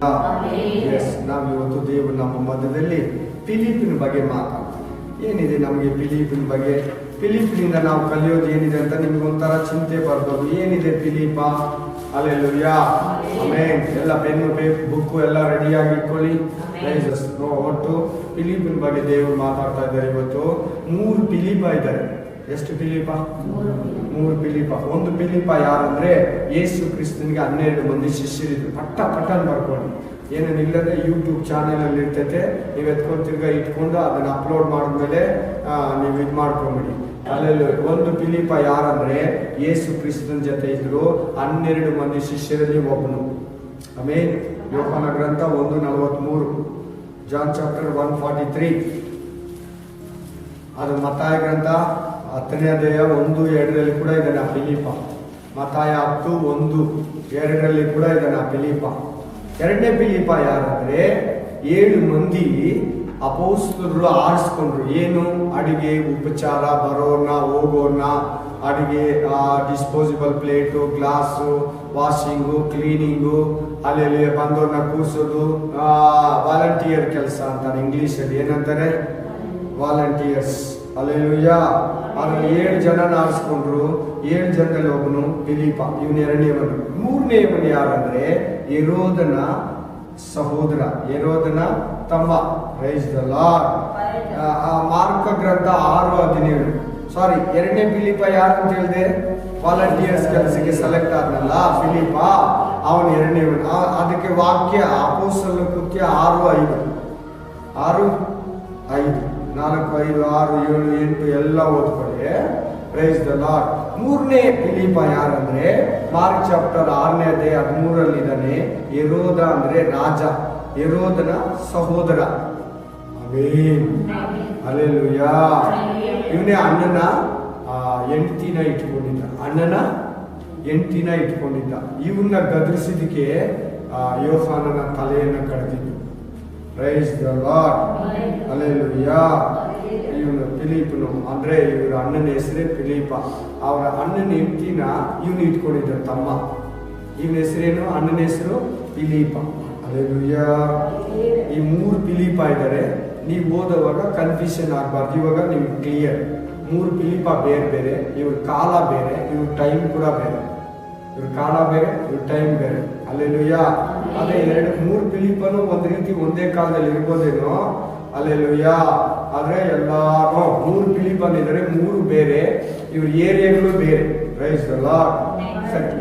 S, ನಾವು ಇವತ್ತು ದೇವರು ನಮ್ಮ ಮಧ್ಯದಲ್ಲಿ ಫಿಲಿಪಿನ ಬಗ್ಗೆ ಮಾತಾಡ್ತೀವಿ. ಏನಿದೆ ನಮಗೆ ಫಿಲಿಪಿನ ಬಗ್ಗೆ? ಫಿಲಿಪಿನಿಂದ ನಾವು ಕಲಿಯೋದು ಏನಿದೆ ಅಂತ ನಿಮ್ಗೆ ಒಂಥರ ಚಿಂತೆ ಬರ್ಬೋದು. ಏನಿದೆ ಫಿಲಿಪ? Hallelujah, amen. ಎಲ್ಲ ಪೆನ್ನು ಬುಕ್ಕು ಎಲ್ಲ ರೆಡಿಯಾಗಿ ಇಟ್ಕೊಳ್ಳಿ. ಒಟ್ಟು ಫಿಲಿಪಿನ ಬಗ್ಗೆ ದೇವರು ಮಾತಾಡ್ತಾ ಇದ್ದಾರೆ. ಇವತ್ತು 3 ಫಿಲಿಪ ಇದ್ದಾರೆ. ಎಷ್ಟು ಫಿಲಿಪ? 3 ಫಿಲಿಪ. ಒಂದು ಫಿಲಿಪ ಯಾರಂದ್ರೆ ಯೇಸು ಕ್ರಿಸ್ತನಿಗೆ 12 ಮಂದಿ ಶಿಷ್ಯರಿದ್ರು. ಪಟ್ಟ ಬರ್ಕೊಂಡು ಏನೇನು ಇಲ್ಲದೆ ಯೂಟ್ಯೂಬ್ ಚಾನೆಲ್ ಅಲ್ಲಿ ಇರ್ತೈತೆ, ನೀವು ಎತ್ಕೊಂಡು ತಿರ್ಗಾ ಇಟ್ಕೊಂಡು ಅದನ್ನ ಅಪ್ಲೋಡ್ ಮಾಡಿದ್ಮೇಲೆ ನೀವು ಇದು ಮಾಡ್ಕೊಂಬಿಡಿ. ಅಲ್ಲೆಲ್ಲ ಒಂದು ಫಿಲಿಪ ಯಾರಂದ್ರೆ ಯೇಸು ಕ್ರಿಸ್ತನ ಜೊತೆ ಇದ್ರು 12 ಮಂದಿ ಶಿಷ್ಯರಲ್ಲಿ ಒಬ್ಬನು. ಆಮೇಲೆ ಯೋಹಾನ ಗ್ರಂಥ 1:43, ಜಾನ್ ಚಾಪ್ಟರ್ 1:43. ಅದು ಮತ್ತಾಯ ಗ್ರಂಥ 10ನೇ ಅಧ್ಯಾಯ 1:2 ಕೂಡ ಇದ್ದಾನೆ ಆ ಫಿಲಿಪ. ಮತ್ತಾಯ 10:1-2 ಕೂಡ ಇದ್ದಾನೆ ಆ ಫಿಲಿಪ. 2ನೇ ಫಿಲಿಪ ಯಾರಂದ್ರೆ 7 ಮಂದಿ ಅಪೊಸ್ತಲರು ಆರಿಸ್ಕೊಂಡ್ರು. ಏನು? ಅಡಿಗೆ, ಉಪಚಾರ, ಬರೋರ್ನ ಹೋಗೋರ್ನ, ಅಡಿಗೆ, disposable plate, glass, washing, cleaning, ಅಲ್ಲಿ ಬಂದವ್ರನ್ನ ಕೂರಿಸೋದು, ವಾಲಂಟಿಯರ್ ಕೆಲಸ ಅಂತಾರೆ ಇಂಗ್ಲೀಷಲ್ಲಿ. ಏನಂತಾರೆ? ವಾಲಂಟಿಯರ್ಸ್. ಅಲ್ಲೆಲ್ಲೂಯ್ಯ. ಅದ್ರಲ್ಲಿ 7 ಜನ ಆರಿಸ್ಕೊಂಡ್ರು. 7 ಜನದಲ್ಲಿ ಒಬ್ಬನು ಫಿಲಿಪ. ಇವನು 2ನೇವನು. 3ನೇವನು ಯಾರಂದ್ರೆ ಹೆರೋದನ ಸಹೋದರ, ಹೆರೋದನ ತಮ್ಮ. Price the lord. ಮಾರ್ಕ ಗ್ರಂಥ 6:17. ಸಾರಿ, 2ನೇ ಫಿಲಿಪ ಯಾರು ಅಂತ ಹೇಳಿದೆ? ವಾಲಂಟಿಯರ್ಸ್ ಕೆಲಸಕ್ಕೆ ಸೆಲೆಕ್ಟ್ ಆದ್ನಲ್ಲ ಫಿಲಿಪ, ಅವನು 2ನೇವನು. ಅದಕ್ಕೆ ವಾಕ್ಯ ಅಪೊಸ್ತಲರ ಕೃತ್ಯ 6:5, 4, 5, 6, 7, 8 ಎಲ್ಲ ಓದ್ಕೊಳ್ಳಿ. Praise the Lord. 3ನೇ ಫಿಲಿಪ ಯಾರಂದ್ರೆ ಮಾರ್ಕ್ ಚಾಪ್ಟರ್ 6ನೇ ಅಧ್ಯಾಯ 13 ಇದ್ದಾನೆ. ಹೆರೋದ ಅಂದ್ರೆ ರಾಜ, ಹೆರೋದನ ಸಹೋದರ. Amen, hallelujah. ಇವನೇ ಅಣ್ಣನ ಹೆಂಡತಿನ ಇಟ್ಕೊಂಡಿದ್ದ. ಅಣ್ಣನ ಹೆಂಡತಿನ ಇಟ್ಕೊಂಡಿದ್ದ. ಇವನ್ನ ಗದರಿಸಿದಕ್ಕೆ ಯೋಹಾನನ ತಲೆಯನ್ನು ಕಡ್ದಿದ್ದು. Praise the Lord, hallelujah. ಇವನು ಫಿಲಿಪನು ಅಂದ್ರೆ ಇವರ ಅಣ್ಣನ ಹೆಸರೇ ಫಿಲಿಪ. ಅವರ ಅಣ್ಣನ ಹೆಂಡತಿನ ಇವನು ಇಟ್ಕೊಂಡಿದ್ದ ತಮ್ಮ. ಇವನ ಹೆಸರೇನು? ಅಣ್ಣನ ಹೆಸರು ಫಿಲಿಪ. ಹಲ್ಲೆಲೂಯಾ. ಈ 3 ಫಿಲಿಪ ಇದ್ದಾರೆ. ನೀವು ಓದುವಾಗ ಕನ್ಫ್ಯೂಷನ್ ಆಗಬಾರ್ದು. ಇವಾಗ ನಿಮ್ಗೆ ಕ್ಲಿಯರ್. 3 ಫಿಲಿಪ ಬೇರೆ ಬೇರೆ. ಇವ್ರ ಕಾಲ ಬೇರೆ, ಇವ್ರ ಟೈಮ್ ಕೂಡ ಬೇರೆ. ಇವ್ರ ಕಾಲ ಬೇರೆ, ಇವ್ರ ಟೈಮ್ ಬೇರೆ. ಹಲ್ಲೆಲೂಯಾ. ಅದೇ 3 ಫಿಲಿಪನು ಒಂದು ರೀತಿ ಒಂದೇ ಕಾಲದಲ್ಲಿ ಇರ್ಬೋದೇನೋ. ಹಲ್ಲೆಲೂಯಾ. ಆದ್ರೆ ಎಲ್ಲಾರು 3 ಫಿಲಿಪನ್ ಇದ್ದಾರೆ, 3 ಬೇರೆ. ಇವ್ರ ಏರಿಯಾಗಳು ಬೇರೆ. Price the lord.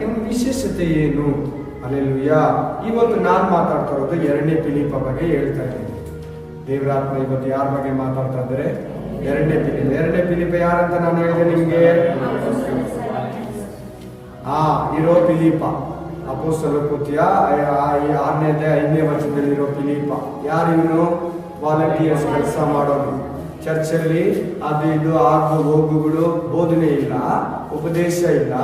ಇವ್ರ ವಿಶೇಷತೆ ಏನು? ಹಲ್ಲೆಲೂಯಾ. ಇವತ್ತು ನಾನು ಮಾತಾಡ್ತಾ ಇರೋದು 2ನೇ ಫಿಲಿಪ ಬಗ್ಗೆ ಹೇಳ್ತಾ ಇದ್ದೀನಿ. ದೇವರಾತ್ಮ ಇವತ್ತು ಯಾರ ಬಗ್ಗೆ ಮಾತಾಡ್ತಾ ಇದ್ದಾರೆ? 2ನೇ ಫಿಲಿಪ. 2ನೇ ಫಿಲಿಪ ಯಾರಂತ ನಾನು ಹೇಳಿದೆ ನಿಮ್ಗೆ? ಇರೋ ಫಿಲಿಪ. ಅಪೊಸ್ತಲರ ಕೃತ್ಯ 6ನೇ ಅಧ್ಯಾಯ 5ನೇ ವಚನದಲ್ಲಿರೋ ಫಿಲಿಪ. ಯಾರು ಇವನು? ವಾಲಂಟಿಯರ್ಸ್ ಕೆಲಸ ಮಾಡೋನು. ಚರ್ಚಲ್ಲಿ ಅದು ಇದು ಆಗು ಹೋಗುಗಳು, ಬೋಧನೆ ಇಲ್ಲ, ಉಪದೇಶ ಇಲ್ಲ.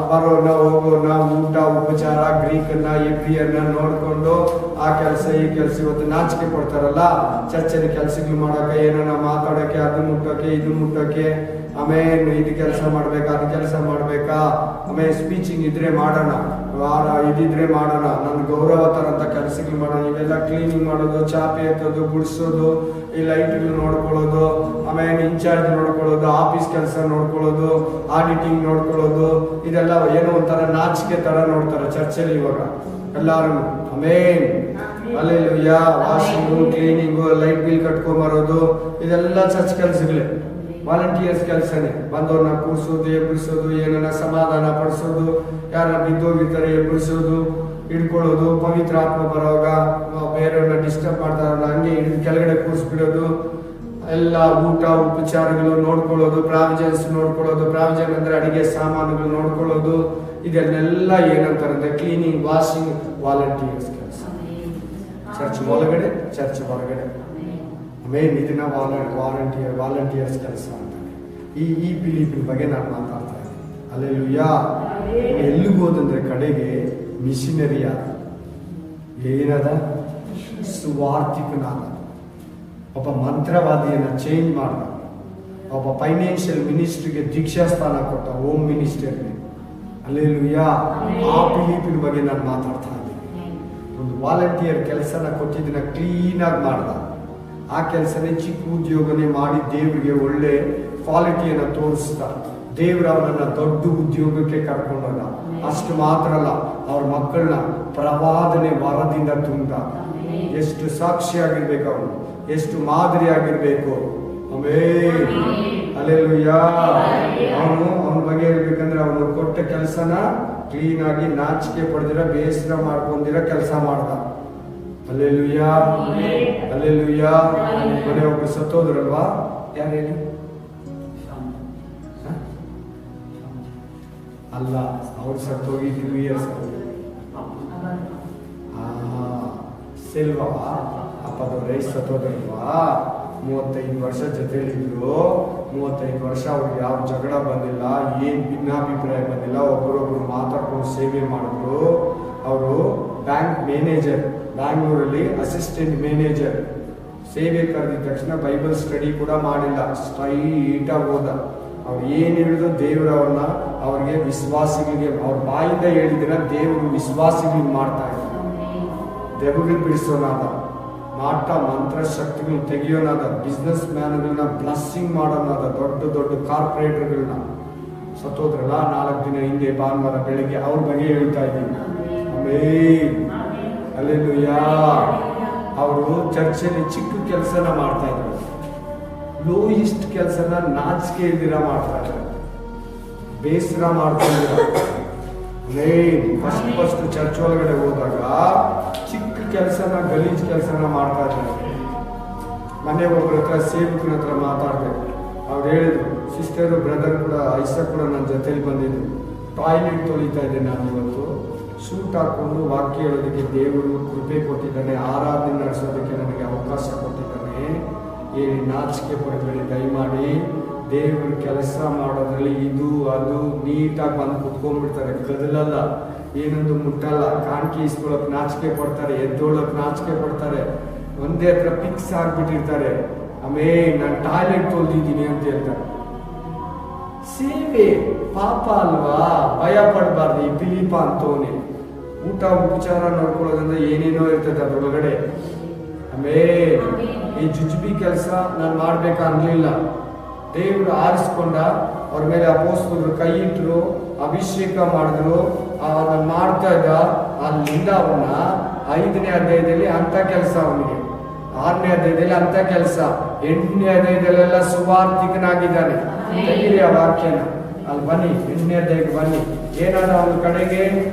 ಬರೋನ ಹೋಗೋನ, ಊಟ ಉಪಚಾರ, ಗ್ರೀಕನ್ನ ಇಬ್ರಿಯನ್ನ ನೋಡ್ಕೊಂಡು ಆ ಕೆಲಸ ಈ ಕೆಲಸ. ಇವತ್ತು ನಾಚಿಕೆ ಕೊಡ್ತಾರಲ್ಲ ಚರ್ಚಲ್ಲಿ ಕೆಲಸಗಳು ಮಾಡೋಕೆ, ಏನನ್ನ ಮಾತಾಡೋಕೆ, ಅದು ಮುಟ್ಟೋಕೆ ಇದು ಮುಟ್ಟೋಕೆ. ಆಮೇಲೆ ಇದು ಕೆಲಸ ಮಾಡ್ಬೇಕಾ, ಅದು ಕೆಲಸ ಮಾಡ್ಬೇಕಾ, ಆಮೇಲೆ ಸ್ಪೀಚಿಂಗ್ ಇದ್ರೆ ಮಾಡೋಣ, ಇದಿದ್ರೆ ಮಾಡೋಣ, ನನ್ನ ಗೌರವ ತರಂತ ಕೆಲಸಗಳು ಮಾಡೋಣ. ಇವೆಲ್ಲ ಕ್ಲೀನಿಂಗ್ ಮಾಡೋದು, ಚಾಪೆ ಎತ್ತೋದು, ಗುಡಿಸೋದು, ಈ ಲೈಟ್ಗಳು ನೋಡ್ಕೊಳ್ಳೋದು, ಆಮೇಲೆ ಇನ್ಚಾರ್ಜ್ ನೋಡ್ಕೊಳ್ಳೋದು, ಆಫೀಸ್ ಕೆಲಸ ನೋಡ್ಕೊಳ್ಳೋದು, ಆಡಿಟಿಂಗ್ ನೋಡ್ಕೊಳ್ಳೋದು, ಇದೆಲ್ಲ ಏನೋ ಒಂಥರ ನಾಚಿಕೆ ತರ ನೋಡ್ತಾರೆ ಚರ್ಚಲ್ಲಿ ಇವಾಗ ಎಲ್ಲಾರು. Amen, hallelujah. Washing, cleaning, light bill ಕಟ್ಕೊಂಬರೋದು, ಇದೆಲ್ಲ ಚರ್ಚ್ ಕೆಲಸಗಳೇ. ವಾಲಂಟಿಯರ್ಸ್ ಕೆಲಸನೇ. ಬಂದವ್ರನ್ನ ಕೂರಿಸೋದು, ಎಬ್ಬರಿಸೋದು, ಏನನ್ನ ಸಮಾಧಾನ ಪಡಿಸೋದು, ಯಾರನ್ನ ಬಿದ್ದೋಗಿರ್ತಾರೆ ಎಬ್ಬರಿಸೋದು, ಹಿಡ್ಕೊಳ್ಳೋದು. ಪವಿತ್ರ ಆತ್ಮ ಬರೋವಾಗ ಬೇರೆಯವ್ರನ್ನ ಡಿಸ್ಟರ್ಬ್ ಮಾಡ್ತಾರಲ್ಲ ಹಂಗೆ ಹಿಡಿದು ಕೆಳಗಡೆ ಕೂರಿಸ್ಬಿಡೋದು. ಎಲ್ಲ ಊಟ ಉಪಚಾರಗಳು ನೋಡ್ಕೊಳ್ಳೋದು, ಪ್ರಾವಿಜನ್ಸ್ ನೋಡ್ಕೊಳ್ಳೋದು. ಪ್ರಾವಿಜನ್ ಅಂದ್ರೆ ಅಡಿಗೆ ಸಾಮಾನುಗಳು ನೋಡ್ಕೊಳ್ಳೋದು. ಇದನ್ನೆಲ್ಲ ಏನಂತಾರಂದ್ರೆ ಕ್ಲೀನಿಂಗ್, ವಾಷಿಂಗ್, ವಾಲಂಟಿಯರ್ಸ್ ಕೆಲಸ. ಚರ್ಚ್ ಒಳಗಡೆ, ಚರ್ಚ್ ಹೊರಗಡೆ. ಆಮೇಲೆ ಇದನ್ನ ವಾಲಂಟಿಯರ್ಸ್ ಕೆಲಸ ಅಂತಾರೆ. ಈ ಫಿಲಿಪಿನ ಬಗ್ಗೆ ನಾನು ಮಾತಾಡ್ತಾ ಇದ್ದೀನಿ. ಹಲ್ಲೆಲೂಯಾ. ಎಲ್ಲಿಗೆ ಹೋದಂದ್ರೆ ಕಡೆಗೆ ಮಿಷನರಿ ಆದ, ಏನದ? ಸುವಾರ್ಥಿಕನಾದ. ಒಬ್ಬ ಮಂತ್ರವಾದಿಯನ್ನ ಚೇಂಜ್ ಮಾಡ್ದ. ಒಬ್ಬ ಫೈನಾನ್ಷಿಯಲ್ ಮಿನಿಸ್ಟ್ರಿಗೆ ದೀಕ್ಷಾ ಸ್ಥಾನ ಕೊಟ್ಟ, ಹೋಮ್ ಮಿನಿಸ್ಟರ್ಗೆ. ಹಲ್ಲೆಲೂಯಾ. ಆ ಫಿಲಿಪಿನ ಬಗ್ಗೆ ನಾನು ಮಾತಾಡ್ತಾ ಇದ್ದೀನಿ. ಒಂದು ವಾಲಂಟಿಯರ್ ಕೆಲಸನ ಕೊಟ್ಟಿದ್ದನ್ನ ಕ್ಲೀನಾಗಿ ಮಾಡ್ದ. ಆ ಕೆಲಸನೇ ಚಿಕ್ಕ ಉದ್ಯೋಗನೇ ಮಾಡಿ ದೇವರಿಗೆ ಒಳ್ಳೆ ಕ್ವಾಲಿಟಿಯನ್ನು ತೋರಿಸ್ದ. ದೇವ್ರ ಅವನನ್ನ ದೊಡ್ಡ ಉದ್ಯೋಗಕ್ಕೆ ಕರ್ಕೊಂಡೋದ. ಅಷ್ಟು ಮಾತ್ರ ಅಲ್ಲ, ಅವ್ರ ಮಕ್ಕಳನ್ನ ಪ್ರವಾದನೆ ವರದಿಂದ ತುಂಬಿದ. ಎಷ್ಟು ಸಾಕ್ಷಿಯಾಗಿರ್ಬೇಕು ಅವನು, ಎಷ್ಟು ಮಾದರಿಯಾಗಿರ್ಬೇಕು. ಹಲ್ಲೆಲೂಯಾ. ಅವನ ಬಗ್ಗೆ ಹೇಳ್ಬೇಕಂದ್ರೆ ಅವನು ಕೊಟ್ಟ ಕೆಲಸನ ಕ್ಲೀನ್ ಆಗಿ ನಾಚಿಕೆ ಪಡೆದಿರ ಬೇಸರ ಮಾಡ್ಕೊಂಡಿರ ಕೆಲಸ ಮಾಡ್ದ. Hallelujah, hallelujah. ಮನೆ ಒಬ್ರು ಸತ್ತೋದ್ರಲ್ವಾ, ಯಾರು ಹೇಳಿ? ಅಲ್ಲ, ಅವ್ರು ಸತ್ತೋಗಿ 2 years. ಸೆಲ್ವಾ ಅಪ್ಪದ ರೈಸ್ ಸತ್ತೋದ್ರಲ್ವಾ, 35 ವರ್ಷ ಜೊತೆಲಿದ್ರು. 35 ವರ್ಷ ಅವ್ರಿಗೆ ಯಾವ ಜಗಳ ಬಂದಿಲ್ಲ, ಏನ್ ಭಿನ್ನಾಭಿಪ್ರಾಯ ಬಂದಿಲ್ಲ. ಒಬ್ಬರೊಬ್ರು ಮಾತಾಡ್ಕೊಂಡು ಸೇವೆ ಮಾಡಿದ್ರು. ಅವರು ಬ್ಯಾಂಕ್ ಮ್ಯಾನೇಜರ್, ಬ್ಯಾಂಗ್ಳೂರಲ್ಲಿ ಅಸಿಸ್ಟೆಂಟ್ ಮ್ಯಾನೇಜರ್. ಸೇವೆ ಕರೆದಿದ ತಕ್ಷಣ ಬೈಬಲ್ ಸ್ಟಡಿ ಕೂಡ ಮಾಡಿಲ್ಲ, ಸ್ಟ್ರೈಟಾಗಿ ಹೋದ. ಅವ್ರು ಏನು ಹೇಳಿದ್ರು ದೇವರವ್ರನ್ನ ಅವ್ರಿಗೆ ವಿಶ್ವಾಸಿಗಳಿಗೆ ಅವ್ರ ಬಾಯಿಂದ ಹೇಳಿದಿರ ದೇವರು ವಿಶ್ವಾಸಿಗಳಿಗೆ ಮಾಡ್ತಾ ಇದ್ದಾರೆ. ದೆವ್ವಗಳು ಬಿಡಿಸೋನಾದ, ಮಾಟ ಮಂತ್ರ ಶಕ್ತಿಗಳು ತೆಗಿಯೋನಾದ, ಬಿಸ್ನೆಸ್ ಮ್ಯಾನ್ಗಳನ್ನ ಬ್ಲಸ್ಸಿಂಗ್ ಮಾಡೋನಾದ, ದೊಡ್ಡ ದೊಡ್ಡ ಕಾರ್ಪೊರೇಟರ್ಗಳನ್ನ. ಸತ್ತೋದ್ರಲ್ಲ 4 ದಿನ ಹಿಂದೆ ಭಾನುವಾರ ಬೆಳಿಗ್ಗೆ ಅವ್ರ ಬಗ್ಗೆ ಹೇಳ್ತಾ ಇದ್ದೀನಿ. ಹಲ್ಲೆಲೂಯಾ. ಅವರು ಚರ್ಚೆಯಲ್ಲಿ ಚಿಕ್ಕ ಕೆಲಸನ ಮಾಡ್ತಾ ಇದ್ರು, ಲೋಯಿಸ್ಟ್ ಕೆಲಸನ ನಾಚಿಕೆ ಇಲ್ದಿರ ಮಾಡ್ತಾ ಇದ್ದಾರೆ, ಬೇಸರ ಮಾಡ್ಕೊಂಡಿರ. ಫಸ್ಟ್ ಚರ್ಚ್ ಒಳಗಡೆ ಹೋದಾಗ ಚಿಕ್ಕ ಕೆಲಸನ ಗಲೀಜ್ ಕೆಲಸನ ಮಾಡ್ತಾ ಇದ್ದಾರೆ. ಮನೆ ಒಬ್ಬರ ಹತ್ರ ಸೇವಕನ ಹತ್ರ ಮಾತಾಡ್ಬೇಕು. ಅವ್ರು ಹೇಳಿದ್ರು, ಸಿಸ್ಟರು ಬ್ರದರ್ ಕೂಡ ಐಸ ಕೂಡ ನನ್ನ ಜೊತೆಲಿ ಬಂದಿದ್ರು. ಟಾಯ್ಲೆಟ್ ತೊಳಿತಾ ಇದ್ದೆ ನಾನು ಇವತ್ತು, ಶೂಟ್ ಹಾಕೊಂಡು ವಾಕ್ಯ ಹೇಳೋದಕ್ಕೆ ದೇವರು ಕೃಪೆ ಕೊಟ್ಟಿದ್ದಾನೆ, ಆರಾಧನೆ ನಡೆಸೋದಕ್ಕೆ ನನಗೆ ಅವಕಾಶ ಕೊಟ್ಟಿದ್ದಾನೆ. ಹೇಳಿ ನಾಚಿಕೆ ಪಡಬೇಡಿ ದಯಮಾಡಿ. ದೇವ್ರ ಕೆಲಸ ಮಾಡೋದ್ರಲ್ಲಿ ಇದು ಅದು ನೀಟಾಗಿ ಬಂದು ಕುತ್ಕೊಂಡ್ಬಿಡ್ತಾರೆ, ಕದಲಲ್ಲ, ಏನೊಂದು ಮುಟ್ಟಲ್ಲ. ಕಾಣಿಕೆ ಇಸ್ಕೊಳಕ್ ನಾಚಿಕೆ ಪಡ್ತಾರೆ, ಎದ್ದೋಳಕ್ ನಾಚಿಕೆ ಪಡ್ತಾರೆ, ಒಂದೇ ಹತ್ರ ಫಿಕ್ಸ್ ಆಗ್ಬಿಟ್ಟಿರ್ತಾರೆ. ನಾನು ಟಾಯ್ಲೆಟ್ ತೊಳ್ದಿದ್ದೀನಿ ಅಂತ ಹೇಳ್ತಾರೆ. ಸೇವೆ ಪಾಪ ಅಲ್ವಾ, ಭಯ ಪಡಬಾರ್ದು. ಈ ಫಿಲಿಪ ಅಂತವನೇ ಊಟ ಉಪಚಾರ ನೋಡ್ಕೊಳ್ಳೋದ್ರಿಂದ ಏನೇನೋ ಇರ್ತದೆ ಅದ್ರೊಳಗಡೆ. ಈ ಜುಜುಬಿ ಕೆಲಸ ನಾನು ಮಾಡ್ಬೇಕನ್ಲಿಲ್ಲ, ದೇವರು ಆರಿಸ್ಕೊಂಡ. ಅವ್ರ ಮೇಲೆ ಅಪೊಸ್ತಲರು ಕೈ ಇಟ್ಟರು, ಅಭಿಷೇಕ ಮಾಡಿದ್ರು, ಅವನ್ನ ಮಾಡ್ತಾ ಇದ್ದ. ಅಲ್ಲಿಂದ ಅವನ್ನ 5ನೇ ಅಧ್ಯಾಯದಲ್ಲಿ ಅಂತ ಕೆಲಸ, ಅವನಿಗೆ 6ನೇ ಅಧ್ಯಾಯದಲ್ಲಿ ಅಂತ ಕೆಲಸ, 8ನೇ ಅಧ್ಯಾಯದಲ್ಲೆಲ್ಲ ಸುವಾರ್ತಿಕನಾಗಿದ್ದಾನೆ. ತೆಗೀರಿ ಆ ವಾಕ್ಯನ, ಅಲ್ಲಿ ಬನ್ನಿ 8ನೇ ಅಧ್ಯಾಯಕ್ಕೆ ಬನ್ನಿ. ಏನಾದ ಅವನ ಕಡೆಗೆ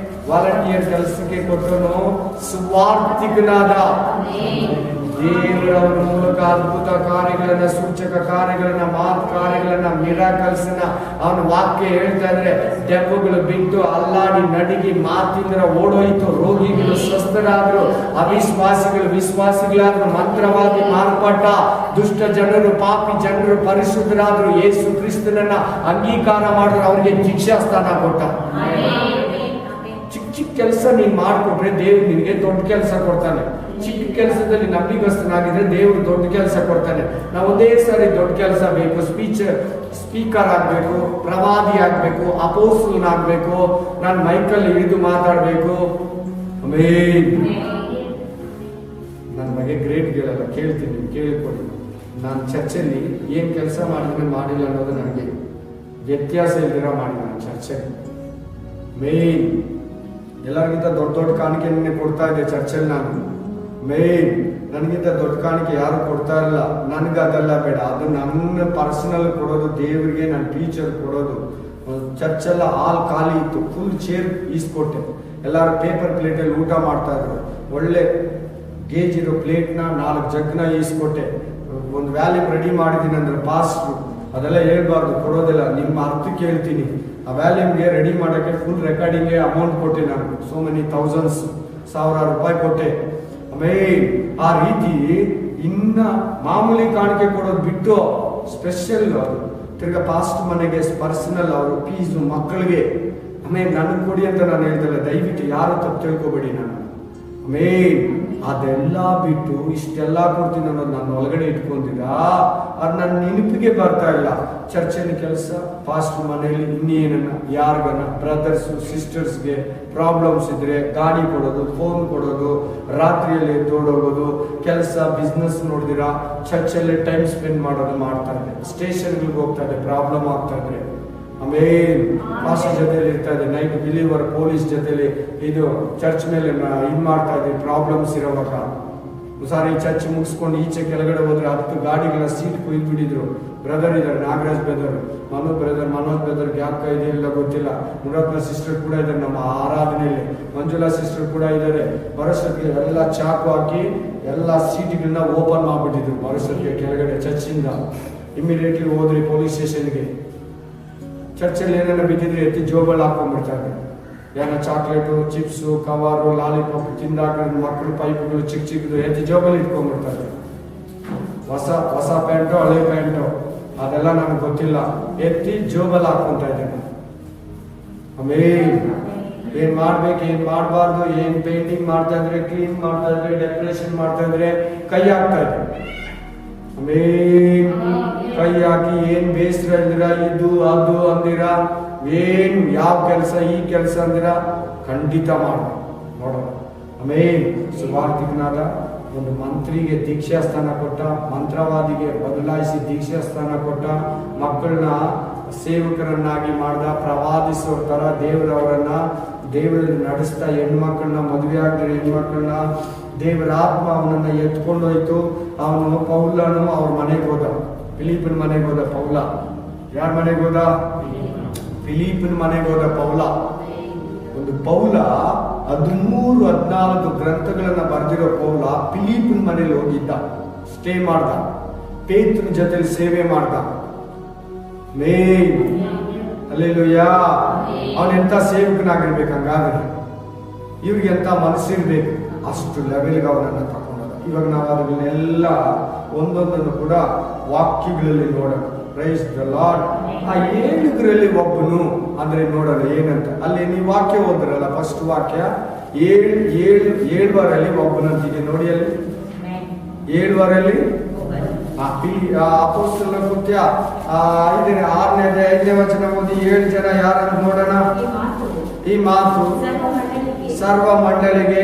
ವಾಲಂಟಿಯರ್ ಕೆಲಸಕ್ಕೆ ಕೊಟ್ಟನು, ಸುವಾರ್ತಿಕನಾದ. ದೇವರವರ ಮೂಲಕ ಅದ್ಭುತ ಕಾರ್ಯಗಳನ್ನ, ಸೂಚಕ ಕಾರ್ಯಗಳನ್ನ, ಮಾತು ಕಾರ್ಯಗಳನ್ನ, ಮಿರಾಕಲ್ಸ್ನ ಅವನ ವಾಕ್ಯ ಹೇಳ್ತಾ ಇದ್ರೆ ದೆವ್ವಗಳು ಬಿಟ್ಟು ಅಲ್ಲಾಡಿ ನಡಿಗೆ ಮಾತಿಂದ್ರ ಓಡೋಯ್ತು. ರೋಗಿಗಳು ಸ್ವಸ್ಥರಾದ್ರು, ಅವಿಶ್ವಾಸಿಗಳು ವಿಶ್ವಾಸಿಗಳಾದ್ರು, ಮಂತ್ರವಾದಿ ಮಾರ್ಪಟ್ಟ, ದುಷ್ಟ ಜನರು ಪಾಪಿ ಜನರು ಪರಿಶುದ್ಧರಾದ್ರು. ಯೇಸು ಕ್ರಿಸ್ತನನ್ನ ಅಂಗೀಕಾರ ಮಾಡಿದ್ರು, ಅವರಿಗೆ ಶಿಕ್ಷಾ ಸ್ಥಾನ ಕೊಟ್ಟ. ಚಿಕ್ಕ ಚಿಕ್ಕ ಕೆಲಸ ನೀನ್ ಮಾಡ್ಕೊಟ್ರೆ ದೇವ್ರು ನಿನಗೆ ದೊಡ್ಡ ಕೆಲಸ ಕೊಡ್ತಾನೆ. ಚಿಕ್ಕ ಕೆಲಸದಲ್ಲಿ ನಂಬಿಕಸ್ಥನಾಗಿದ್ರೆ ದೇವರು ದೊಡ್ಡ ಕೆಲಸ ಕೊಡ್ತಾನೆ. ನಾವು ಒಂದೇ ಸಾರಿ ದೊಡ್ಡ ಕೆಲಸ ಬೇಕು, ಸ್ಪೀಕರ್ ಆಗ್ಬೇಕು, ಪ್ರವಾದಿ ಆಗ್ಬೇಕು, ಅಪೋಸ್ತಲನಾಗ್ಬೇಕು, ನಾನು ಮೈಕಲ್ಲಿ ಇಳಿದು ಮಾತಾಡ್ಬೇಕು. ನನ್ನ ಬಗ್ಗೆ ಗ್ರೇಟ್ ಹೇಳಲ್ಲ, ಕೇಳ್ತೀನಿ, ಕೇಳಿಕೊಡಿ. ನಾನು ಚರ್ಚೆಯಲ್ಲಿ ಏನ್ ಕೆಲಸ ಮಾಡಿದ್ರೆ ಮಾಡಿಲ್ಲ ಅನ್ನೋದು ನನಗೆ ವ್ಯತ್ಯಾಸ ಇಲ್ದಿರ ಮಾಡಿ ನಾನು ಚರ್ಚೆಯಲ್ಲಿ ಮೇನ್ ಎಲ್ಲರಿಗಿಂತ ದೊಡ್ಡ ದೊಡ್ಡ ಕಾಣಿಕೆ ಕೊಡ್ತಾ ಇದ್ದೆ ಚರ್ಚೆಯಲ್ಲಿ. ನಾನು ಮೇನ್ ನನಗಿಂತ ದೊಡ್ಡ ಕಾಣಿಕೆ ಯಾರು ಕೊಡ್ತಾ ಇಲ್ಲ. ನನಗೆ ಅದೆಲ್ಲ ಬೇಡ, ಅದು ನನ್ನ ಪರ್ಸನಲ್ ಕೊಡೋದು, ದೇವರಿಗೆ ನನ್ನ ಟೀಚರ್ ಕೊಡೋದು. ಚರ್ಚೆಲ್ಲ ಹಾಲ್ ಖಾಲಿ ಇತ್ತು, ಫುಲ್ ಚೇರ್ ಈಸ್ಕೊಟ್ಟೆ. ಎಲ್ಲರೂ ಪೇಪರ್ ಪ್ಲೇಟಲ್ಲಿ ಊಟ ಮಾಡ್ತಾ ಇದ್ರು. ಒಳ್ಳೆ ಗೇಜ್ ಇರೋ ಪ್ಲೇಟ್ನ 4 ಜಗ್ನ ಈಸ್ಕೊಟ್ಟೆ. ಒಂದು ವ್ಯಾಲ್ಯೂಮ್ ರೆಡಿ ಮಾಡಿದ್ದೀನಿ ಅಂದ್ರೆ ಪಾಸ್ಟ್ರು ಅದೆಲ್ಲ ಹೇಳ್ಬಾರ್ದು, ಕೊಡೋದಿಲ್ಲ, ನಿಮ್ಮ ಅರ್ಥಕ್ಕೆ ಹೇಳ್ತೀನಿ. ಆ ವ್ಯಾಲ್ಯೂಮ್ಗೆ ರೆಡಿ ಮಾಡೋಕ್ಕೆ ಫುಲ್ ರೆಕಾರ್ಡಿಂಗ್ಗೆ ಅಮೌಂಟ್ ಕೊಟ್ಟೆ ನಾನು. ಸೋ ಮೆನಿ ಥೌಸಂಡ್ಸ್, 1000 ರೂಪಾಯಿ ಕೊಟ್ಟೆ. ಆ ರೀತಿ ಇನ್ನ ಮಾಮೂಲಿ ಕಾಣಿಕೆ ಕೊಡೋದು ಬಿಟ್ಟು ಸ್ಪೆಷಲ್ ಅದು ತಿರ್ಗಾ ಪಾಸ್ಟ್ ಮನೆಗೆ ಪರ್ಸನಲ್ ಅವರು ಫೀಸು ಮಕ್ಕಳಿಗೆ ನನಗೆ ಕೊಡಿ ಅಂತ ನಾನು ಹೇಳ್ತಲ್ಲ. ದಯವಿಟ್ಟು ಯಾರು ತಪ್ಪು ತಿಳ್ಕೊಬೇಡಿ. ನಾನು ಅದೆಲ್ಲ ಬಿಟ್ಟು ಇಷ್ಟೆಲ್ಲ ಕೊಡ್ತೀನಿ ಅನ್ನೋದು ನನ್ನ ಒಳಗಡೆ ಇಟ್ಕೊಂತೀರಾ, ಅದು ನನ್ನ ನೆನಪಿಗೆ ಬರ್ತಾ ಇಲ್ಲ. ಚರ್ಚಲ್ಲಿ ಕೆಲಸ, ಪಾಸ್ಟರ್ ಮನೆಯಲ್ಲಿ ಇನ್ನೇನನ್ನ ಯಾರಿಗನ್ನ ಬ್ರದರ್ಸು ಸಿಸ್ಟರ್ಸ್ಗೆ ಪ್ರಾಬ್ಲಮ್ಸ್ ಇದ್ರೆ ಗಾಡಿ ಕೊಡೋದು, ಫೋನ್ ಕೊಡೋದು, ರಾತ್ರಿಯಲ್ಲಿ ತೋಡೋಗೋದು, ಕೆಲಸ ಬಿಸ್ನೆಸ್ ನೋಡಿದಿರಾ ಚರ್ಚಲ್ಲಿ ಟೈಮ್ ಸ್ಪೆಂಡ್ ಮಾಡೋದು ಮಾಡ್ತಾ ಇದ್ದೆ. ಸ್ಟೇಷನ್ಗಳಿಗೆ ಹೋಗ್ತಾ ಇದೆ, ಪ್ರಾಬ್ಲಮ್ ಆಗ್ತಾ ಇದ್ರೆ ಆಮೇಲೆ ಪಾಸ್ಟರ್ ಜೊತೆಲಿ ಇರ್ತಾ ಇದೆ, ನೈಟ್ ಬಿಲೀವರ್ ಪೊಲೀಸ್ ಜೊತೆಲಿ ಇದು ಚರ್ಚ್ ಮೇಲೆ ಇದು ಮಾಡ್ತಾ ಇದ್ದೆ. ಪ್ರಾಬ್ಲಮ್ಸ್ ಇರೋವಾಗ ಸಾರಿ ಚರ್ಚ್ ಮುಗಿಸ್ಕೊಂಡು ಈಚೆ ಕೆಳಗಡೆ ಹೋದ್ರೆ 10 ಗಾಡಿಗಳ ಸೀಟ್ ಕೊಯ್ದು ಬಿಟ್ಟಿದ್ರು. ಬ್ರದರ್ ಇದ್ದಾರೆ, ನಾಗರಾಜ್ ಬ್ರದರ್, ಮನೋಜ್ ಬ್ರದರ್ ಯಾಕೆ ಇದೆ ಇಲ್ಲ ಗೊತ್ತಿಲ್ಲ. ಮುರತ್ನ ಸಿಸ್ಟರ್ ಕೂಡ ಇದ್ದಾರೆ ನಮ್ಮ ಆರಾಧನೆಯಲ್ಲಿ, ಮಂಜುಳಾ ಸಿಸ್ಟರ್ ಕೂಡ ಇದ್ದಾರೆ. ಬರೋಷ್ಟೊತ್ತಿಗೆ ಎಲ್ಲ ಚಾಕು ಹಾಕಿ ಎಲ್ಲ ಸೀಟ್ಗಳನ್ನ ಓಪನ್ ಮಾಡ್ಬಿಟ್ಟಿದ್ರು. ಬರೋಷ್ಟೊತ್ತಿಗೆ ಕೆಳಗಡೆ ಚರ್ಚಿಂದ ಇಮಿಡಿಯೇಟ್ಲಿ ಹೋದ್ರಿ ಪೊಲೀಸ್ ಸ್ಟೇಷನ್ಗೆ. ಚರ್ಚಲ್ಲಿ ಏನೇನೋ ಬಿದ್ದಿದ್ರೆ ಎತ್ತಿ ಜೋಬಲ್ಲಿ ಹಾಕೊಂಡ್ಬಿಡ್ತಾರೆ. ಏನೋ ಚಾಕ್ಲೇಟು, ಚಿಪ್ಸು, ಕವರು, ಲಾಲಿಪಾಪ್ ತಿಂದಾಗ ಮಕ್ಕಳು ಪೈಪ್ಗಳು ಚಿಕ್ಕದು ಎತ್ತಿ ಜೋಬಲ್ಲಿ ಇಟ್ಕೊಂಡ್ಬಿಡ್ತಾರೆ. ಹೊಸ ಪ್ಯಾಂಟು ಹಳೆ ಪ್ಯಾಂಟು ಅದೆಲ್ಲ ನನಗೆ ಗೊತ್ತಿಲ್ಲ, ಎತ್ತಿ ಜೋಬಲ್ಲಿ ಹಾಕೊಂತ ಇದ್ದೇನೆ. ಆಮೇಲೆ ಏನ್ ಮಾಡ್ಬೇಕು, ಏನ್ ಮಾಡಬಾರ್ದು, ಏನ್ ಪೇಂಟಿಂಗ್ ಮಾಡ್ತಾ ಇದ್ರೆ, ಕ್ಲೀನ್ ಮಾಡ್ತಾ ಇದ್ರೆ, ಡೆಕೋರೇಷನ್ ಮಾಡ್ತಾ ಇದ್ರೆ ಕೈ ಹಾಕ್ತಾ ಇದ್ರೆ. ಆಮೇಲೆ ಕೈ ಹಾಕಿ ಏನ್ ಬೇಸರ ಇದ್ದೀರಾ, ಇದು ಅದು ಅಂದಿರ, ಏನ್ ಯಾವ ಕೆಲಸ ಈ ಕೆಲಸ ಅಂದಿರ ಖಂಡಿತ ನೋಡೋಣ. ಆಮೇಲೆ ಸುವಾರ್ತಿಕನಾದ ಒಂದು ಮಂತ್ರಿಗೆ ದೀಕ್ಷಾ ಸ್ಥಾನ ಕೊಟ್ಟ, ಮಂತ್ರವಾದಿಗೆ ಬದಲಾಯಿಸಿ ದೀಕ್ಷಾ ಸ್ಥಾನ ಕೊಟ್ಟ, ಮಕ್ಕಳನ್ನ ಸೇವಕರನ್ನಾಗಿ ಮಾಡ್ದ, ಪ್ರವಾದಿಸೋ ತರ ದೇವರಲ್ಲಿ ನಡೆಸ್ತಾ, ಹೆಣ್ಮಕ್ಳನ್ನ ಮದುವೆ ಆಗದಿರೋ ಹೆಣ್ಮಕ್ಳನ್ನ ದೇವರ ಆತ್ಮ ಅವನನ್ನ ಎತ್ಕೊಂಡೋಯ್ತು. ಅವನು ಪೌಲನು ಅವ್ರ ಮನೆಗೆ ಹೋದ, ಫಿಲಿಪ್ಪನ ಮನೆಗೆ ಹೋದ. ಪೌಲ ಯಾರ ಮನೆಗೆ ಹೋದ? ಫಿಲಿಪ್ಪನ ಮನೆಗೆ ಹೋದ ಪೌಲ. ಒಂದು ಪೌಲ 13-14 ಗ್ರಂಥಗಳನ್ನ ಬರೆದಿರೋ ಪೌಲ ಫಿಲಿಪ್ಪನ ಮನೇಲಿ ಹೋಗಿದ್ದ, ಸ್ಟೇ ಮಾಡ್ದ, ಪೇತ್ರನ ಜೊತೆಲಿ ಸೇವೆ ಮಾಡ್ದ. ಅಲ್ಲೇಲೂಯಾ, ಅವನೆಂತ ಸೇವಕನಾಗಿರ್ಬೇಕು. ಹಂಗಾದ್ರೆ ಇವ್ರಿಗೆ ಎಂತ ಮನಸ್ಸಿರ್ಬೇಕು, ಅಷ್ಟು ಲೆವೆಲ್ಗೆ ಅವನನ್ನ ತಗೊಂಡೋದ. ಇವಾಗ ನಾವು ಅದನ್ನೆಲ್ಲ ಒಂದೊಂದನ್ನು ಕೂಡ ವಾಕ್ಯಗಳಲ್ಲಿ ನೋಡೋಣ. Price the lord. ಆ 7 ಒಬ್ಬನು ಅಂದ್ರೆ ನೋಡೋಣ ಏನಂತ. ಅಲ್ಲಿ ನೀವು ವಾಕ್ಯ ಓದ್ರಲ್ಲ, ಫಸ್ಟ್ ವಾಕ್ಯ 7 ಒಬ್ಬನಂತಿದೆ ನೋಡಿ. ಅಲ್ಲಿ 7 ಅಪೊಸ್ತಲರ ಕೃತ್ಯ 5ನೇ ವಚನ ಓದಿ 7 ಜನ ಯಾರನ್ನು ನೋಡೋಣ. ಈ ಮಾತು ಸರ್ವ ಮಂಡಳಿಗೆ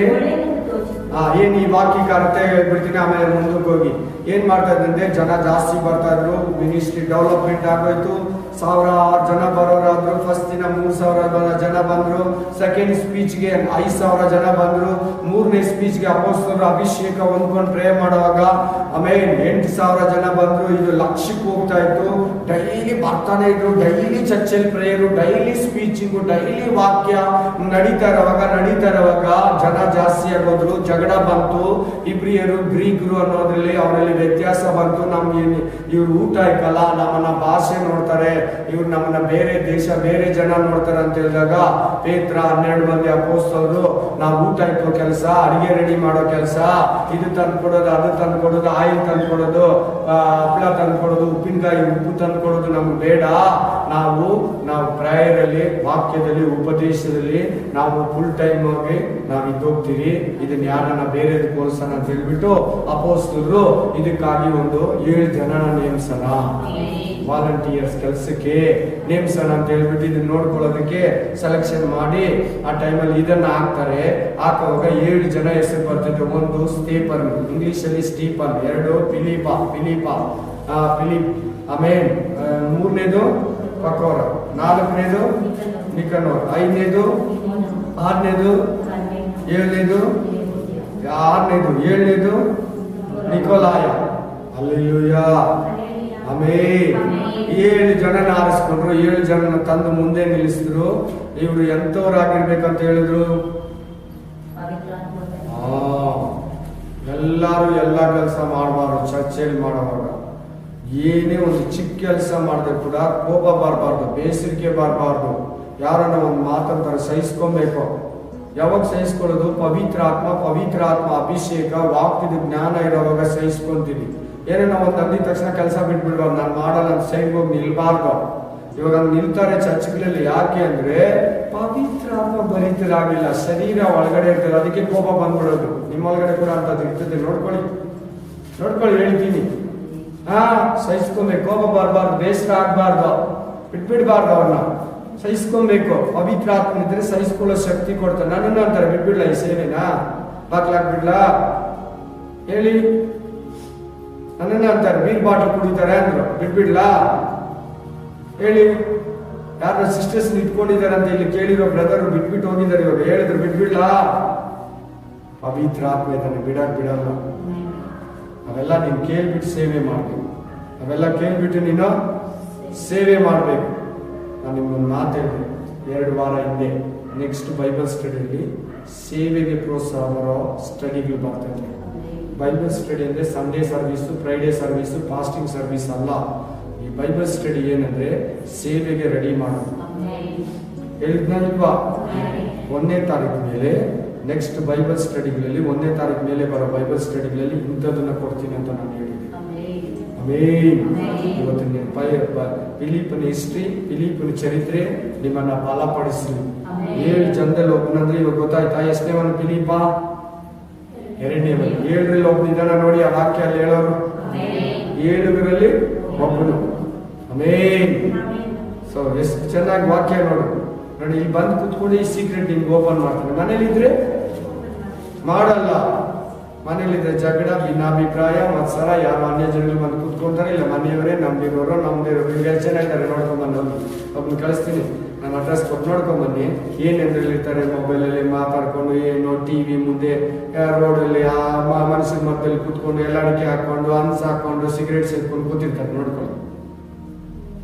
ಏನ್ ಈ ವಾಕ್ಯಕ್ಕೆ ಅರ್ಥ ಹೇಳ್ಬಿಡ್ತೀನಿ, ಆಮೇಲೆ ಮುಂದಕ್ಕೆ ಹೋಗಿ ಏನ್ ಮಾಡ್ತಾ ಇದ್ದಂದ್ರೆ ಜನ ಜಾಸ್ತಿ ಬರ್ತಾ ಇದ್ರು, ಮಿನಿಸ್ಟ್ರಿ ಡೆವಲಪ್ಮೆಂಟ್ ಆಗೋಯ್ತು, 1000 ಜನ ಬರೋರಾದ್ರು. ಫಸ್ಟ್ ದಿನ 3000 ಜನ ಬಂದ್ರು, ಸೆಕೆಂಡ್ ಸ್ಪೀಚ್ಗೆ 5000 ಜನ ಬಂದ್ರು, 3ನೇ ಸ್ಪೀಚ್ಗೆ ಅಪೊಸ್ತಲರ ಅಭಿಷೇಕ ಹೊಂದ್ಕೊಂಡು ಪ್ರೇ ಮಾಡುವಾಗ ಆಮೇಲೆ 8000 ಜನ ಬಂದ್ರು. ಇದು ಲಕ್ಷಕ್ಕೆ ಹೋಗ್ತಾ ಇತ್ತು. ಡೈಲಿ ಬರ್ತಾನೆ ಇದ್ರು, ಡೈಲಿ ಚರ್ಚಲ್ಲಿ ಪ್ರೇಯರು, ಡೈಲಿ ಸ್ಪೀಚಿಂಗು, ಡೈಲಿ ವಾಕ್ಯ ನಡೀತಾ ಇರುವಾಗ ಜನ ಜಾಸ್ತಿ ಆಗೋದ್ರು. ಜಗಳ ಬಂತು, ಇಬ್ರಿಯರು ಗ್ರೀಕರು ಅನ್ನೋದ್ರಲ್ಲಿ ಅವರಲ್ಲಿ ವ್ಯತ್ಯಾಸ ಬಂತು. ನಮ್ಗೆ ಇವ್ರು ಊಟ ಇಕ್ಕಲ್ಲ, ನಮ್ಮನ್ನ ಭಾಷೆ ನೋಡ್ತಾರೆ, ಇವ್ರು ನಮ್ಮನ್ನ ಬೇರೆ ದೇಶ ಬೇರೆ ಜನ ನೋಡ್ತಾರೆ ಅಂತ ಹೇಳಿದಾಗ ಪೇತ್ರ 12 ಮಂದಿ ಅಪೊಸ್ತಲರು ನಾವು ಊಟ ಇಕ್ಕೋ ಕೆಲಸ, ಅಡಿಗೆ ರೆಡಿ ಮಾಡೋ ಕೆಲಸ, ಇದು ತಂದ್ಕೊಡೋದು, ಅದು ತಂದ್ಕೊಡೋದು, ಆಯಿಲ್ ತಂದ್ಕೊಡೋದು, ಹಪ್ಪಳ ತಂದ್ಕೊಡೋದು, ಉಪ್ಪಿನಕಾಯಿ ಉಪ್ಪು ತಂದ್ಕೊಡೋದು ನಮ್ಗೆ ಬೇಡ. ನಾವು ಪ್ರೇಯರಲ್ಲಿ, ವಾಕ್ಯದಲ್ಲಿ, ಉಪದೇಶದಲ್ಲಿ ನಾವು ಫುಲ್ ಟೈಮ್ ಆಗಿ ನಾವು ಇದ್ದೋಗ್ತೀವಿ. ಇದನ್ನ ಯಾರನ್ನ ಬೇರೆದು ಕೋಲ್ಸನ ಅಂತ ಹೇಳ್ಬಿಟ್ಟು ಅಪೊಸ್ತಲರು ಇದಕ್ಕಾಗಿ ಒಂದು 7 ಜನನ ನೇಮಿಸೋಣ, ವಾಲಂಟಿಯರ್ಸ್ ಕೆಲಸಕ್ಕೆ ನೇಮಿಸೋಣ ಅಂತ ಹೇಳ್ಬಿಟ್ಟು ಇದನ್ನ ನೋಡ್ಕೊಳ್ಳೋದಕ್ಕೆ ಸೆಲೆಕ್ಷನ್ ಮಾಡಿ ಆ ಟೈಮಲ್ಲಿ ಇದನ್ನ ಹಾಕ್ತಾರೆ. ಹಾಕುವಾಗ 7 ಜನ ಹೆಸರು ಬರ್ತಿದ್ರು. ಒಂದು ಸ್ಟೀಫನ್, ಇಂಗ್ಲಿಷಲ್ಲಿ ಸ್ಟೀಫನ್. 2 ಫಿಲಿಪ್, ಆಮೇಲೆ 3ನೇದು ಪಕೋರ, 4ನೇದು ನಿಕನೋರ್, 5ನೇದು, 6ನೇದು, 7ನೇದು, 7ನೇದು ನಿಕೋಲಾಯ. ಅಲ್ಲೆಲ್ಲೂಯಾ. ಆಮೇಲೆ 7 ಜನನ ಆರಿಸ್ಕೊಂಡ್ರು, 7 ಜನನ ತಂದು ಮುಂದೆ ನಿಲ್ಲಿಸಿದ್ರು. ಇವರು ಎಂತವ್ರಾಗಿರ್ಬೇಕಂತ ಹೇಳಿದ್ರು, ಎಲ್ಲಾರು ಎಲ್ಲ ಕೆಲಸ ಮಾಡಬಾರ್ದು. ಚರ್ಚೆಯಲ್ಲಿ ಮಾಡುವಾಗ ಏನೇ ಒಂದು ಚಿಕ್ಕ ಕೆಲಸ ಮಾಡಿದ್ರೆ ಕೂಡ ಕೋಪ ಬರಬಾರ್ದು, ಬೇಸರಿಕೆ ಬರಬಾರ್ದು. ಯಾರನ್ನ ಒಂದು ಮಾತಂತಾರೆ ಸಹಿಸ್ಕೊಬೇಕು. ಯಾವಾಗ ಸಹಿಸ್ಕೊಳ್ಳೋದು? ಪವಿತ್ರ ಆತ್ಮ ಅಭಿಷೇಕ, ವಾಕ್ಯದ ಜ್ಞಾನ ಇರೋವಾಗ ಸಹಿಸ್ಕೊಂತೀವಿ. ಏನೋ ಒಂದು ಅಂದಿದ ತಕ್ಷಣ ಕೆಲಸ ಬಿಟ್ಬಿಡ್ಬಾರ್ದು, ನಾನು ಮಾಡಲ್ಲ ಅಂತ ಸೈಡ್ ಹೋಗಿ ನಿಲ್ಬಾರ್ದು. ಇವಾಗ ನಿಲ್ತಾರೆ ಚರ್ಚ್ಗಳಲ್ಲಿ. ಯಾಕೆ ಅಂದ್ರೆ ಪವಿತ್ರ ಆತ್ಮ ಭರಿತರಾಗಿಲ್ಲ, ಶರೀರ ಒಳಗಡೆ ಇರ್ತಾರೆ, ಅದಕ್ಕೆ ಕೋಪ ಬಂದ್ಬಿಡೋದು. ನಿಮ್ಮ ಒಳಗಡೆ ಕೂಡ ಅಂತದ್ದು ಇರ್ತದೆ, ನೋಡ್ಕೊಳ್ಳಿ ಹೇಳ್ತೀನಿ. ಸಹಿಸ್ಕೊಬೇಕು, ಕೋಪ ಬರಬಾರ್ದು, ಬೇಸರ ಆಗಬಾರ್ದು, ಬಿಟ್ಬಿಡ್ಬಾರ್ದು, ಅವ್ರನ್ನ ಸಹಿಸ್ಕೊಬೇಕು. ಪವಿತ್ರ ಆತ್ಮ ಇದ್ರೆ ಸಹಿಸ್ಕೊಳ್ಳೋ ಶಕ್ತಿ ಕೊಡ್ತಾರೆ. ನನ್ನನ್ನು ಅಂತಾರೆ ಬಿಟ್ಬಿಡ್ಲ ಈ ಸೇವೆನಾ, ಬಾಕ್ಲಾಕ್ಬಿಡ್ಲಾ ಹೇಳಿ. ನನ್ನನ್ನ ಅಂತಾರೆ ಬೀರ್ ಬಾಟಲ್ ಕುಡಿತಾರೆ ಅಂದ್ರು, ಬಿಟ್ಬಿಡ್ಲಾ ಹೇಳಿ. ಯಾರ ಸಿಸ್ಟರ್ಸ್ ಇಟ್ಕೊಂಡಿದ್ದಾರೆ ಅಂತ ಇಲ್ಲಿ ಕೇಳಿರೋ ಬ್ರದರ್ ಬಿಟ್ಬಿಟ್ಟು ಹೋಗಿದ್ದಾರೆ, ಇವಾಗ ಹೇಳಿದ್ರು ಬಿಟ್ಬಿಡ್ಲಾ. ಪವಿತ್ರ ಆತ್ಮ ಇದ್ದಾನೆ, ಬಿಡಲ್ಲ. ಅವೆಲ್ಲ ನೀನು ಕೇಳ್ಬಿಟ್ಟು ಸೇವೆ ಮಾಡಬೇಕು, ಅವೆಲ್ಲ ಕೇಳ್ಬಿಟ್ಟು ನೀನು ಸೇವೆ ಮಾಡಬೇಕು. ನಾನು ನಿಮ್ಗೊಂದು ಮಾತು ಹೇಳ್ತೀನಿ, 2 ವಾರ ಹಿಂದೆ ನೆಕ್ಸ್ಟ್ ಬೈಬಲ್ ಸ್ಟಡಿಯಲ್ಲಿ ಸೇವೆಗೆ ಪ್ರೋತ್ಸಾಹ ಬರೋ ಸ್ಟಡಿಗಳು ಬರ್ತದೆ. ಬೈಬಲ್ ಸ್ಟಡಿ ಅಂದರೆ Sunday service, Friday service, fasting service ಅಲ್ಲ. ಈ ಬೈಬಲ್ ಸ್ಟಡಿ ಏನಂದ್ರೆ ಸೇವೆಗೆ ರೆಡಿ ಮಾಡೋದು. ಹೇಳಿದ್ನಲ್ವಾ, 1ನೇ ತಾರೀಕು ಮೇಲೆ ನೆಕ್ಸ್ಟ್ ಬೈಬಲ್ ಸ್ಟಡಿಗಳಲ್ಲಿ 1ನೇ ತಾರೀಕು ಮೇಲೆ ಬರೋ ಬೈಬಲ್ ಸ್ಟಡಿಗಳಲ್ಲಿ ಇಂಥದನ್ನ ಕೊಡ್ತೀನಿ ಅಂತ ನಾನು ಹೇಳಿದ್ದೆ. ಇವತ್ತು ಫಿಲಿಪ್ಪನ ಹಿಸ್ಟ್ರಿ, ಫಿಲಿಪ್ಪನ ಚರಿತ್ರೆ ನಿಮ್ಮನ್ನ ಬಲಪಡಿಸಲಿ. 7 ಜನದಲ್ಲಿ ಒಬ್ಬನಂದ್ರೆ ಇವಾಗ ಗೊತ್ತಾಯ್ತಾ? ಎಷ್ಟನೇವನು ಫಿಲಿಪ? 2ನೇವನು. 7ರಲ್ಲಿ ಒಬ್ಬನಿದ್ದಾನ ನೋಡಿ, ಆ ವಾಕ್ಯ ಅಲ್ಲಿ ಹೇಳೋರು 7ರಲ್ಲಿ ಒಬ್ಬನು. ಆಮೇನ್. ಸೊ ಎಷ್ಟು ಚೆನ್ನಾಗಿ ವಾಕ್ಯ ನೋಡಿ. ಇಲ್ಲಿ ಬಂದು ಕುತ್ಕೊಂಡು ಈ ಸೀಕ್ರೆಟ್ ನಿಮ್ಗೆ ಓಪನ್ ಮಾಡ್ತಾನೆ. ಮನೇಲಿದ್ರೆ ಮಾಡಲ್ಲ, ಮನೇಲಿದ್ರೆ ಜಗಳ, ಭಿನ್ನಾಭಿಪ್ರಾಯ, ಮತ್ಸರ, ಯಾರು ಅನ್ಯ ಜನಗಳು ಬಂದು ಕುತ್ಕೊಂತಾರೆ. ಇಲ್ಲ ಮನೆಯವರೇ ನಮ್ದಿರೋರು, ನಮ್ದಿರೋರು ಎಷ್ಟು ಜನ ಇದ್ದಾರೆ ನೋಡ್ಕೊಂಬಂದು ಒಬ್ಬನ ಕಳಿಸ್ತೀನಿ, ನಾನು ಅಡ್ರೆಸ್ ಕೊಟ್ಟು ನೋಡ್ಕೊಂಬನ್ನಿ. ಏನೆಂದ್ರಲ್ಲಿ ಇರ್ತಾರೆ, ಮೊಬೈಲಲ್ಲಿ ಮಾತಾಡ್ಕೊಂಡು, ಏನು ಟಿವಿ ಮುಂದೆ ರೋಡಲ್ಲಿ ಆ ಮನುಷ್ಯನ ಮಧ್ಯದಲ್ಲಿ ಕುತ್ಕೊಂಡು ಎಲ್ಲಡಿಕೆ ಹಾಕೊಂಡು, ಹನ್ಸ್ ಹಾಕೊಂಡು, ಸಿಗರೇಟ್ ಸೇರ್ಕೊಂಡು ಕೂತಿರ್ತಾರೆ, ನೋಡ್ಕೊಂಡು.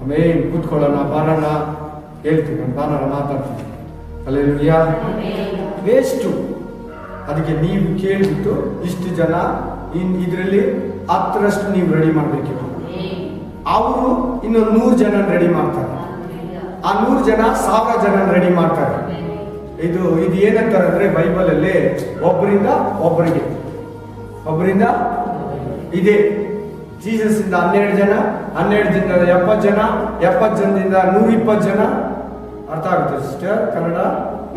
ಆಮೇಲೆ ಕೂತ್ಕೊಳ್ಳೋಣ, ಬರೋಣ ಹೇಳ್ತೀನಿ, ನಾನು ಬಾನಾರ ಮಾತಾಡ್ತೀನಿ. ಅಲ್ಲೆಲ್ಲೂಯಾ. ವೇಸ್ಟು. ಅದಕ್ಕೆ ನೀವು ಕೇಳಿಬಿಟ್ಟು ಇಷ್ಟು ಜನ ಇದರಲ್ಲಿ 10ರಷ್ಟು ನೀವು ರೆಡಿ ಮಾಡಬೇಕು. ಅವರು ಇನ್ನೊಂದು 100 ಜನ ರೆಡಿ ಮಾಡ್ತಾರೆ. ಆ 100 ಜನ 1000 ಜನ ರೆಡಿ ಮಾಡ್ತಾರೆ. ಇದು ಏನಂತಾರೆ ಅಂದ್ರೆ ಬೈಬಲ್ ಅಲ್ಲಿ ಒಬ್ಬರಿಂದ ಇದೆ. ಜೀಸಸ್ ಇಂದ 12 ಜನ, 12 ಜನದಿಂದ 70 ಜನ, 70 ಜನದಿಂದ 120 ಜನ. ಅರ್ಥ ಆಗುತ್ತೆ ಸಿಸ್ಟರ್? ಕನ್ನಡ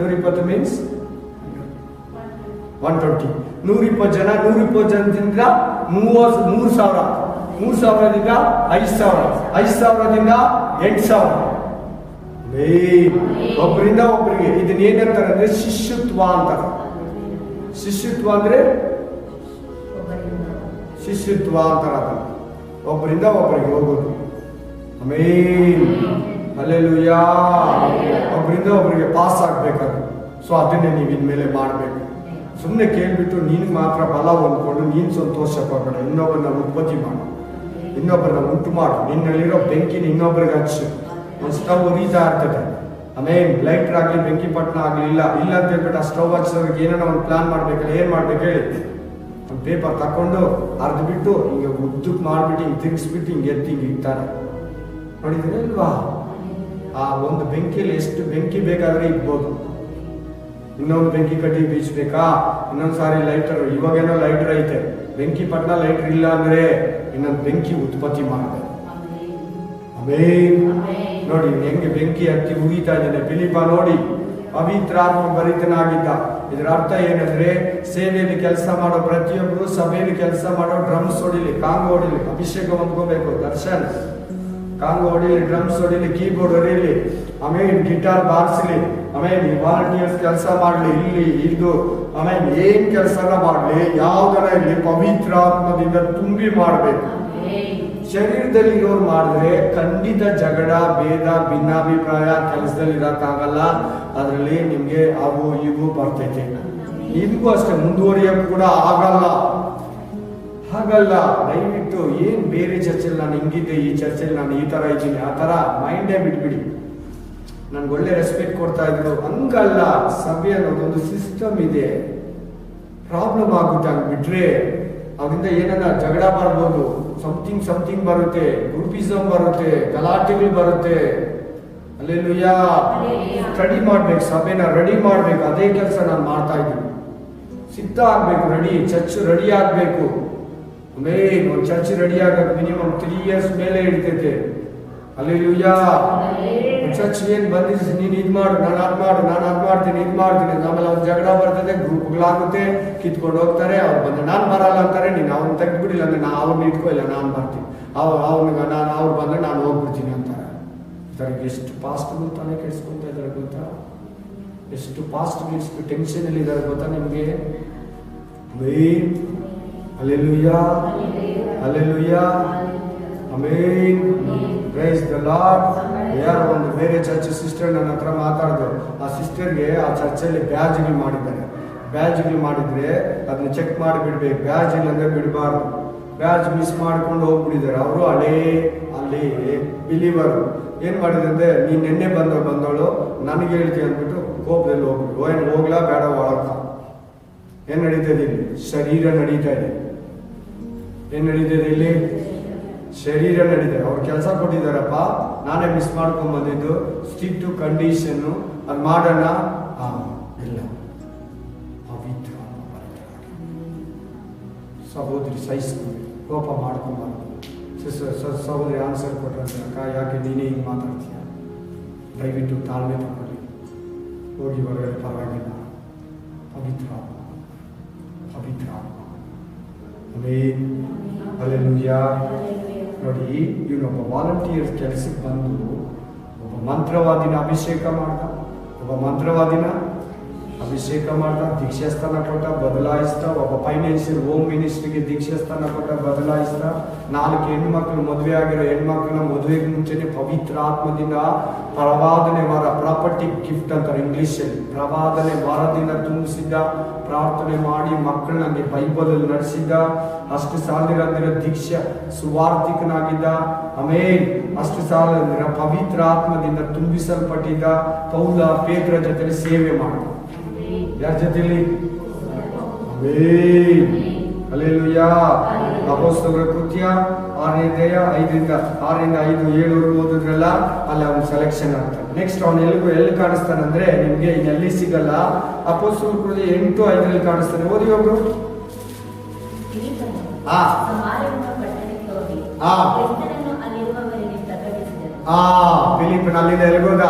120 ಮೀನ್ಸ್ 120. 120 ಜನ, 120 ಜನದಿಂದ 3,000, 3,000ದಿಂದ 5,000, 5,000ದಿಂದ 8,000. ಒಬ್ಬರಿಂದ ಒಬ್ಬರಿಗೆ. ಇದನ್ನ ಏನಂತಾರೆ ಅಂದ್ರೆ ಶಿಷ್ಯತ್ವ ಅಂತಾರೆ. ಶಿಷ್ಯತ್ವ ಅಂದ್ರೆ ಒಬ್ಬರಿಂದ ಒಬ್ಬರಿಗೆ ಹೋಗೋದು. ಆಮೇನ್. ಹಲ್ಲೆಲೂಯಾ. ಒಬ್ಬರಿಂದ ಒಬ್ಬರಿಗೆ ಪಾಸ್ ಆಗ್ಬೇಕಾದ್ರೆ. ಸೊ ಅದನ್ನೇ ನೀವು ಇನ್ಮೇಲೆ ಮಾಡಬೇಕು. ಸುಮ್ಮನೆ ಕೇಳ್ಬಿಟ್ಟು ನಿನ್ಗೆ ಮಾತ್ರ ಬಲ ಹೊಂದ್ಕೊಂಡು ನೀನು ಸಂತೋಷ ಪಡಬೇಡ. ಇನ್ನೊಬ್ಬರನ್ನ ಉತ್ಪತ್ತಿ ಮಾಡು, ಇನ್ನೊಬ್ಬರನ್ನ ಉಂಟು ಮಾಡು. ನಿನ್ನಲ್ಲಿರೋ ಬೆಂಕಿನ ಇನ್ನೊಬ್ಬರಿಗೆ ಹಚ್ಚು. ಒಂದು ಸ್ಟವ್ ಉರಿತಾ ಇರ್ತದೆ, ಆಮೇಲೆ ಲೈಟ್ರ್ ಆಗಲಿ, ಬೆಂಕಿ ಪಟ್ಟಣ ಆಗಲಿ, ಇಲ್ಲ ಅಂತ ಹೇಳ್ಬಿಟ್ಟು ಆ ಸ್ಟವ್ ಹಚ್ಚೋರಿಗೆ ಏನಾರ ಒಂದು ಪ್ಲಾನ್ ಮಾಡ್ಬೇಕಲ್ಲ. ಏನು ಮಾಡ್ಬೇಕು ಹೇಳಿ? ಒಂದು ಪೇಪರ್ ತಕೊಂಡು ಅರ್ದ್ಬಿಟ್ಟು ಹಿಂಗೆ ಉದ್ದಕ್ಕೆ ಮಾಡ್ಬಿಟ್ಟು ಹಿಂಗೆ ತಿರ್ಗಿಸ್ಬಿಟ್ಟು ಹಿಂಗೆ ಎತ್ತಿ ಹಿಂಗೆ ಇಡ್ತಾರೆ. ನೋಡಿದ್ರೆ ಇಲ್ವಾ? ಆ ಒಂದು ಬೆಂಕಿಯಲ್ಲಿ ಎಷ್ಟು ಬೆಂಕಿ ಬೇಕಾದ್ರೆ ಇಡ್ಬೋದು. ಇನ್ನೊಂದು ಬೆಂಕಿ ಕಟ್ಟಿ ಬೀಚ್ಬೇಕಾ? ಇನ್ನೊಂದು ಸಾರಿ ಲೈಟರ್. ಇವಾಗೇನೋ ಲೈಟರ್ ಐತೆ, ಬೆಂಕಿ ಪಟ್ಟಣ ಲೈಟರ್ ಇಲ್ಲ ಅಂದ್ರೆ ಇನ್ನೊಂದು ಬೆಂಕಿ ಉತ್ಪತ್ತಿ ಮಾಡಿದೆ. ಆಮೇನ್. ನೋಡಿ ಹೆಂಗೆ ಬೆಂಕಿ ಹತ್ತಿ ಉರಿತಾ ಇದ್ದಾನೆ. ಫಿಲಿಪ ನೋಡಿ ಪವಿತ್ರಾತ್ಮ ಭರಿತನಾಗಿದ್ದ. ಇದರ ಅರ್ಥ ಏನಂದ್ರೆ ಸೇವೆಯಲ್ಲಿ ಕೆಲಸ ಮಾಡೋ ಪ್ರತಿಯೊಬ್ಬರು, ಸಭೆಯಲ್ಲಿ ಕೆಲಸ ಮಾಡೋ ಡ್ರಮ್ಸ್ ಹೊಡಿಲಿ, ಕಾಂಗೋ ಹೊಡಿಲಿ, ಅಭಿಷೇಕ ಹೊಂದ್ಕೋಬೇಕು. ದರ್ಶನ್ ಕಾಂಗೋ ಹೊಡಿಲಿ, ಡ್ರಮ್ಸ್ ಹೊಡಿಲಿ, ಕೀಬೋರ್ಡ್ ಹೊಡಿಲಿ, ಆಮೇಲೆ ಗಿಟಾರ್ ಬಾರಿಸಲಿ, ಆಮೇಲೆ ವಾಲಂಟಿಯರ್ಸ್ ಕೆಲಸ ಮಾಡಲಿ, ಇಲ್ಲಿ ಇದು ಆಮೇಲೆ ಏನ್ ಕೆಲಸನ ಮಾಡಲಿ, ಯಾವ್ದರ ಇರಲಿ, ಪವಿತ್ರಾತ್ಮದಿಂದ ತುಂಬಿ ಮಾಡಬೇಕು. ಶರೀರದಲ್ಲಿ ಇರೋರು ಮಾಡಿದ್ರೆ ಖಂಡಿತ ಜಗಳ, ಭೇದ, ಭಿನ್ನಾಭಿಪ್ರಾಯ ಕೆಲಸದಲ್ಲಿ ಇರಕ್ಕಾಗಲ್ಲ. ಅದರಲ್ಲಿ ನಿಮ್ಗೆ ಅವು ಇವು ಬರ್ತೈತೆ. ನಿಮಗೂ ಅಷ್ಟೇ ಮುಂದುವರಿಯಕ್ಕೆ ಕೂಡ ಆಗಲ್ಲ. ದಯವಿಟ್ಟು ಏನ್ ಬೇರೆ ಚರ್ಚೆಯಲ್ಲಿ ನಾನು ಹಿಂಗಿದ್ದೆ, ಈ ಚರ್ಚೆಯಲ್ಲಿ ನಾನು ಈ ತರ ಇದ್ದೀನಿ, ಆ ತರ ಮೈಂಡೇ ಬಿಟ್ಬಿಡಿ. ನನ್ಗೆ ಒಳ್ಳೆ ರೆಸ್ಪೆಕ್ಟ್ ಕೊಡ್ತಾ ಇದ್ರು, ಹಂಗಲ್ಲ. ಸಭೆ ಅನ್ನೋದೊಂದು ಸಿಸ್ಟಮ್ ಇದೆ. ಪ್ರಾಬ್ಲಮ್ ಆಗುತ್ತೆ ಹಂಗ್ ಬಿಟ್ರೆ. ಅದರಿಂದ ಏನನ್ನ ಜಗಳ ಮಾಡ್ಬೋದು, ಸಮಥಿಂಗ್ ಬರುತ್ತೆ, ಗ್ರೂಪಿಸಮ್ ಬರುತ್ತೆ, ಗಲಾಟೆಗಳು ಬರುತ್ತೆ. ಅಲ್ಲೆಲ್ಲೂಯಾ. ಸ್ಟಡಿ ಮಾಡ್ಬೇಕು, ಸಭೆನ ರೆಡಿ ಮಾಡ್ಬೇಕು. ಅದೇ ಕೆಲಸ ನಾನು ಮಾಡ್ತಾ ಇದ್ದೀನಿ. ಸಿದ್ಧ ಆಗ್ಬೇಕು, ರೆಡಿ, ಚರ್ಚ್ ರೆಡಿ ಆಗ್ಬೇಕು. ಮೇನ್ ಒಂದು ಚರ್ಚ್ ರೆಡಿ ಆಗಕ್ಕೆ ಮಿನಿಮಮ್ 3 years ಮೇಲೆ ಹಿಡಿತೈತೆ. ಅಲ್ಲೆಲ್ಲೂಯಾ. ಚರ್ಚ್ ಏನು ಬಂದಿದ್ದು, ನೀನು ಇದು ಮಾಡು, ನಾನು ಅದು ಮಾಡು, ನಾನು ಅದು ಮಾಡ್ತೀನಿ, ಇದು ಮಾಡ್ತೀನಿ. ಆಮೇಲೆ ಅವ್ರು ಜಗಳ ಬರ್ತದೆ, ಗ್ರೂಪ್ಗಳಾಗುತ್ತೆ, ಕಿತ್ಕೊಂಡು ಹೋಗ್ತಾರೆ. ಅವ್ರು ಬಂದು ನಾನು ಬರಲ್ಲ ಅಂತಾರೆ, ನೀನು ಅವ್ರನ್ನ ತೆಗೆದ್ಬಿಡಿಲ್ಲ ಅಂದರೆ ನಾನು ಅವ್ರನ್ನ ಇಟ್ಕೊಲ್ಲ, ನಾನು ಬರ್ತೀನಿ. ನಾನು ಅವ್ರು ಬಂದರೆ ನಾನು ಹೋಗ್ಬಿಡ್ತೀನಿ ಅಂತಾರೆ. ಇದ್ರಿಗೆ ಎಷ್ಟು ಪಾಸ್ಟ್ಗಳು ತಾನೇ ಕೆಡಿಸ್ಕೊಂತ ಇದ್ದಾರೆ ಗೊತ್ತಾ? ಎಷ್ಟು ಪಾಸ್ಟ್ಗಳು ಎಷ್ಟು ಟೆನ್ಷನಲ್ಲಿ ಇದ್ದಾರೆ ಗೊತ್ತಾ ನಿಮಗೆ? Hallelujah, hallelujah, amen, price the lord. ಯಾರೋ ಒಂದು ಬೇರೆ ಚರ್ಚ್ ಸಿಸ್ಟರ್ ನನ್ನ ಹತ್ರ ಮಾತಾಡಿದ್ರು. ಆ ಸಿಸ್ಟರ್ಗೆ ಆ ಚರ್ಚಲ್ಲಿ ಬ್ಯಾಜ್ಗಳು ಮಾಡಿದ್ದಾರೆ. ಬ್ಯಾಜ್ಗಳು ಮಾಡಿದ್ರೆ ಅದನ್ನ ಚೆಕ್ ಮಾಡಿ ಬಿಡ್ಬೇಕು. ಬ್ಯಾಜ್ ಇಲ್ಲಂದ್ರೆ ಬಿಡಬಾರ್ದು. ಬ್ಯಾಜ್ ಮಿಸ್ ಮಾಡ್ಕೊಂಡು ಹೋಗ್ಬಿಟ್ಟಿದ್ದಾರೆ. ಅವರು ಅಲ್ಲಿ ಬಿಲೀವರು ಏನು ಮಾಡಿದಂತೆ, ನೀನು ನೆನ್ನೆ ಬಂದವಳು ನನಗೆ ಹೇಳ್ತೀವಿ ಅಂದ್ಬಿಟ್ಟು ಕೋಪದಲ್ಲಿ ಹೋಗ್ಬಿಟ್ಟು ಏನು ಹೋಗ್ಲಾ ಬೇಡ ಒಳಗ. ಏನು ನಡೀತಾ ಇದೆ ಇಲ್ಲಿ? ಶರೀರ ನಡೀತಾ ಇದೆ. ಏನು ನಡೀತಿದೆ ಇಲ್ಲಿ? ಶರೀರ ನಡೀತಾರೆ. ಅವ್ರು ಕೆಲಸ ಕೊಟ್ಟಿದ್ದಾರಪ್ಪ, ನಾನೇ ಮಿಸ್ ಮಾಡ್ಕೊಂಡ್ ಬಂದಿದ್ದು, ಸ್ಟಿಕ್ ಟು ಕಂಡೀಷನ್ನು, ಅದು ಮಾಡೋಣ. ಇಲ್ಲ, ಪವಿತ್ರ ಸಹೋದರಿ ಸಹಿಸ್ಕೊಂಡು ಕೋಪ ಮಾಡ್ಕೊಂಬಾರ್ದು. ಸಹೋದರಿ ಆನ್ಸರ್ ಕೊಟ್ಟರೆ ಅಕ್ಕ ಯಾಕೆ ನೀನೇ ಹಿಂಗೆ ಮಾತಾಡ್ತೀಯ, ದಯವಿಟ್ಟು ತಾಳ್ಮೆ ತಗೊಳ್ಳಿ, ಹೋಗಿ ಹೊರಗಡೆ ಪರವಾಗಿಲ್ಲ. ಪವಿತ್ರ ಪವಿತ್ರ ಹಲ್ಲೆಲೂಯಾ. ನೋಡಿ, ಇವನೊಬ್ಬ ವಾಲಂಟಿಯರ್ ಕೆಲಸಕ್ಕೆ ಬಂದು ಒಬ್ಬ ಮಂತ್ರವಾದಿನ ಅಭಿಷೇಕ ಮಾಡ್ದ. ದೀಕ್ಷಾ ಸ್ಥಾನ ಕೊಟ್ಟ, ಬದಲಾಯಿಸ್ತಾ. ಒಬ್ಬ ಫೈನಾನ್ಷಿಯಲ್ ಹೋಮ್ ಮಿನಿಸ್ಟ್ರಿಗೆ ದೀಕ್ಷಾ ಸ್ಥಾನ ಕೊಟ್ಟ, ಬದಲಾಯಿಸ್ತಾ. 4 ಹೆಣ್ಮಕ್ಳು, ಮದುವೆ ಆಗಿರೋ ಹೆಣ್ಮಕ್ಳನ್ನ ಮದುವೆಗೆ ಮುಂಚೆನೆ ಪವಿತ್ರ ಆತ್ಮದಿಂದ ಪ್ರವಾದನೆ ವರ, ಪ್ರಾಪರ್ಟಿ ಗಿಫ್ಟ್ ಅಂತಾರೆ ಇಂಗ್ಲಿಷಲ್ಲಿ, ಪ್ರವಾದನೆ ವರದಿಂದ ತುಂಬಿಸಿದ್ದ. ಪ್ರಾರ್ಥನೆ ಮಾಡಿ ಮಕ್ಕಳನ್ನ ಬೈಬಲಲ್ಲಿ ನಡೆಸಿದ್ದ. ಅಷ್ಟು ಸಾಲಿರಂದಿರ ದೀಕ್ಷಾ ಸುವಾರ್ಥಿಕನಾಗಿದ್ದ. ಆಮೇಲೆ ಅಷ್ಟು ಸಾಲಿರಂದಿರ ಪವಿತ್ರ ಆತ್ಮದಿಂದ ತುಂಬಿಸಲ್ಪಟ್ಟಿದ್ದ. ಪೌಲ ಪೇತ್ರ ಜೊತೆ ಸೇವೆ ಮಾಡಿದ. ಯಾರ ಜೊತೆಲಿ? ಹಲ್ಲೆಲೂಯಾ. ಅಪೊಸ್ತಲರ ಕೃತ್ಯ 6ನೇ ಅಧ್ಯಾಯ 5ರಿಂದ 7 ಓದಿದ್ರಲ್ಲ, ಅಲ್ಲಿ ಅವ್ನು ಸೆಲೆಕ್ಷನ್ ಆಗ್ತಾನೆ. ನೆಕ್ಸ್ಟ್ ಅವ್ನು ಎಲ್ಲಿ ಕಾಣಿಸ್ತಾನಂದ್ರೆ, ನಿಮ್ಗೆ ಎಲ್ಲಿ ಸಿಗಲ್ಲ. ಅಪೊಸ್ತಲರ ಕೃತ್ಯ 8:5 ಕಾಣಿಸ್ತಾನೆ. ಓದಿ ಒಬ್ರು. ಫಿಲಿಪ್ಪನ ಅಲ್ಲಿಂದ ಎಲ್ಗೋದ.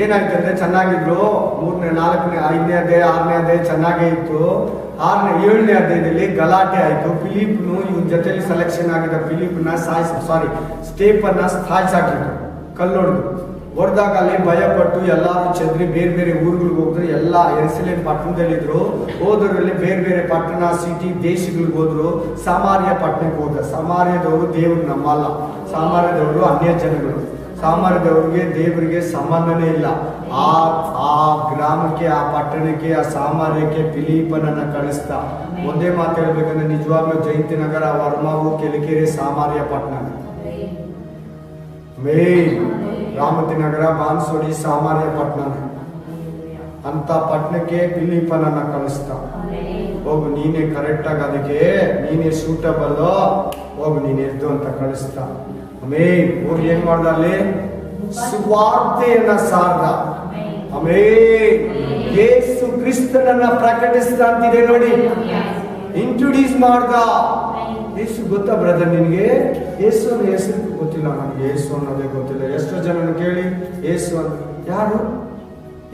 ಏನಾಯ್ತಂದ್ರೆ, ಚೆನ್ನಾಗಿದ್ರು. 3ನೇ 4ನೇ 5ನೇ ಅಧ್ಯಾಯ 6ನೇ ಅಧ್ಯಾಯ ಚೆನ್ನಾಗೇ ಇತ್ತು. 7ನೇ ಅಧ್ಯಾಯದಲ್ಲಿ ಗಲಾಟೆ ಆಯ್ತು. ಫಿಲಿಪ್ನು ಇವನ್ ಜೊತೆಲಿ ಸೆಲೆಕ್ಷನ್ ಆಗಿದ್ದ ಫಿಲಿಪ್ನ ಸ್ಟೇಫನ್ನ ಸಾಯಿಸಾಕಿದ್ರು, ಹೊಡೆದಾಗ ಅಲ್ಲಿ ಭಯಪಟ್ಟು ಎಲ್ಲಾರು ಚೆದ್ರಿ ಬೇರೆ ಬೇರೆ ಊರುಗಳಿಗೆ ಹೋದ್ರು. ಎಲ್ಲ ಯೆರೂಸಲೇಮ್ ಪಟ್ಟಣದಲ್ಲಿದ್ರು. ಹೋದ್ರಲ್ಲಿ ಬೇರೆ ಬೇರೆ ಪಟ್ಟಣ, ಸಿಟಿ, ದೇಶಗಳಿಗೆ ಹೋದ್ರು. ಸಮಾರ್ಯ ಪಟ್ಟಣಕ್ಕೆ ಹೋದ. ಸಮಾರ್ಯದವರು ದೇವ್ರು ನಮ್ಮಲ್ಲ, ಸಮಾರ್ಯದವರು ಅನ್ಯ ಜನಗಳು. ಸಾಮರ್ಯದವ್ರಿಗೆ ದೇವರಿಗೆ ಸಂಬಂಧನೇ ಇಲ್ಲ. ಆ ಗ್ರಾಮಕ್ಕೆ, ಆ ಪಟ್ಟಣಕ್ಕೆ, ಆ ಸಾಮರ್ಯಕ್ಕೆ ಫಿಲಿಪ್ಪನನ್ನ ಕಳಿಸ್ತಾ. ಒಂದೇ ಮಾತು ಹೇಳ್ಬೇಕಂದ್ರೆ, ನಿಜವಾಗ್ಲೂ ಜಯಂತಿನಗರ, ವರ್ಮಾವು, ಕೆಲಿಕೆರೆ ಸಾಮರ್ಯ ಪಟ್ಟಣ. ರಾಮತಿನಗರ, ಬಾನ್ಸೋಡಿ ಸಾಮರ್ಯ ಪಟ್ಟಣ. ಅಂತ ಪಟ್ಟಣಕ್ಕೆ ಫಿಲಿಪ್ಪನನ್ನ ಕಳಿಸ್ತಾ. ಹೋಗು, ನೀನೇ ಕರೆಕ್ಟಾಗಿ ಅದಕ್ಕೆ ನೀನೇ ಸೂಟಬಲ್, ಹೋಗು ನೀನು ಎದ್ದು ಅಂತ ಕಳಿಸ್ತಾ. ಹೋಗಿ ಏನ್ ಮಾಡ್ದ? ಅಲ್ಲಿ ಸುವಾರ್ತೆಯನ್ನ ಸಾರ್ದ. ಯೇಸು ಕ್ರಿಸ್ತನನ್ನ ಪ್ರಕಟಿಸ್ತಾ ಅಂತಿದೆ ನೋಡಿ. ಇಂಟ್ರೊಡ್ಯೂಸ್ ಮಾಡ್ದ. ಯೇಸು ಗೊತ್ತಾ ಬ್ರದರ್ ನಿನ್ಗೆ? ಯೇಸು ಅನ್ನೋ ಹೆಸರು ಗೊತ್ತಿಲ್ಲ ನನಗೆ. ಯೇಸು ಅನ್ನೋದೇ ಗೊತ್ತಿಲ್ಲ. ಎಷ್ಟೋ ಜನನ ಕೇಳಿ ಯೇಸು ಅಂತ ಯಾರು,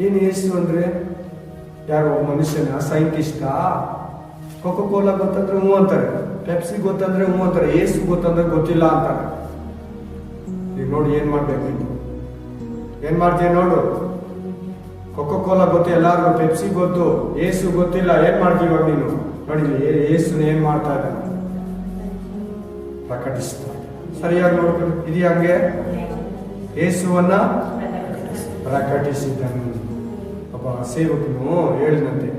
ಏನು ಯೇಸು ಅಂದ್ರೆ ಯಾರು? ಮನುಷ್ಯನ? ಸೈಂಟಿಸ್ಟಾ? ಕೊಕೋ ಕೋಲಾ ಗೊತ್ತಂದ್ರೆ ಹ್ಞೂ ಅಂತಾರೆ, ಪೆಪ್ಸಿ ಗೊತ್ತಂದ್ರೆ ಹ್ಞೂ ಅಂತಾರೆ, ಯೇಸು ಗೊತ್ತಂದ್ರೆ ಗೊತ್ತಿಲ್ಲ ಅಂತಾರೆ. ಈಗ ನೋಡಿ ಏನ್ ಮಾಡ್ಬೇಕು, ಏನ್ ಮಾಡ್ತೀಯ ನೋಡು. ಕೊಕೋ ಕೋಲಾ ಗೊತ್ತು ಎಲ್ಲಾರ್ಗು, ಪೆಪ್ಸಿ ಗೊತ್ತು, ಯೇಸು ಗೊತ್ತಿಲ್ಲ. ಏನ್ ಮಾಡ್ತೀವಿ ಇವಾಗ ನೀನು? ನೋಡಿ ಯೇಸುನ ಏನ್ ಮಾಡ್ತಾ ಇದ್ದಾನೆ? ಪ್ರಕಟಿಸ್ತಾ. ಸರಿಯಾಗಿ ನೋಡ್ಕೊಂಡು ಇದೀ ಹಂಗೆ ಯೇಸುವನ್ನ ಪ್ರಕಟಿಸಿದ್ದನು. ಒಬ್ಬ ಸೇವಕನು ಹೇಳಿದಂತೆ,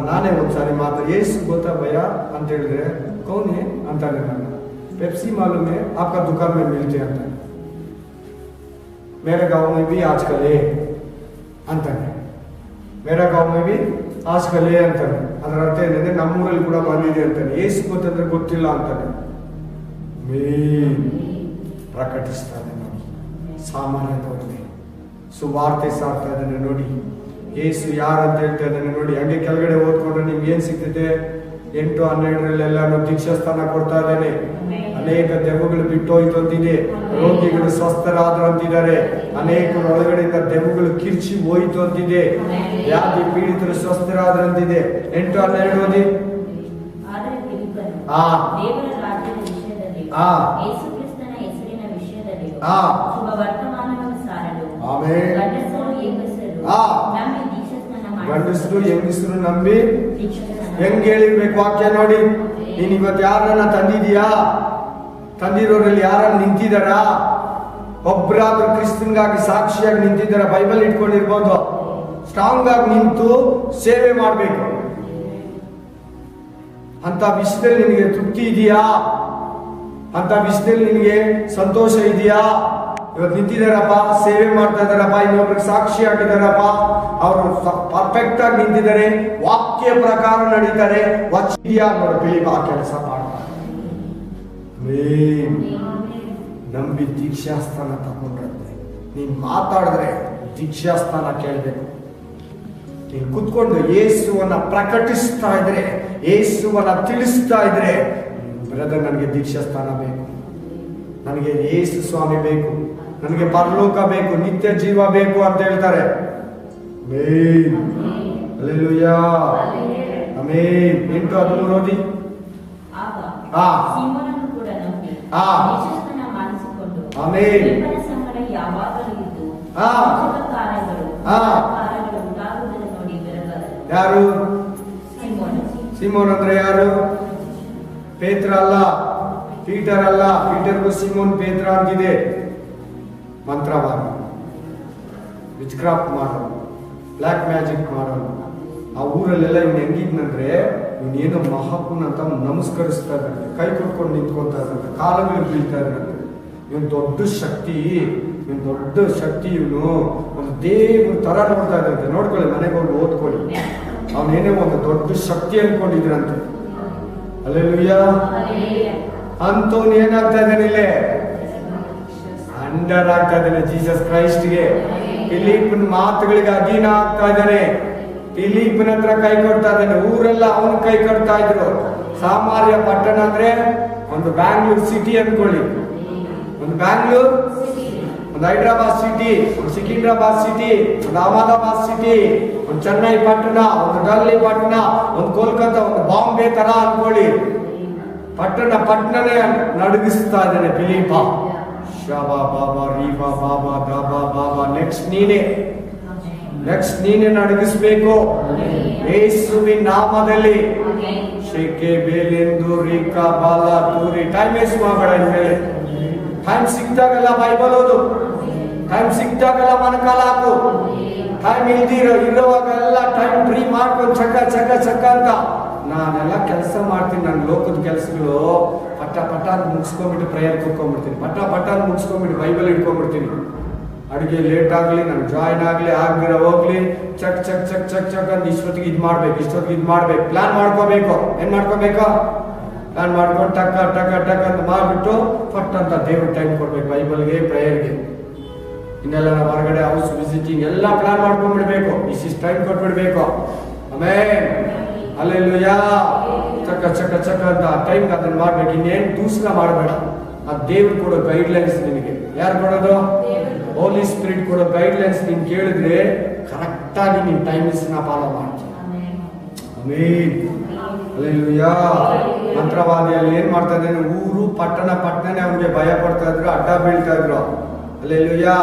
ನಾನೇ ಒಂದ್ಸಾರಿ ಯೇಸು ಗೊತ್ತಾ ಭಯ ಅಂತ ಹೇಳಿದ್ರೆ ಕೌನೆ ಅಂತಾನೆ. ನಾನು पेप्सी मालूम है आपका दुकान में मिलते हैं अंताने, मेरे गांव में भी आजकल है अंताने, मेरा गांव में भी आजकल है अंताने. ಅದರ ಅರ್ಥ ಏನಂದ್ರೆ ನಮ್ಮೂರಲ್ಲಿ ಕೂಡ ಬಂದಿದೆ ಅಂತಾನೆ. ಯೇಸು ಗೊತ್ತಂದ್ರೆ ಗೊತ್ತಿಲ್ಲ ಅಂತಾನೆ. ಪ್ರಕಟಿಸ್ತಾನೆ ನೋಡಿ. ಸಾಮಾನ್ಯದವರಿಗೆ ಸುವಾರ್ತೆ ಸಾರ್ತಾ ಇದ್ದಾನೆ ನೋಡಿ. ಯೇಸು ಯಾರು ಅಂತ ಹೇಳ್ತಾ ಇದ್ದಾನೆ ನೋಡಿ. ಹಂಗೆ ಕೆಳಗಡೆ ಓದ್ಕೊಂಡ್ರೆ ನಿಮ್ಗೆ ಏನ್ ಸಿಗ್ತದೆ? 8, 12 ದೀಕ್ಷಾಸ್ಥಾನ ಕೊಡ್ತಾ ಇದ್ದೇನೆ. ಅನೇಕ ದೆವ್ವಗಳು ಬಿಟ್ಟೋಯ್ತು ಅಂತಿದೆ, ರೋಗಿಗಳು ಸ್ವಸ್ಥರಾದ್ರು ಅಂತಿದ್ದಾರೆ, ಅನೇಕರ ಒಳಗಡೆಯಿಂದ ದೆವ್ವಗಳು ಕಿರ್ಚಿ ಹೋಯ್ತು ಅಂತಿದೆ, ವ್ಯಾಧಿ ಪೀಡಿತರು ಸ್ವಸ್ಥರಾದ್ರು ಅಂತಿದೆ. 8, 12 ಓದಿ. ಗಂಡಸರು ಹೆಂಗಸರು ನಂಬಿ ಹೆಂಗ್ ಹೇಳಿರ್ಬೇಕು ವಾಕ್ಯ ನೋಡಿ. ನೀನ್ ಇವತ್ತು ಯಾರನ್ನ ತಂದಿದೀಯಾ? ತಂದಿರೋರಲ್ಲಿ ಯಾರನ್ನ ನಿಂತಿದಾರಾ? ಒಬ್ಬರಾದ್ರೂ ಕ್ರಿಸ್ತನ್ಗಾಗಿ ಸಾಕ್ಷಿಯಾಗಿ ನಿಂತಿದ್ದಾರ? ಬೈಬಲ್ ಇಟ್ಕೊಂಡಿರ್ಬೋದು. ಸ್ಟ್ರಾಂಗ್ ಆಗಿ ನಿಂತು ಸೇವೆ ಮಾಡ್ಬೇಕು. ಅಂತ ವಿಷಯದಲ್ಲಿ ನಿನಗೆ ತೃಪ್ತಿ ಇದೆಯಾ? ಅಂತ ವಿಷಯದಲ್ಲಿ ನಿನಗೆ ಸಂತೋಷ ಇದೆಯಾ? ಇವತ್ತು ನಿಂತಿದ್ದಾರಪ್ಪ, ಸೇವೆ ಮಾಡ್ತಾ ಇದಾರಪ್ಪ, ಇನ್ನೊಬ್ರಿಗೆ ಸಾಕ್ಷಿ ಆಗಿದಾರಪ್ಪ, ಅವರು ಪರ್ಫೆಕ್ಟ್ ಆಗಿ ನಿಂತಿದ್ದಾರೆ, ವಾಕ್ಯ ಪ್ರಕಾರ ನಡೀತಾರೆ, ಇದೆಯಾ ಅನ್ನೋರು ಫಿಲಿಪ್ ಆ ಕೆಲಸ ಮಾಡ್ತಾರೆ. ನಂಬಿ ದೀಕ್ಷಾಸ್ಥಾನ ತಗೊಂಡ್ರೆ, ನೀನ್ ಮಾತಾಡಿದ್ರೆ ದೀಕ್ಷಾಸ್ಥಾನ ಕೇಳಬೇಕು. ನೀನು ಕುತ್ಕೊಂಡು ಯೇಸುವನ್ನ ಪ್ರಕಟಿಸ್ತಾ ಇದ್ರೆ, ಯೇಸುವನ್ನ ತಿಳಿಸ್ತಾ ಇದ್ರೆ, ಬ್ರದರ್ ನನಗೆ ದೀಕ್ಷಾಸ್ಥಾನ ಬೇಕು, ನನಗೆ ಯೇಸು ಸ್ವಾಮಿ ಬೇಕು, ನನಗೆ ಪರಲೋಕ ಬೇಕು, ನಿತ್ಯ ಜೀವ ಬೇಕು ಅಂತ ಹೇಳ್ತಾರೆ. Hallelujah, amen. 8:13 ಓದಿ. ಯಾರು ಸಿಮೋನ್ ಅಂದ್ರೆ ಯಾರು? ಪೇತ್ರ ಅಲ್ಲ, ಪೀಟರ್ ಅಲ್ಲ. ಪೀಟರ್ಗೂ ಸಿಮೋನ್ ಪೇತ್ರ ಅಂತಿದೆ. ಮಂತ್ರವಾದ, ವಿಚ್ ಕ್ರಾಫ್ಟ್ ಮಾಡೋನು, ಬ್ಲ್ಯಾಕ್ ಮ್ಯಾಜಿಕ್ ಮಾಡೋನು. ಆ ಊರಲ್ಲೆಲ್ಲ ಇವ್ನು ಹೆಂಗಿದ್ನಂದ್ರೆ, ಇವನೇನೋ ಮಹಾಪುನ್ ಅಂತ ನಮಸ್ಕರಿಸ್ತಾ ಇದ್ದಂತೆ, ಕೈ ಕೊಟ್ಕೊಂಡು ನಿಂತ್ಕೊಂತ ಇದ್ದಂತೆ, ಕಾಲಗಳು ಬೀಳ್ತಾ ಇದ್ದಂತೆ. ಇವನ್ ದೊಡ್ಡ ಶಕ್ತಿ, ಇವನು ಒಂದು ದೇವ್ರ ತರ ನೋಡ್ತಾ ಇದ್ದಂತೆ. ನೋಡ್ಕೊಳ್ಳಿ, ಮನೆಗೆ ಹೋಗಿ ಓದ್ಕೊಳ್ಳಿ. ಅವನೇನೋ ಒಂದು ದೊಡ್ಡ ಶಕ್ತಿ ಅನ್ಕೊಂಡಿದ್ರಂತೆ. ಹಲ್ಲೆಲೂಯಾ. ಅಂತವ್ನು ಏನಾಗ್ತಾ ಇದ್ದಾನೆ ಇಲ್ಲೇ? ಅಂಡರ್ ಆಗ್ತಾ ಇದ್ದಾನೆ ಜೀಸಸ್ ಕ್ರೈಸ್ಟ್ಗೆ. ಫಿಲಿಪ್ಪನ ಮಾತುಗಳಿಗೆ ಅಧೀನ ಆಗ್ತಾ ಇದ್ದಾನೆ. ಫಿಲಿಪ್ಪನ ಹತ್ರ ಕೈ ಕೊಡ್ತಾ ಇದ್ದಾನೆ. ಊರೆಲ್ಲ ಅವನು ಕೈ ಕೊಡ್ತಾ ಇದ್ರು. ಸಾಮಾರ್ಯ ಪಟ್ಟಣ ಅಂದ್ರೆ ಒಂದು ಬ್ಯಾಂಗ್ಳೂರ್ ಸಿಟಿ ಅನ್ಕೊಳ್ಳಿ, ಒಂದು ಬ್ಯಾಂಗ್ಳೂರ್, ಒಂದು ಹೈದರಾಬಾದ್ ಸಿಟಿ, ಒಂದು ಸಿಕಿಂದ್ರಾಬಾದ್ ಸಿಟಿ, ಒಂದು ಅಹಮದಾಬಾದ್ ಸಿಟಿ, ಒಂದು ಚೆನ್ನೈ ಪಟ್ಟಣ, ಒಂದು ಡೆಲ್ಲಿ ಪಟ್ಟಣ, ಒಂದು ಕೋಲ್ಕತ್ತಾ, ಒಂದು ಬಾಂಬೆ ತರ ಅನ್ಕೊಳ್ಳಿ. ಪಟ್ಟಣನೇ ನಡುಗಿಸ್ತಾ ಇದ್ದಾನೆ ಫಿಲಿಪ. ಶಾಬಾ ಬಾಬಾ ರೀಬಾ ಬಾಬಾ ದಾಬಾ ಬಾಬಾ. ನೆಕ್ಸ್ಟ್ ನೀನೇ ನಡಗಿಸ್ಬೇಕು ಯೇಸುವಿನ ನಾಮದಲ್ಲಿ. ಶೇಕೆ ಬೇಲೆಂದು ರೀಕಾ ಬಾಲ ತೂರಿ. ಟೈಮ್ ವೇಸ್ಟ್ ಮಾಡಬೇಡ. ಇನ್ಮೇಲೆ ಟೈಮ್ ಸಿಕ್ತಾಗಲ್ಲ ಬೈಬಲ್ ಓದು, ಟೈಮ್ ಸಿಕ್ತಾಗಲ್ಲ ಮನಕಾಲ ಹಾಕು. ಟೈಮ್ ಇರುವಾಗೆಲ್ಲ ಟೈಮ್ ಫ್ರೀ ಮಾಡ್ಕೊಂಡು ಚಕ್ಕ ಅಂತ. ನಾನೆಲ್ಲ ಕೆಲಸ ಮಾಡ್ತೀನಿ, ನನ್ನ ಲೋಕದ ಕೆಲಸಗಳು ಪಟ ಮುಗಿಸ್ಕೊಂಡ್ಬಿಟ್ಟು ಪ್ರೇಯರ್ ಕೂತ್ಕೊಂಡ್ಬಿಡ್ತೀನಿ, ಪಟ ಮುಗಿಸ್ಕೊಂಡ್ಬಿಟ್ಟು ಬೈಬಲ್ ಇಟ್ಕೊಂಡ್ಬಿಡ್ತೀನಿ. ಅಡುಗೆ ಲೇಟ್ ಆಗಲಿ, ನಾನು ಜಾಯಿನ್ ಆಗಲಿ, ಆಗ್ದಿರ ಹೋಗ್ಲಿ, ಚಕ್ ಅಂತ ಇಷ್ಟೊತ್ತಿಗೆ ಇದು ಮಾಡ್ಬೇಕು, ಪ್ಲಾನ್ ಮಾಡ್ಕೋಬೇಕು. ಏನ್ ಮಾಡ್ಕೋಬೇಕು? ಪ್ಲಾನ್ ಮಾಡ್ಕೊಂಡು ಟಕ್ ಅಂತ ಮಾಡ್ಬಿಟ್ಟು ಫಟ್ ಅಂತ ದೇವ್ರ ಟೈಮ್ ಕೊಡ್ಬೇಕು, ಬೈಬಲ್ಗೆ, ಪ್ರೇಯರ್ಗೆ. ಇನ್ನೆಲ್ಲ ನಾವು ಹೊರಗಡೆ ಹೌಸ್ ವಿಸಿಟಿಂಗ್ ಎಲ್ಲ ಪ್ಲಾನ್ ಮಾಡ್ಕೊಂಡ್ಬಿಡ್ಬೇಕು, ಇಷ್ಟಿಷ್ಟು ಟೈಮ್ ಕೊಟ್ಬಿಡ್ಬೇಕು. ಆಮೇನ್, ಹಲ್ಲೆಲೂಯಾ. ಚಕ್ಕ ಅಂತ ಟೈಮ್ ಅದನ್ನ ಮಾಡ್ಬೇಕು. ಇನ್ನೇನು ದೂಸರ ಮಾಡಬೇಡ. ಆ ದೇವ್ರು ಕೊಡೋ ಗೈಡ್ಲೈನ್ಸ್ ನಿನಗೆ. ಯಾರು ಕೊಡೋದು? ಹೋಲಿ ಸ್ಪಿರಿಟ್ ಕೊಡೋ ಗೈಡ್ಲೈನ್ಸ್ ನೀನ್ ಕೇಳಿದ್ರೆ ಕರೆಕ್ಟ್ ಆಗಿ ನೀನ್ ಟೈಮಿಂಗ್ಸ್ನ ಫಾಲೋ ಮಾಡ್ತೀನಿ. Amen, hallelujah. ಮಂತ್ರವಾದಿಯಲ್ಲಿ ಏನ್ ಮಾಡ್ತಾ ಇದ್ದಾನೆ? ಊರು ಪಟ್ಟಣನೇ ಅವ್ರಿಗೆ ಭಯ ಪಡ್ತಾ ಇದ್ರು, ಅಡ್ಡ ಬೀಳ್ತಾ ಇದ್ರು. ಹಲ್ಲೆಲೂಯಾ.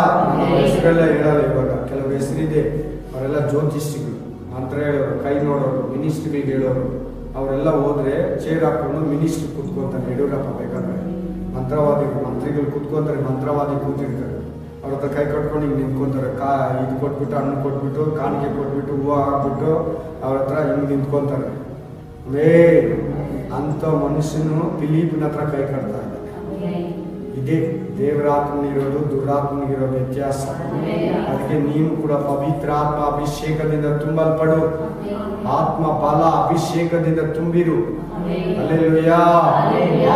ಹೆಸರೆಲ್ಲ ಹೇಳಲ್ಲ ಇವಾಗ, ಕೆಲವು ಹೆಸರಿದೆ. ಅವರೆಲ್ಲ ಜ್ಯೋತಿಷಿಗಳು, ಮಂತ್ರ ಹೇಳೋರು, ಕೈ ನೋಡೋರು, ಮಿನಿಸ್ಟ್ರಿಗೆ ಹೇಳೋರು. ಅವರೆಲ್ಲ ಹೋದ್ರೆ ಚೇರ್ ಹಾಕೊಂಡು ಮಿನಿಸ್ಟ್ರಿ ಕುತ್ಕೊಂತಾರೆ. ಯಡಿಯೂರಪ್ಪ ಬೇಕಾದ್ರೆ ಮಂತ್ರಿಗಳು ಕುತ್ಕೊಂತಾರೆ, ಮಂತ್ರವಾದಿ ಕೂತಿರ್ತಾರೆ. ಅವ್ರ ಹತ್ರ ಕೈ ಕಟ್ಕೊಂಡು ಹಿಂಗೆ ನಿಂತ್ಕೊಂತಾರೆ. ಇದು ಕೊಟ್ಬಿಟ್ಟು, ಹಣ್ಣು ಕೊಟ್ಬಿಟ್ಟು, ಕಾಣಿಕೆ ಕೊಟ್ಬಿಟ್ಟು, ಹೂವು ಹಾಕ್ಬಿಟ್ಟು ಅವ್ರ ಹತ್ರ ಹಿಂಗೆ ನಿಂತ್ಕೊಂತಾರೆ. ಅಂತ ಮನುಷ್ಯನು ಫಿಲಿಪ್ಪನ ಹತ್ರ ಕೈ ಕಟ್ತಾ ಇದ್ದಾನೆ. ಇದೇ ದೇವರಾತ್ಮನಿರೋದು ದುರಾತ್ಮನಿಗಿರೋ ವ್ಯತ್ಯಾಸ. ಅದಕ್ಕೆ ನೀನು ಕೂಡ ಪವಿತ್ರ ಆತ್ಮ ಅಭಿಷೇಕದಿಂದ ತುಂಬಲ್ಪಡು, ಆತ್ಮ ಫಲ ಅಭಿಷೇಕದಿಂದ ತುಂಬಿರು. ಹಲ್ಲೆಲೂಯಾ.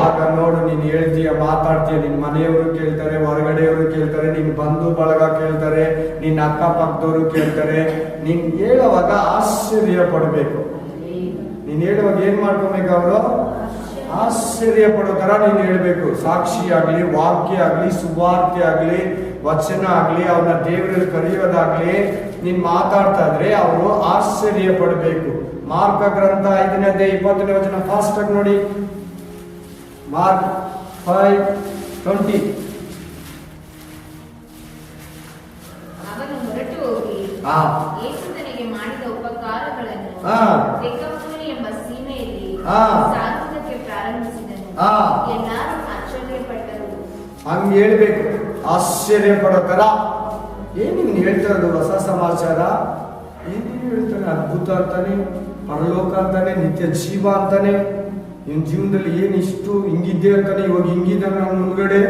ಆಗ ನೋಡು, ನೀನು ಹೇಳ್ತೀಯ, ಮಾತಾಡ್ತೀಯ, ನಿನ್ನ ಮನೆಯವರು ಕೇಳ್ತಾರೆ, ಹೊರಗಡೆಯವರು ಕೇಳ್ತಾರೆ, ನಿನ್ನ ಬಂಧು ಬಳಗ ಕೇಳ್ತಾರೆ, ನಿನ್ನ ಅಕ್ಕಪಕ್ಕದವರು ಕೇಳ್ತಾರೆ. ನೀನ್ ಹೇಳುವಾಗ ಆಶ್ಚರ್ಯ ಪಡಬೇಕು. ನೀನ್ ನೀನು ಹೇಳುವಾಗ ಏನ್ ಮಾಡ್ಕೊಬೇಕು? ಅವರು ಆಶ್ಚರ್ಯ ಪಡೋ ತರ ನೀನು ಹೇಳ್ಬೇಕು. ಸಾಕ್ಷಿ ಆಗ್ಲಿ, ವಾಕ್ಯ ಆಗ್ಲಿ, ಸುವಾರ್ತೆ ಆಗ್ಲಿ, ವಚನ ಆಗ್ಲಿ, ಅವ್ರನ್ನ ದೇವರಲ್ಲಿ ಕರೆಯೋದಾಗ್ಲಿ ನೀನ್ ಮಾತಾಡ್ತಾ ಇದ್ರೆ ಅವರು ಆಶ್ಚರ್ಯ ಪಡಬೇಕು. ಮಾರ್ಕ ಗ್ರಂಥ 5:20 ವಚನ ಫಾಸ್ಟ್ ಆಗಿ ನೋಡಿ. ಮಾರ್ಕ್ 5:20. ಅವನು ಹೊರಟು ಹೋಗಿ ಯೇಸು ತನಗೆ ಮಾಡಿದ ಉಪಕಾರಗಳನ್ನು ದೆಕಪೊಲಿ ಎಂಬ ಸೀಮೆಯಲ್ಲಿ ಸಾರುವುದಕ್ಕೆ ಪ್ರಾರಂಭಿಸಿದನು. ಎಲ್ಲರೂ ಆಶ್ಚರ್ಯಪಟ್ಟರು. ಹಂಗ ಹೇಳ್ಬೇಕು, ಆಶ್ಚರ್ಯ ಪಡೋ ತರ. ಏನ್ ಹೇಳ್ತಾ ಇರೋದು? ಹೊಸ ಸಮಾಚಾರ ಏನೇನು ಹೇಳ್ತಾನೆ? ಅದ್ಭುತ ಅಂತಾನೆ, ಪರಲೋಕ ಅಂತಾನೆ, ನಿತ್ಯ ಜೀವ ಅಂತಾನೆ. ನಿನ್ ಜೀವನದಲ್ಲಿ ಏನ್ ಇಷ್ಟು ಹಿಂಗಿದ್ದೆ ಅಂತಾನೆ, ಇವಾಗ ಹಿಂಗಿದ್ದಾನೆ. ನಮ್ಮ ಮುಂದ್ಗಡೆ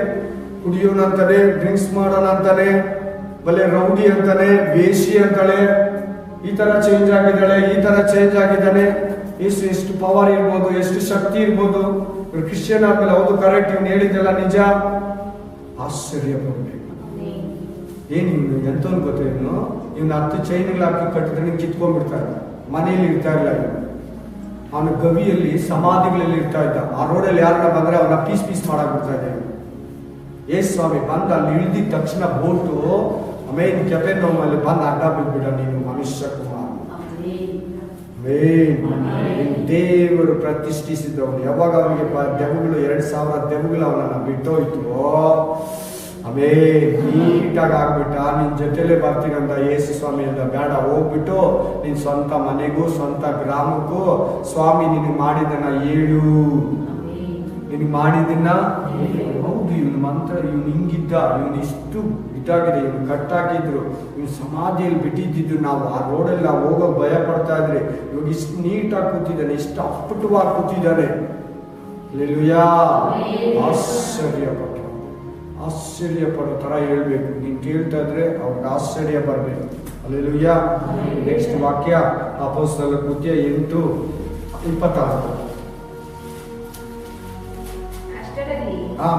ಕುಡಿಯೋಣ ಅಂತಾನೆ, ಡ್ರಿಂಕ್ಸ್ ಮಾಡೋಣ ಅಂತಾನೆ, ಬಲೆ ರೌಡಿ ಅಂತಾನೆ, ವೇಷಿ ಅಂತಾಳೆ, ಈ ತರ ಚೇಂಜ್ ಆಗಿದ್ದಾಳೆ, ಈ ತರ ಚೇಂಜ್ ಆಗಿದ್ದಾನೆ. ಎಷ್ಟು ಪವರ್ ಇರ್ಬೋದು, ಎಷ್ಟು ಶಕ್ತಿ ಇರ್ಬೋದು. ಕ್ರಿಶ್ಚಿಯನ್ ಆದ್ಮೇಲೆ ಹೌದು ಕರೆಕ್ಟ್, ಇವ್ನು ಹೇಳಿದ್ದೆಲ್ಲ ನಿಜ. ಆಶ್ಚರ್ಯ ಪಡ್ಬೇಕು. ಏನ್ ಇವ್ನು ಎಂತವನು ಗೊತ್ತ? ಇವ್ನು 10 ಚೈನ್ಗಳು ಹಾಕಿ ಕಟ್ಟಿದ್ರೆ ಕಿತ್ಕೊಂಡ್ಬಿಡ್ತಾರೆ. ಮನೆಯಲ್ಲಿ ಇರ್ತಾ ಇಲ್ಲ ಇವನು. ಅವನ ಗವಿಯಲ್ಲಿ ಸಮಾಧಿಗಳಲ್ಲಿ ಇರ್ತಾ ಇದ್ದ. ಆ ರೋಡಲ್ಲಿ ಯಾರನ್ನ ಬಂದ್ರೆ ಅವನ ಪೀಸ್ ಪೀಸ್ ಮಾಡಕ್ ಬಿಡ್ತಾ ಇದ್ದ. ಯೇಸು ಸ್ವಾಮಿ ಬಂದ ಅಲ್ಲಿ ಇಳಿದಿದ ತಕ್ಷಣ ಬೋಟು ಆಮೇಲೆ ಕೆಪೆರ್ನೌಮಲ್ಲಿ ಬಂದು ಅಡ್ಡ ಬಿದ್ಬಿಡ. ನೀನು ಮನುಷ್ಯ ಕುಮಾರ, ದೇವರು ಪ್ರತಿಷ್ಠಿಸಿದವನು. ಯಾವಾಗ ಅವನಿಗೆ ದೆವ್ವಗಳು 2000 ದೆವ್ವಗಳು ಅವನನ್ನ ಬಿಟ್ಟೋಯ್ತು, ಅವೇ ನೀಟಾಗಿ ಆಗ್ಬಿಟ್ಟ. ನಿನ್ ಜೊತೆಲೆ ಬರ್ತೀನಂತ ಯೇಸು ಸ್ವಾಮಿ ಅಂತ. ಬೇಡ, ಹೋಗ್ಬಿಟ್ಟು ನಿನ್ ಸ್ವಂತ ಮನೆಗೂ ಸ್ವಂತ ಗ್ರಾಮಕ್ಕೂ ಸ್ವಾಮಿ ನಿನಗೆ ಮಾಡಿದನ್ನ ಹೇಳು. ನಿನಗೆ ಮಾಡಿದನ್ನ ಹೌದು. ಇವನು ಮಂತ್ರ, ಇವನು ಹಿಂಗಿದ್ದ, ಇವನು ಇಷ್ಟು ಇದಾಗಿದೆ, ಇವನು ಕಟ್ಟಾಕಿದ್ರು, ಇವನು ಸಮಾಧಿಯಲ್ಲಿ ಬಿಟ್ಟಿದ್ದು. ನಾವು ಆ ರೋಡಲ್ಲಿ ನಾವು ಹೋಗೋಕೆ ಭಯ ಪಡ್ತಾ ಇದ್ರಿ. ಇವಾಗ ಇಷ್ಟು ನೀಟಾಗಿ ಕೂತಿದ್ದಾನೆ, ಇಷ್ಟು ಅಪ್ಪಟವಾಗಿ ಕೂತಿದ್ದಾನೆ. ಅಲ್ಲೆಲೂಯಾ. ಆಶ್ಚರ್ಯ ಪಡೋ ತರ ಹೇಳ್ಬೇಕು. ನೀನ್ ಕೇಳ್ತಾ ಇದ್ರೆ ಅವ್ರಿಗೆ ಆಶ್ಚರ್ಯ ಬರ್ಬೇಕು. ಅಲ್ಲೆಲೂಯಾ. ನೆಕ್ಸ್ಟ್ ವಾಕ್ಯ ಅಪೊಸ್ತಲರ ಕೃತ್ಯ 8:26.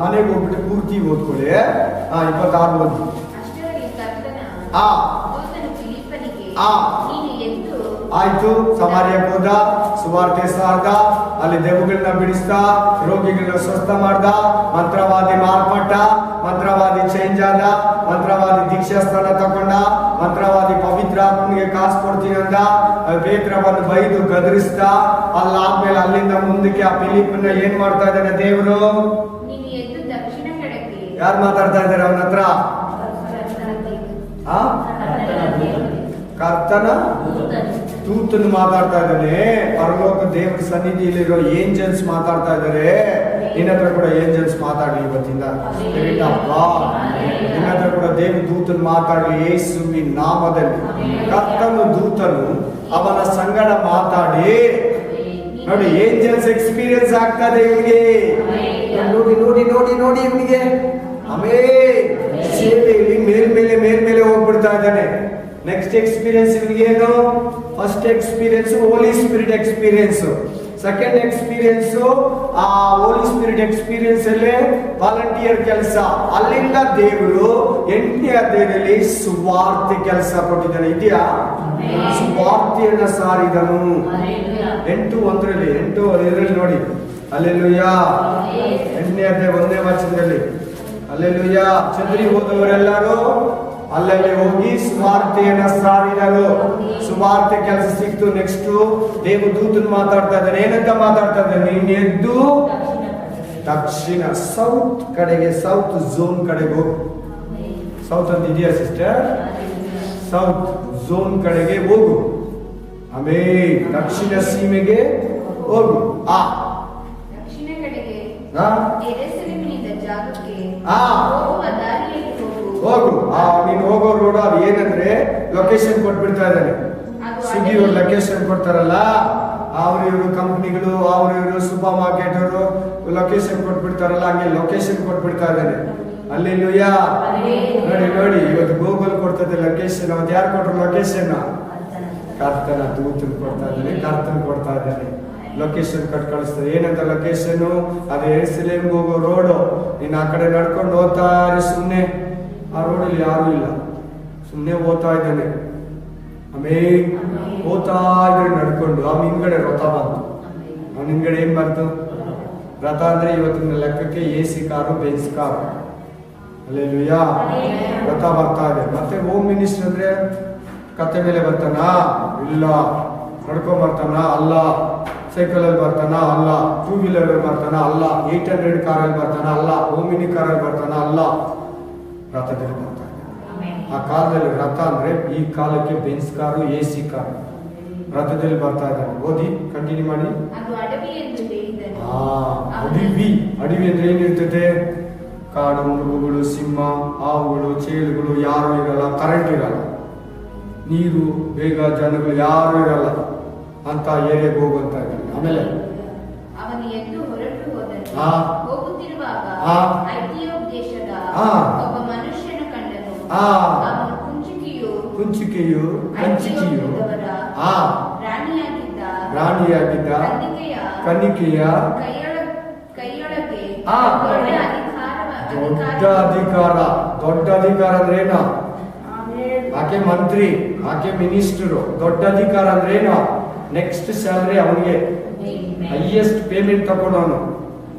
ಮನೆಗೆ ಹೋಗ್ಬಿಟ್ಟು ಪೂರ್ತಿ ಓದ್ಕೊಳ್ಳಿ. 26 ಓದಿ. ಆಯ್ತು. ಸಮಾರ್ಯಕ್ಕೆ ಹೋದ, ಸುವಾರ್ತೆ ಸಾರ್ದ, ಅಲ್ಲಿ ದೆವ್ವಗಳನ್ನ ಬಿಡಿಸ್ದ, ರೋಗಿಗಳನ್ನ ಸ್ವಸ್ಥ ಮಾಡ್ದ, ಮಂತ್ರವಾದಿ ಮಾರ್ಪಟ್ಟ, ಮಂತ್ರವಾದಿ ಚೇಂಜ್ ಆದ, ಮಂತ್ರವಾದಿ ದೀಕ್ಷಾಸ್ಥಾನ ತಗೊಂಡ, ಮಂತ್ರವಾದಿ ಪವಿತ್ರಾತ್ಮನಿಗೆ ಕಾಸು ಕೊಡ್ತೀನಿ ಅಂದ. ಪೇತ್ರ ಬಂದು ಬೈದು ಗದರಿಸ್ದ. ಅಲ್ಲಾದ್ಮೇಲೆ ಅಲ್ಲಿಂದ ಮುಂದಕ್ಕೆ ಆ ಫಿಲಿಪ್ಪನ್ನ ಏನ್ ಮಾಡ್ತಾ ಇದ್ದಾನೆ ದೇವರು? ಯಾರು ಮಾತಾಡ್ತಾ ಇದ್ದಾರೆ ಅವನ ಹತ್ರ? ಕರ್ತನ ದೂತನು ಮಾತಾಡ್ತಾ ಇದ್ದಾನೆ. ಪರಲೋಕ ದೇವರ ಸನ್ನಿಧಿಯಲ್ಲಿರೋ ಏಂಜಲ್ಸ್ ಮಾತಾಡ್ತಾ ಇದ್ದಾರೆ. ನಿನ್ನ ಹತ್ರ ಕೂಡ ಏಂಜಲ್ಸ್ ಮಾತಾಡ್ಲಿ ಇವತ್ತಿಂದ. ನಿನ್ನ ಹತ್ರ ಕೂಡ ದೇವ ದೂತನು ಮಾತಾಡ್ಲಿ ಯೇಸುವಿನ ನಾಮದಲ್ಲಿ. ಕರ್ತನ ದೂತನು ಅವನ ಸಂಗಡ ಮಾತಾಡಿ. ನೋಡಿ, ಏಂಜಲ್ಸ್ ಎಕ್ಸ್ಪೀರಿಯನ್ಸ್ ಆಗ್ತದೆ ಇವನಿಗೆ. ನೋಡಿ ನೋಡಿ ನೋಡಿ ನೋಡಿ ಇವನಿಗೆ ಸೇವೆಯಲ್ಲಿ ಮೇಲ್ಮೇಲೆ ಹೋಗ್ಬಿಡ್ತಾ ಇದ್ದಾನೆ. ನೆಕ್ಸ್ಟ್ ಎಕ್ಸ್ಪೀರಿಯನ್ಸ್ ಇವನಿಗೆ ಏನು? ಫಸ್ಟ್ ಎಕ್ಸ್ಪೀರಿಯನ್ಸ್ ಹೋಲಿ ಸ್ಪಿರಿಟ್ ಎಕ್ಸ್ಪೀರಿಯನ್ಸ್. ಸೆಕೆಂಡ್ ಎಕ್ಸ್ಪೀರಿಯನ್ಸ್ ಆ ಹೋಲಿ ಸ್ಪಿರಿಟ್ ಎಕ್ಸ್ಪೀರಿಯನ್ಸ್ ಅಲ್ಲೇ ವಾಲಂಟಿಯರ್ ಕೆಲಸ. ಅಲ್ಲಿಂದ ದೇವರು 8ನೇ ಅಧ್ಯಾಯದಲ್ಲಿ ಸುವಾರ್ತೆ ಕೆಲಸ ಕೊಟ್ಟಿದ್ದಾನೆ. ಇದೆಯಾ? ಸುವಾರ್ತೆಯನ್ನ ಸಾರಿದನು. 8:1 8 ನೋಡಿ. ಅಲ್ಲೆಲೂಯಾ. 8ನೇ ಅಧ್ಯಾಯ 1ನೇ ವಚನದಲ್ಲಿ ಅಲ್ಲೆಲೂಯಾ. ಚಂದ್ರಿ ಹೋದವರೆಲ್ಲರೂ ಅಲ್ಲಲ್ಲಿ ಹೋಗಿ ಸುವಾರ್ತೆಯನ್ನ ಸಾರಿದರು. ಸುವಾರ್ತೆ ಕೆಲಸ ಸಿಕ್ತು. ನೆಕ್ಸ್ಟ್ ದೇವದೂತನು ಮಾತಾಡ್ತಾ ಇದ್ದಾನೆ. ಏನಂತ ಮಾತಾಡ್ತಾ ಇದ್ದಾನೆ? ನೀನು ಎದ್ದು ದಕ್ಷಿಣ ಸೌತ್ ಕಡೆಗೆ, ಸೌತ್ ಝೋನ್ ಕಡೆಗೆ ಹೋಗು. ಸೌತ್ ಅಂತ ಇದೆಯಾ ಸಿಸ್ಟರ್? ಸೌತ್ ಝೋನ್ ಕಡೆಗೆ ಹೋಗು. ಆಮೇಲೆ ದಕ್ಷಿಣ ಸೀಮೆಗೆ ಹೋಗು. ದಕ್ಷಿಣ ಕಡೆಗೆ ಹೋಗು. ನೀನು ಹೋಗೋ ರೋಡ್ ಅದು ಏನಂದ್ರೆ ಲೊಕೇಶನ್ ಕೊಟ್ಬಿಡ್ತಾ ಇದ್ದಾನೆ. ಸ್ವಿಗ್ಗಿ ಅವ್ರು ಲೊಕೇಶನ್ ಕೊಡ್ತಾರಲ್ಲ, ಅವ್ರಿವ್ರು ಕಂಪ್ನಿಗಳು, ಅವ್ರಿವ್ರು ಸೂಪರ್ ಮಾರ್ಕೆಟ್ ಅವರು ಲೊಕೇಶನ್ ಕೊಟ್ಬಿಡ್ತಾರಲ್ಲ, ಹಂಗೆ ಲೊಕೇಶನ್ ಕೊಟ್ಬಿಡ್ತಾ ಇದ್ದಾನೆ. ಅಲ್ಲೆಲೂಯಾ. ನೋಡಿ ನೋಡಿ, ಇವತ್ತು ಗೂಗಲ್ ಕೊಡ್ತದೆ ಲೊಕೇಶನ್. ಅವತ್ತು ಯಾರು ಕೊಟ್ಟರು ಲೊಕೇಶನ್? ಕರ್ತನ ದೂತನು ಕೊಡ್ತಾ ಇದ್ದಾನೆ. ಕರ್ತನ ಕೊಡ್ತಾ ಇದ್ದಾನೆ. ಲೊಕೇಶನ್ ಕಟ್ ಕಳಿಸ್ತದೆ. ಏನಂತ ಲೊಕೇಶನ್? ಅದೇ ಯೆರೂಸಲೇಮ್ಗೆ ಹೋಗೋ ರೋಡು. ನೀನು ಆ ಕಡೆ ನಡ್ಕೊಂಡು ಹೋಗ್ತಾ ಸುಮ್ಮನೆ. ಆ ರೋಡಲ್ಲಿ ಯಾರು ಇಲ್ಲ, ಸುಮ್ಮನೆ ಹೋಗ್ತಾ ಇದ್ದಾನೆ. ಆಮೇಲೆ ಹೋಗ್ತಾ ಇದ್ರೆ ನಡ್ಕೊಂಡು ಆ ಹಿಂದ್ಗಡೆ ರಥ ಬಂತು. ಅವನ ಹಿಂದ್ಗಡೆ ಏನ್ ಬರ್ತು? ರಥ ಅಂದ್ರೆ ಇವತ್ತಿನ ಲೆಕ್ಕಕ್ಕೆ AC car, bench car. Alleluia, ರಥ ಬರ್ತಾ ಇದೆ. ಮತ್ತೆ ಹೋಮ್ ಮಿನಿಸ್ಟರ್ ಅಂದ್ರೆ ಕತ್ತೆ ಮೇಲೆ ಬರ್ತಾನಾ? ಇಲ್ಲ. ನಡ್ಕೊಂಡ್ ಬರ್ತಾನ? ಅಲ್ಲ. ಸೈಕಲ್ ಅಲ್ಲಿ ಬರ್ತಾನ? ಅಲ್ಲ. 2 ವೀಲರ್ ಬರ್ತಾನ? ಅಲ್ಲ. 800 ಕಾರಲ್ಲಿ ಬರ್ತಾನ? ಅಲ್ಲ. ಓಮಿನಿ ಕಾರಲ್ಲಿ ಬರ್ತಾನ? ಅಲ್ಲ. ರಥದಲ್ಲಿ ಬರ್ತಾನೆ. ಆ ಕಾಲದಲ್ಲಿ ರಥ ಅಂದ್ರೆ ಈ ಕಾಲಕ್ಕೆ ಬೆಂಚ್ ಕಾರು, AC ಕಾರು. ರಥದಲ್ಲಿ ಬರ್ತಾ ಇದ್ದಾನೆ. ಓದಿ, ಕಂಟಿನ್ಯೂ ಮಾಡಿ. ಅದು ಅಡವಿ ಎಂದು ಹೇಳಿದನು. ಅಡವಿ ಅಂದ್ರೆ ಏನಿರ್ತದೆ? ಕಾಡು ಮೃಗಗಳು, ಸಿಂಹ, ಹಾವುಗಳು, ಚೇಳುಗಳು ಯಾರು ಇರಲ್ಲ, ಕರೆಂಟ್ ಇರಲ್ಲ, ನೀರು, ಬೇಗ ಜನಗಳು ಯಾರು ಇರಲ್ಲ ಅಂತ ಏರಿಯಾಗೆ ಹೋಗುವಂತ ಇದ್ದಾನೆ. ಆಮೇಲೆ ಅವನು ಎದ್ದು ಹೊರಟು ಹೋದನು. ಆ. ಹೋಗುತ್ತಿರುವಾಗ ಆ. ಐಥಿಯೋಪ್ ದೇಶದ ಆ. ಒಬ್ಬ ಮನುಷ್ಯನ ಕಂಡನು. ಆ. ಅವನು ಕುಂಚಿಕೆಯು ಐಥಿಯೋಪ್ಯದವರ ಆ ರಾಣಿಯಾಗಿದ್ದ ಕನ್ನಿಕೆಯ ಕೈಯೊಳಗೆ ಆ. ದೊಡ್ಡ ಅಧಿಕಾರ ಅಂದ್ರೆ ಏನು? ಆಕೆ ಮಂತ್ರಿ, ಆಕೆ ಮಿನಿಸ್ಟರು. ದೊಡ್ಡ ಅಧಿಕಾರ ಅಂದ್ರೆ ಏನು? ನೆಕ್ಸ್ಟ್ ಸ್ಯಾಲರಿ ಅವನಿಗೆ, ಹೈಯೆಸ್ಟ್ ಪೇಮೆಂಟ್ ತಗೊಂಡವನು.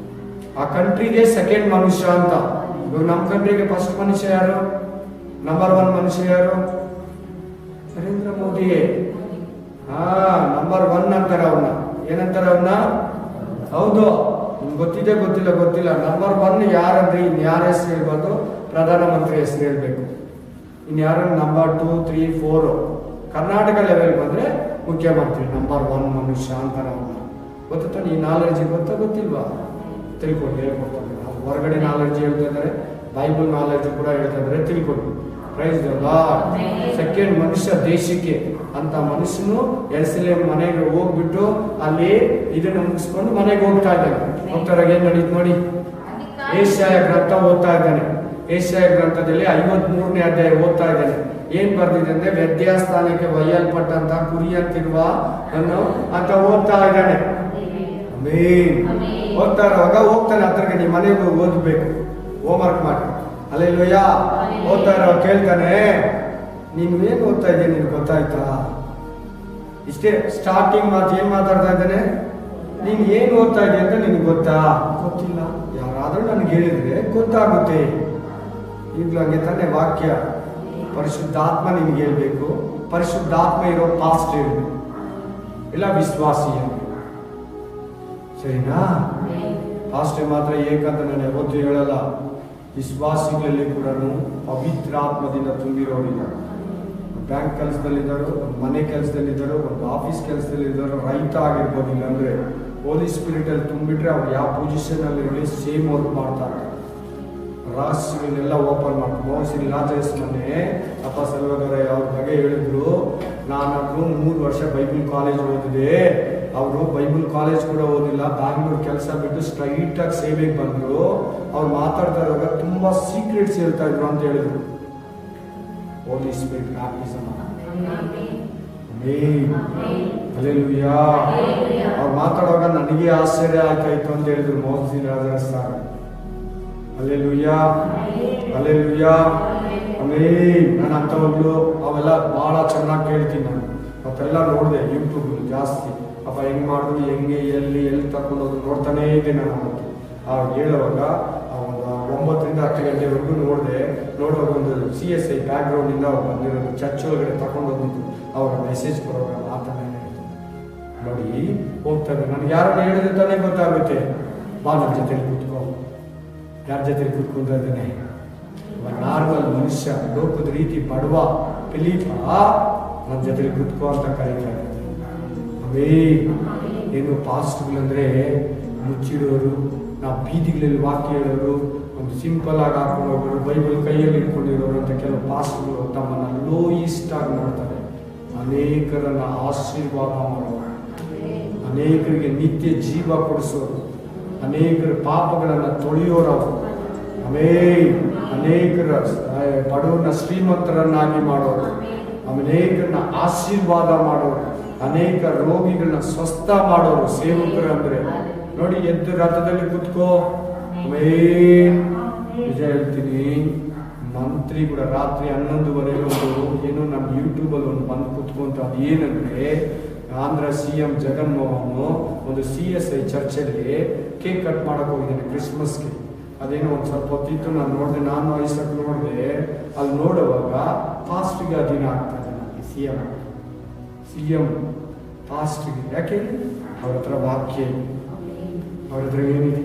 ಆ ಕಂಟ್ರಿಗೆ ಸೆಕೆಂಡ್ ಮನುಷ್ಯ ಅಂತ. ಇವಾಗ ನಮ್ಮ ಕಂಟ್ರಿಗೆ ಫಸ್ಟ್ ಮನುಷ್ಯ ಯಾರು? ನಂಬರ್ 1 ಮನುಷ್ಯ ಯಾರು? ನರೇಂದ್ರ ಮೋದಿ. ನಂಬರ್ 1 ಅಂತಾರೆ ಅವನ್ನ. ಏನಂತಾರೆ ಅವನ್ನ? ಹೌದು, ನಿಮ್ಗೆ ಗೊತ್ತಿದೆ ಗೊತ್ತಿಲ್ಲ. ನಂಬರ್ 1 ಯಾರಂದ್ರೆ ಇನ್ಯಾರ ಹೆಸರು ಹೇಳ್ಬಾರ್ದು? ಪ್ರಧಾನಮಂತ್ರಿ ಹೆಸರು ಹೇಳ್ಬೇಕು. ಇನ್ಯಾರು ನಂಬರ್ 2, 3, 4. ಕರ್ನಾಟಕ ಲೆವೆಲ್ ಬಂದ್ರೆ ಮುಖ್ಯಮಂತ್ರಿ ನಂಬರ್ 1 ಮನುಷ್ಯ ಅಂತಾರೆ ಅವನ್ನ. ಗೊತ್ತಾ? ಈ ನಾಲೆಡ್ಜ್ ಗೊತ್ತಿಲ್ವಾ? ತಿಳ್ಕೊಂಡು ಹೇಳ್ಕೊಡ್ತಾರೆ. ಹೊರಗಡೆ ನಾಲೆಡ್ಜ್ ಹೇಳ್ತಾ ಇದ್ದಾರೆ, ಬೈಬಲ್ ನಾಲೆಡ್ಜ್ ಕೂಡ ಹೇಳ್ತಾ ಇದ್ದಾರೆ. ತಿಳ್ಕೊಂಡು ಪ್ರೈಸ್ ದ ಲಾರ್ಡ್. ಸೆಕೆಂಡ್ ಮನುಷ್ಯ ದೇಶಕ್ಕೆ ಅಂತ ಮನುಷ್ಯನು ಎರ್ಸಲೇಮ್ ಮನೆಗೆ ಹೋಗ್ಬಿಟ್ಟು ಅಲ್ಲಿ ಇದನ್ನು ಮುಗಿಸ್ಕೊಂಡು ಮನೆಗೆ ಹೋಗ್ತಾ ಇದ್ದಾನೆ. ಹೋಗ್ತಾರಾಗ ಏನ್ ನಡೀತು ನೋಡಿ. ಏಷ್ಯಾಯ ಗ್ರಂಥ ಓದ್ತಾ ಇದ್ದಾನೆ. ಏಷ್ಯಾಯ ಗ್ರಂಥದಲ್ಲಿ 53ನೇ ಅಧ್ಯಾಯ ಓದ್ತಾ ಇದ್ದಾನೆ. ಏನ್ ಬರ್ದಿದೆ ಅಂದ್ರೆ ವ್ಯತ್ಯಾಸ್ಥಾನಕ್ಕೆ ಒಯ್ಯಲ್ಪಟ್ಟಂತ ಕುರಿಯಂತಿರುವ ಅಂತ ಓದ್ತಾ ಇದ್ದಾನೆ. ಓದ್ತಾ ಇರುವಾಗ ಹೋಗ್ತಾನೆ ಹತ್ರಕ್ಕೆ, ನೀವು ಮನೆಗೆ ಓದ್ಬೇಕು, ಹೋಮ್ ವರ್ಕ್ ಮಾಡಿ. ಅಲ್ಲೆಲ್ಲೂಯ್ಯ. ಓದ್ತಾ ಇರೋ ಕೇಳ್ತಾನೆ, ನೀನು ಏನ್ ಓದ್ತಾ ಇದ್ದೀನಿ ನಿನ್ಗೆ ಗೊತ್ತಾಯ್ತಾ? ಇಷ್ಟೇ ಸ್ಟಾರ್ಟಿಂಗ್ ಮಾತು. ಏನ್ ಮಾತಾಡ್ತಾ ಇದ್ದಾನೆ? ನೀನ್ ಏನ್ ಓದ್ತಾ ಇದೀಯ ಅಂತ ನಿನ್ಗೆ ಗೊತ್ತಾ? ಗೊತ್ತಿಲ್ಲ. ಯಾರಾದ್ರೂ ನನ್ಗೆ ಹೇಳಿದ್ರೆ ಗೊತ್ತಾಗುತ್ತೆ. ಈಗಲೂ ಹಂಗೆ ತಾನೆ ವಾಕ್ಯ. ಪರಿಶುದ್ಧಾತ್ಮ ನಿನ್ಗೆ ಹೇಳ್ಬೇಕು, ಪರಿಶುದ್ಧಾತ್ಮ ಇರೋ ಪಾಸ್ಟ್ ಹೇಳ್ಬೇಕು, ಇಲ್ಲ ವಿಶ್ವಾಸಿ ಸರಿನಾ? ಪಾಸ್ಟ್ ಮಾತ್ರ ಏಕಂತ ನಾನು ಯಾವತ್ತೂ ಹೇಳಲ್ಲ. ವಿಶ್ವಾಸಿಗಳಲ್ಲಿ ಕೂಡ ಪವಿತ್ರಾತ್ಮದಿಂದ ತುಂಬಿರೋರಿದ್ದಾರೆ. ಬ್ಯಾಂಕ್ ಕೆಲಸದಲ್ಲಿದ್ದಾರೋ, ಮನೆ ಕೆಲಸದಲ್ಲಿದ್ದಾರೋ, ಒಂದು ಆಫೀಸ್ ಕೆಲಸದಲ್ಲಿದ್ದಾರೋ, ರೈತ ಆಗಿರ್ಬೋದು. ಇಲ್ಲಾಂದ್ರೆ ಹೋಲಿ ಸ್ಪಿರಿಟ್ ಅಲ್ಲಿ ತುಂಬಿಟ್ರೆ ಅವ್ರು ಯಾವ ಪೊಸಿಷನ್ ಅಲ್ಲಿ ಇರಲಿ ಸೇಮ್ ವರ್ಕ್ ಮಾಡ್ತಾರೆ. ರಹಸ್ಯಗಳನ್ನೆಲ್ಲ ಓಪನ್ ಮಾಡ್ತಾರೆ. ಮೋಸ್ಟ್ಲಿ ಲಾಜರಸ್ ಮೊನ್ನೆ ಅಪ್ಪ ಸಲ್ವದವರ ಅವ್ರ ಬಗ್ಗೆ ಹೇಳಿದ್ರು. ನಾನಾದ್ರೂ 3 ವರ್ಷ ಬೈಬಲ್ ಕಾಲೇಜ್ ಓದಿದೆ. ಅವರು ಬೈಬಲ್ ಕಾಲೇಜ್ ಕೂಡ ಓದಿಲ್ಲ, ಬ್ಯಾಂಗ್ಳೂರ್ ಕೆಲಸ ಬಿಟ್ಟು ಸ್ಟ್ರೈಟ್ ಆಗಿ ಸೇವೆಗೆ ಬಂದ್ರು. ಅವ್ರು ಮಾತಾಡ್ತಾ ಇರುವಾಗ ತುಂಬಾ ಸೀಕ್ರೆಟ್ಸ್ ಹೇಳ್ತಾ ಇದ್ರು ಅಂತ ಹೇಳಿದ್ರು. Holy spirit baptism. ಹಲ್ಲೆಲೂಯಾ. ಅವ್ರು ಮಾತಾಡುವಾಗ ನನಗೆ ಆಶ್ಚರ್ಯ ಆಗ್ತಾಯಿತ್ತು ಅಂತ ಹೇಳಿದ್ರು ಮೋಹನ್ ರಾಜರಸ್ ಸರ್. Hallelujah, hallelujah, amen. ನಾನು ಅಂಥವ್ರು ಅವೆಲ್ಲ ಬಹಳ ಚೆನ್ನಾಗಿ ಕೇಳ್ತೀನಿ. ನಾನು ಮತ್ತೆಲ್ಲ ನೋಡಿದೆ ಯೂಟ್ಯೂಬ್ ಜಾಸ್ತಿ. ಅಪ್ಪ ಹೆಂಗ್ ಮಾಡಿದ್ರು, ಹೆಂಗೆ, ಎಲ್ಲಿ ತಗೊಂಡೋದು ನೋಡ್ತಾನೇ ಇದ್ದೆ ನಾನು. ಅವತ್ತು ಅವ್ರು ಹೇಳುವಾಗ ಒಂದು 9 ರಿಂದ 10 ಗಂಟೆವರೆಗೂ ನೋಡಿದೆ. ನೋಡುವಾಗ ಒಂದು CSI ಬ್ಯಾಕ್ಗ್ರೌಂಡ್ ಇಂದ ಅವ್ರು ಬಂದಿರೋದು ಚರ್ಚ್ ಒಳಗಡೆ ತಗೊಂಡೋಗಿದ್ದು ಅವರ ಮೆಸೇಜ್ ಕೊಡುವಾಗ ಮಾತನ್ನ ನೋಡಿ ಹೋಗ್ತಾರೆ. ನನಗೆ ಯಾರನ್ನ ಹೇಳಿದ್ರೆ ತಾನೇ ಗೊತ್ತಾಗುತ್ತೆ. ಬಾ ನನ್ನ ಜೊತೆಲಿ ಕೂತ್ಕೋ. ಯಾರ ಜೊತೆಲಿ ಕೂತ್ಕೊಂತ ಇದ್ದಾನೆ? ನಾರ್ಮಲ್ ಮನುಷ್ಯ, ಲೋಕದ ರೀತಿ ಬಡವ ಫಿಲಿಪ ನನ್ನ ಜೊತೆಲಿ ಕೂತ್ಕೋ ಅಂತ ಕರೀತಾರೆ. ಅವೇ ಏನು ಪಾಸ್ಟ್ಗಳಂದ್ರೆ ಮುಚ್ಚಿಡೋರು, ನಾವು ಬೀದಿಗಳಲ್ಲಿ ವಾಕ್ಯ ಹೇಳೋರು, ಒಂದು ಸಿಂಪಲ್ ಆಗಿ ಹಾಕೊಂಡು ಹೋಗೋರು, ಬೈಬಲ್ ಕೈಯಲ್ಲಿ ಇಟ್ಕೊಂಡಿರೋರು ಅಂತ ಕೆಲವು ಪಾಸ್ಟ್ಗಳು ತಮ್ಮನ್ನ ಲೋಯಿಸ್ಟ್ ಆಗಿ ನೋಡ್ತಾರೆ. ಅನೇಕರನ್ನ ಆಶೀರ್ವಾದ ಮಾಡೋರು, ಅನೇಕರಿಗೆ ನಿತ್ಯ ಜೀವ ಕೊಡಿಸೋರು, ಅನೇಕರ ಪಾಪಗಳನ್ನು ತೊಳೆಯೋರವರು. ಅನೇಕರ ಬಡವರನ್ನ ಶ್ರೀಮಂತರನ್ನಾಗಿ ಮಾಡೋರು, ಅನೇಕರನ್ನ ಆಶೀರ್ವಾದ ಮಾಡೋರು, ಅನೇಕ ರೋಗಿಗಳನ್ನ ಸ್ವಸ್ಥ ಮಾಡೋರು ಸೇವಕರು. ಅಂದ್ರೆ ನೋಡಿ, ಎದ್ದು ರಥದಲ್ಲಿ ಕುತ್ಕೋ. ನಿಜ ಹೇಳ್ತೀನಿ, ಮಂತ್ರಿ ಕೂಡ ರಾತ್ರಿ 11:30 ಏನೋ ನಮ್ಮ ಯೂಟ್ಯೂಬಲ್ಲಿ ಒಂದು ಬಂದು ಕುತ್ಕೊಂತ. ಅದು ಏನಂದ್ರೆ ಆಂಧ್ರ CM ಜಗನ್ಮೋಹನ್ ಒಂದು CSI ಚರ್ಚಲ್ಲಿ ಕೇಕ್ ಕಟ್ ಮಾಡಕ್ಕೆ ಹೋಗಿದ್ದೇನೆ ಕ್ರಿಸ್ಮಸ್ಗೆ. ಅದೇನೋ ಒಂದು ಸ್ವಲ್ಪ ಹೊತ್ತಿತ್ತು, ನಾನು ನೋಡಿದೆ, ನಾನು ಐಸಕ್ ನೋಡಿದೆ. ಅಲ್ಲಿ ನೋಡುವಾಗ ಫಾಸ್ಟ್ಗೆ ಅಧೀನ ಆಗ್ತದೆ ನನಗೆ CM ಫಾಸ್ಟ್ಗೆ. ಯಾಕೆ? ಅವ್ರ ಹತ್ರ ವಾಕ್ಯ, ಅವ್ರ ಹತ್ರ ಏನಿದೆ,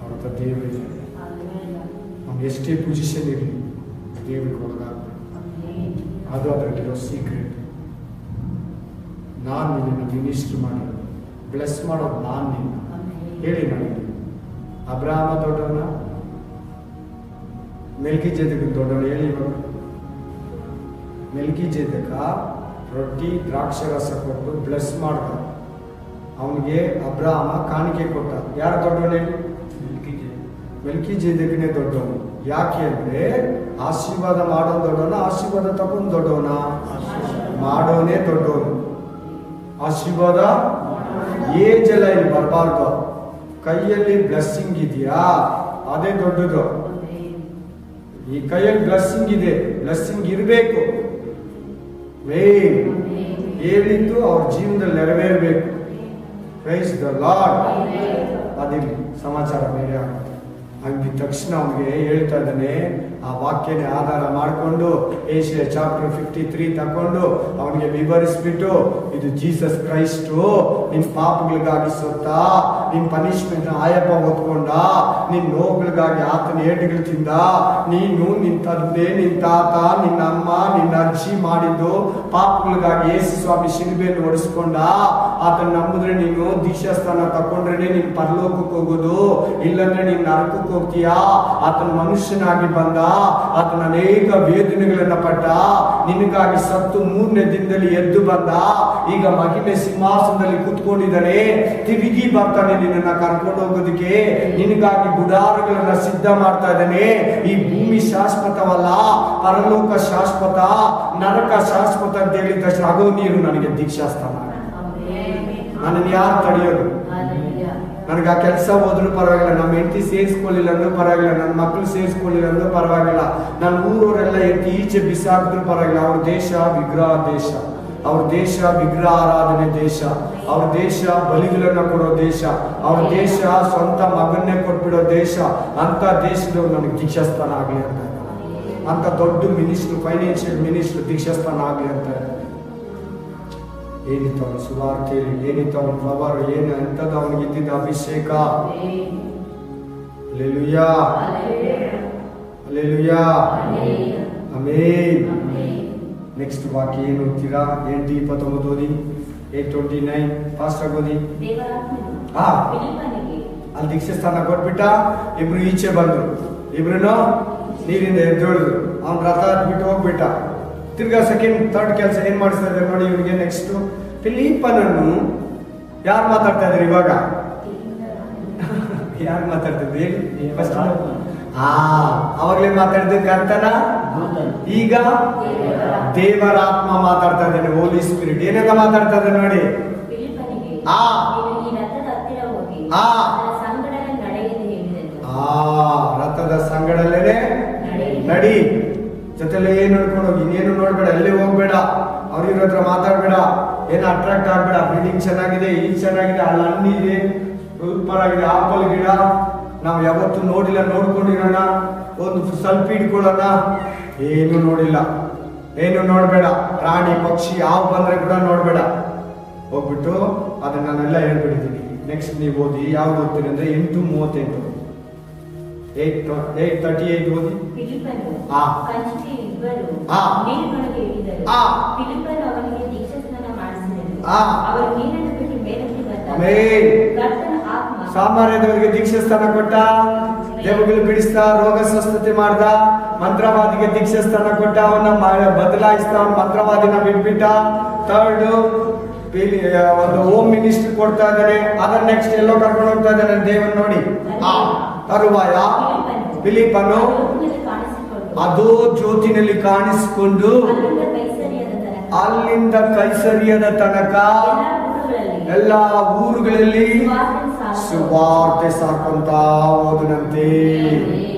ಅವ್ರ ಹತ್ರ ದೇವರಿದೆ. ಅವ್ನು ಎಷ್ಟೇ ಪೊಸಿಷನ್ ಇರಲಿ ದೇವ್ರಿಗೆ ಒಳಗಾಗಬೇಕು. ಅದು ಅದರಲ್ಲಿರೋ ಸೀಕ್ರೆಟ್. ನಾನು ನಿನ್ನನ್ನು ಮಿನಿಸ್ಟ್ರ್ ಮಾಡೋದು, ಬ್ಲೆಸ್ ಮಾಡೋದು ನಾನು ನಿನ್ನ. ಹೇಳಿ ನನಗೆ, ಅಬ್ರಾಹಮ ದೊಡ್ಡವನ, ಮೆಲ್ಕಿಜೆದೆಕ್ ದೊಡ್ಡವನು? ಹೇಳಿ ಇವಾಗ. ಮೆಲ್ಕಿಜೆದೆಕ ರೊಟ್ಟಿ ದ್ರಾಕ್ಷರಸ ಕೊಟ್ಟು ಬ್ಲೆಸ್ ಮಾಡ್ದ. ಅವನಿಗೆ ಅಬ್ರಾಹಮ ಕಾಣಿಕೆ ಕೊಟ್ಟ. ಯಾರು ದೊಡ್ಡವನು ಹೇಳಿ? ಮೆಲ್ಕಿಜೆದೆಕನೇ ದೊಡ್ಡವನು. ಯಾಕೆ ಅಂದ್ರೆ ಆಶೀರ್ವಾದ ಮಾಡೋನು ದೊಡ್ಡವನ, ಆಶೀರ್ವಾದ ತಗೊಂಡು ದೊಡ್ಡವನ? ಮಾಡೋನೇ ದೊಡ್ಡವನು. ಆಶೀರ್ವಾದ ಏಜೆಲ್ಲ ಇಲ್ಲಿ ಬರಬಾರ್ದು. ಕೈಯಲ್ಲಿ ಬ್ಲೆಸ್ಸಿಂಗ್ ಇದೆಯಾ, ಅದೇ ದೊಡ್ಡದು. ಈ ಕೈಯಲ್ಲಿ ಬ್ಲೆಸ್ಸಿಂಗ್ ಇದೆ, ಬ್ಲೆಸ್ಸಿಂಗ್ ಇರಬೇಕು. ಹೇಳಿದ್ದು ಅವ್ರ ಜೀವನದಲ್ಲಿ ನೆರವೇರಬೇಕು. Price the lord. ಅದಿರಲಿ, ಸಮಾಚಾರ ಬೇರೆ ಆಗುತ್ತೆ. ಅಂದ ತಕ್ಷಣ ಅವನಿಗೆ ಹೇಳ್ತಾ ಇದ್ದಾನೆ, ಆ ವಾಕ್ಯನೇ ಆಧಾರ ಮಾಡಿಕೊಂಡು ಏಷ್ಯಾ ಚಾಪ್ಟರ್ 53 ತಕೊಂಡು ಅವನಿಗೆ ವಿವರಿಸ್ಬಿಟ್ಟು, ಇದು ಜೀಸಸ್ ಕ್ರೈಸ್ಟು, ನಿನ್ ಪಾಪಗಳಿಗಾಗಿ ಸತ್ತ, ನಿನ್ ಪನಿಷ್ಮೆಂಟ್ ಆಯಪ್ಪ ಹೊತ್ಕೊಂಡ, ನಿನ್ ನೋವುಗಳಿಗಾಗಿ ಆತನ ಏಟುಗಳು ತಿಂದ, ನೀನು ನಿನ್ ತಂದೆ, ನಿನ್ ತಾತ, ನಿನ್ನ ಅಮ್ಮ, ನಿನ್ನ ಅಜ್ಜಿ ಮಾಡಿದ್ದು ಪಾಪಗಳಿಗಾಗಿ ಯೇಸು ಸ್ವಾಮಿ ಶಿಲುಬೆಯನ್ನು ಹೊಡೆಸ್ಕೊಂಡ. ಆತನ ನಂಬಿದ್ರೆ ನೀನು ದೀಕ್ಷಾಸ್ಥಾನ ತಕೊಂಡ್ರೆ ನೀನ್ ಪರಲೋಕಕ್ಕೆ ಹೋಗೋದು, ಇಲ್ಲಂದ್ರೆ ನೀನ್ ನರಕಕ್ಕೆ ಹೋಗ್ತೀಯಾ. ಆತನ ಮನುಷ್ಯನಾಗಿ ಬಂದ, ಆತನ ಅನೇಕ ವೇದನೆಗಳನ್ನ ಪಟ್ಟ, ನಿನಗಾಗಿ ಸತ್ತು 3ನೇ ದಿನದಲ್ಲಿ ಎದ್ದು ಬಂದ. ಈಗ ಮಹಿಮೆ ಸಿಂಹಾಸನದಲ್ಲಿ ಕೂತ್ಕೊಂಡಿದ್ದಾನೆ. ತಿರುಗಿ ಬರ್ತಾನೆ ನಿನ್ನನ್ನ ಕರ್ಕೊಂಡು ಹೋಗೋದಕ್ಕೆ. ನಿನಗಾಗಿ ಗುಡಾರಗಳನ್ನ ಸಿದ್ಧ ಮಾಡ್ತಾ ಇದ್ದಾನೆ. ಈ ಭೂಮಿ ಶಾಶ್ವತವಲ್ಲ, ಪರಲೋಕ ಶಾಶ್ವತ, ನರಕ ಶಾಶ್ವತ ಅಂತ ಹೇಳಿದ ತಕ್ಷಣ ಆಗೋ ನೀರು ನನಗೆ ದೀಕ್ಷಾಸ್ಥಾನ. ನನ್ನನ್ನು ಯಾರು ತಡೆಯೋದು? ನನಗೆ ಆ ಕೆಲಸ ಹೋದ್ರೂ ಪರವಾಗಿಲ್ಲ, ನಮ್ಮ ಹೆಂಡತಿ ಸೇರಿಸ್ಕೊಳ್ಳಿಲ್ಲ ಅಂದ್ರೂ ಪರವಾಗಿಲ್ಲ, ನನ್ನ ಮಕ್ಕಳು ಸೇರಿಸ್ಕೊಳ್ಳಿಲ್ಲ ಅಂದ್ರೂ ಪರವಾಗಿಲ್ಲ, ನನ್ನ ಊರವರೆಲ್ಲ ಎತ್ತಿ ಈಚೆ ಬಿಸಾಕಿದ್ರೂ ಪರವಾಗಿಲ್ಲ. ಅವ್ರ ದೇಶ ವಿಗ್ರಹ ದೇಶ, ಅವ್ರ ದೇಶ ವಿಗ್ರಹ ಆರಾಧನೆ ದೇಶ, ಅವ್ರ ದೇಶ ಬಲಿಗಳನ್ನ ಕೊಡೋ ದೇಶ, ಅವ್ರ ದೇಶ ಸ್ವಂತ ಮಗನ್ನೇ ಕೊಟ್ಬಿಡೋ ದೇಶ. ಅಂತ ದೇಶದವ್ರು ನನಗೆ ದೀಕ್ಷಾಸ್ಥಾನ ಆಗಲಿ ಅಂತ, ಅಂತ ದೊಡ್ಡ ಮಿನಿಸ್ಟ್ರು, ಫೈನಾನ್ಷಿಯಲ್ ಮಿನಿಸ್ಟ್ರು ದೀಕ್ಷಾಸ್ಥಾನ ಆಗಲಿ ಅಂತ. ಏನಿತ್ತು ಅವನ ಸುವಾರ್ತೆಯಲ್ಲಿ, ಏನಿತ್ತು ಅವನ ಪವರ್, ಏನು ಎಂಥದ್ದು ಅವನಿಗೆ ಇದ್ದಿದ್ದ ಅಭಿಷೇಕ. Hallelujah, hallelujah, amen. ನೆಕ್ಸ್ಟ್ ವಾಕ್ಯ ಏನು ಓದ್ತೀರಾ? 8:29 ಓದಿ. 8:29 ಫಾಸ್ಟ್ ಆಗಿ ಓದಿ. ಅಲ್ಲಿ ದೀಕ್ಷಾಸ್ಥಾನ ಕೊಟ್ಬಿಟ್ಟ. ಇಬ್ರು ಈಚೆ ಬಂದ್ರು, ಇಬ್ರು ನೀರಿಂದ ಎದ್ದೇಳಿದ್ರು. ಅವ್ನ ರಥ ಬಿಟ್ಟು ಹೋಗ್ಬಿಟ್ಟ. ತಿರ್ಗಾ ಸೆಕೆಂಡ್ ಥರ್ಡ್ ಕೆಲಸ ಏನ್ ಮಾಡಿಸ್ತಾ ಇದ್ದಾರೆ ನೋಡಿ ಇವನಿಗೆ. ನೆಕ್ಸ್ಟ್ ಫಿಲಿಪ್ಪನನ್ನು ಯಾರು ಮಾತಾಡ್ತಾ ಇದ್ರು ಇವಾಗ? ಯಾರು ಮಾತಾಡ್ತಿದ್ರಿ? ಅವಾಗ್ಲೇ ಮಾತಾಡಿದ ಕರ್ತನ, ಈಗ ದೇವರ ಆತ್ಮ ಮಾತಾಡ್ತಾ ಇದ್ದಾನೆ. ಹೋಲಿ ಸ್ಪಿರಿಟ್ ಏನಂತ ಮಾತಾಡ್ತಾ ಇದ್ದಾನೆ ನೋಡಿ. ರಥದ ಸಂಗಡಲ್ಲೇನೆ ನಡಿ, ಜೊತೆಲೆ ಏನ್ ನೋಡ್ಕೊಂಡು ಹೋಗಿ, ಇನ್ನೇನು ನೋಡ್ಬೇಡ, ಎಲ್ಲೇ ಹೋಗ್ಬೇಡ, ಅವ್ರಿವ್ರ ಹತ್ರ ಮಾತಾಡ್ಬೇಡ, ಏನು ಅಟ್ರಾಕ್ಟ್ ಆಗ್ಬೇಡ. ಬಿಲ್ಡಿಂಗ್ ಚೆನ್ನಾಗಿದೆ, ಇದು ಚೆನ್ನಾಗಿದೆ, ಅಲ್ಲಿ ಹಣ್ಣಿದೆ, ಸೂಪರ್ ಆಗಿದೆ, ಆಪಲ್ ಗಿಡ ನಾವು ಯಾವತ್ತು ನೋಡಿಲ್ಲ, ನೋಡ್ಕೊಂಡಿರೋಣ, ಒಂದು ಸ್ವಲ್ಪ ಇಟ್ಕೊಳ್ಳೋಣ. ಏನು ನೋಡಿಲ್ಲ, ಏನು ನೋಡ್ಬೇಡ. ಪ್ರಾಣಿ ಪಕ್ಷಿ ಯಾವ ಬಂದ್ರೆ ಕೂಡ ನೋಡ್ಬೇಡ. ಹೋಗ್ಬಿಟ್ಟು ಅದನ್ನ ನಾನೆಲ್ಲ ಹೇಳ್ಬಿಟ್ಟಿದ್ದೀನಿ. ನೆಕ್ಸ್ಟ್ ನೀವು ಓದಿ. ಯಾವ್ದು ಓದ್ತೀನಿ ಅಂದ್ರೆ 8:38 8:38 ಓದಿ. ಸಾಮಾನ್ಯದವರಿಗೆ ದೀಕ್ಷಾಸ್ಥಾನ ಕೊಟ್ಟ, ದೇವಗಳು ಬಿಡಿಸ್ತಾ, ರೋಗ ಸ್ವಸ್ಥತೆ ಮಾಡ್ದ. ಮಂತ್ರವಾದಿಗೆ ದೀಕ್ಷಾಸ್ಥಾನ ಕೊಟ್ಟ, ಅವನ್ನ ಬದಲಾಯಿಸ್ತಾ, ಅವನ ಮಂತ್ರವಾದಿನ ಬಿಟ್ಬಿಟ್ಟ. ಥರ್ಡ್ ಒಂದು ಹೋಮ್ ಮಿನಿಸ್ಟ್ರಿ ಕೊಡ್ತಾ ಇದ್ದಾನೆ. ಅದನ್ನ ನೆಕ್ಸ್ಟ್ ಎಲ್ಲೋ ಕರ್ಕೊಂಡು ಹೋಗ್ತಾ ಇದ್ದಾನೆ ದೇವನ್ ನೋಡಿ. ತರುವಾಯ ಫಿಲಿಪ್ಪನು ಅದೋ ಜ್ಯೋತಿನಲ್ಲಿ ಕಾಣಿಸಿಕೊಂಡು ಅಲ್ಲಿಂದ ಕೈಸರಿಯದ ತನಕ ಎಲ್ಲ ಊರುಗಳಲ್ಲಿ ಸುವಾರ್ತೆ ಸಾಕೊಂತ ಹೋದನಂತೆ.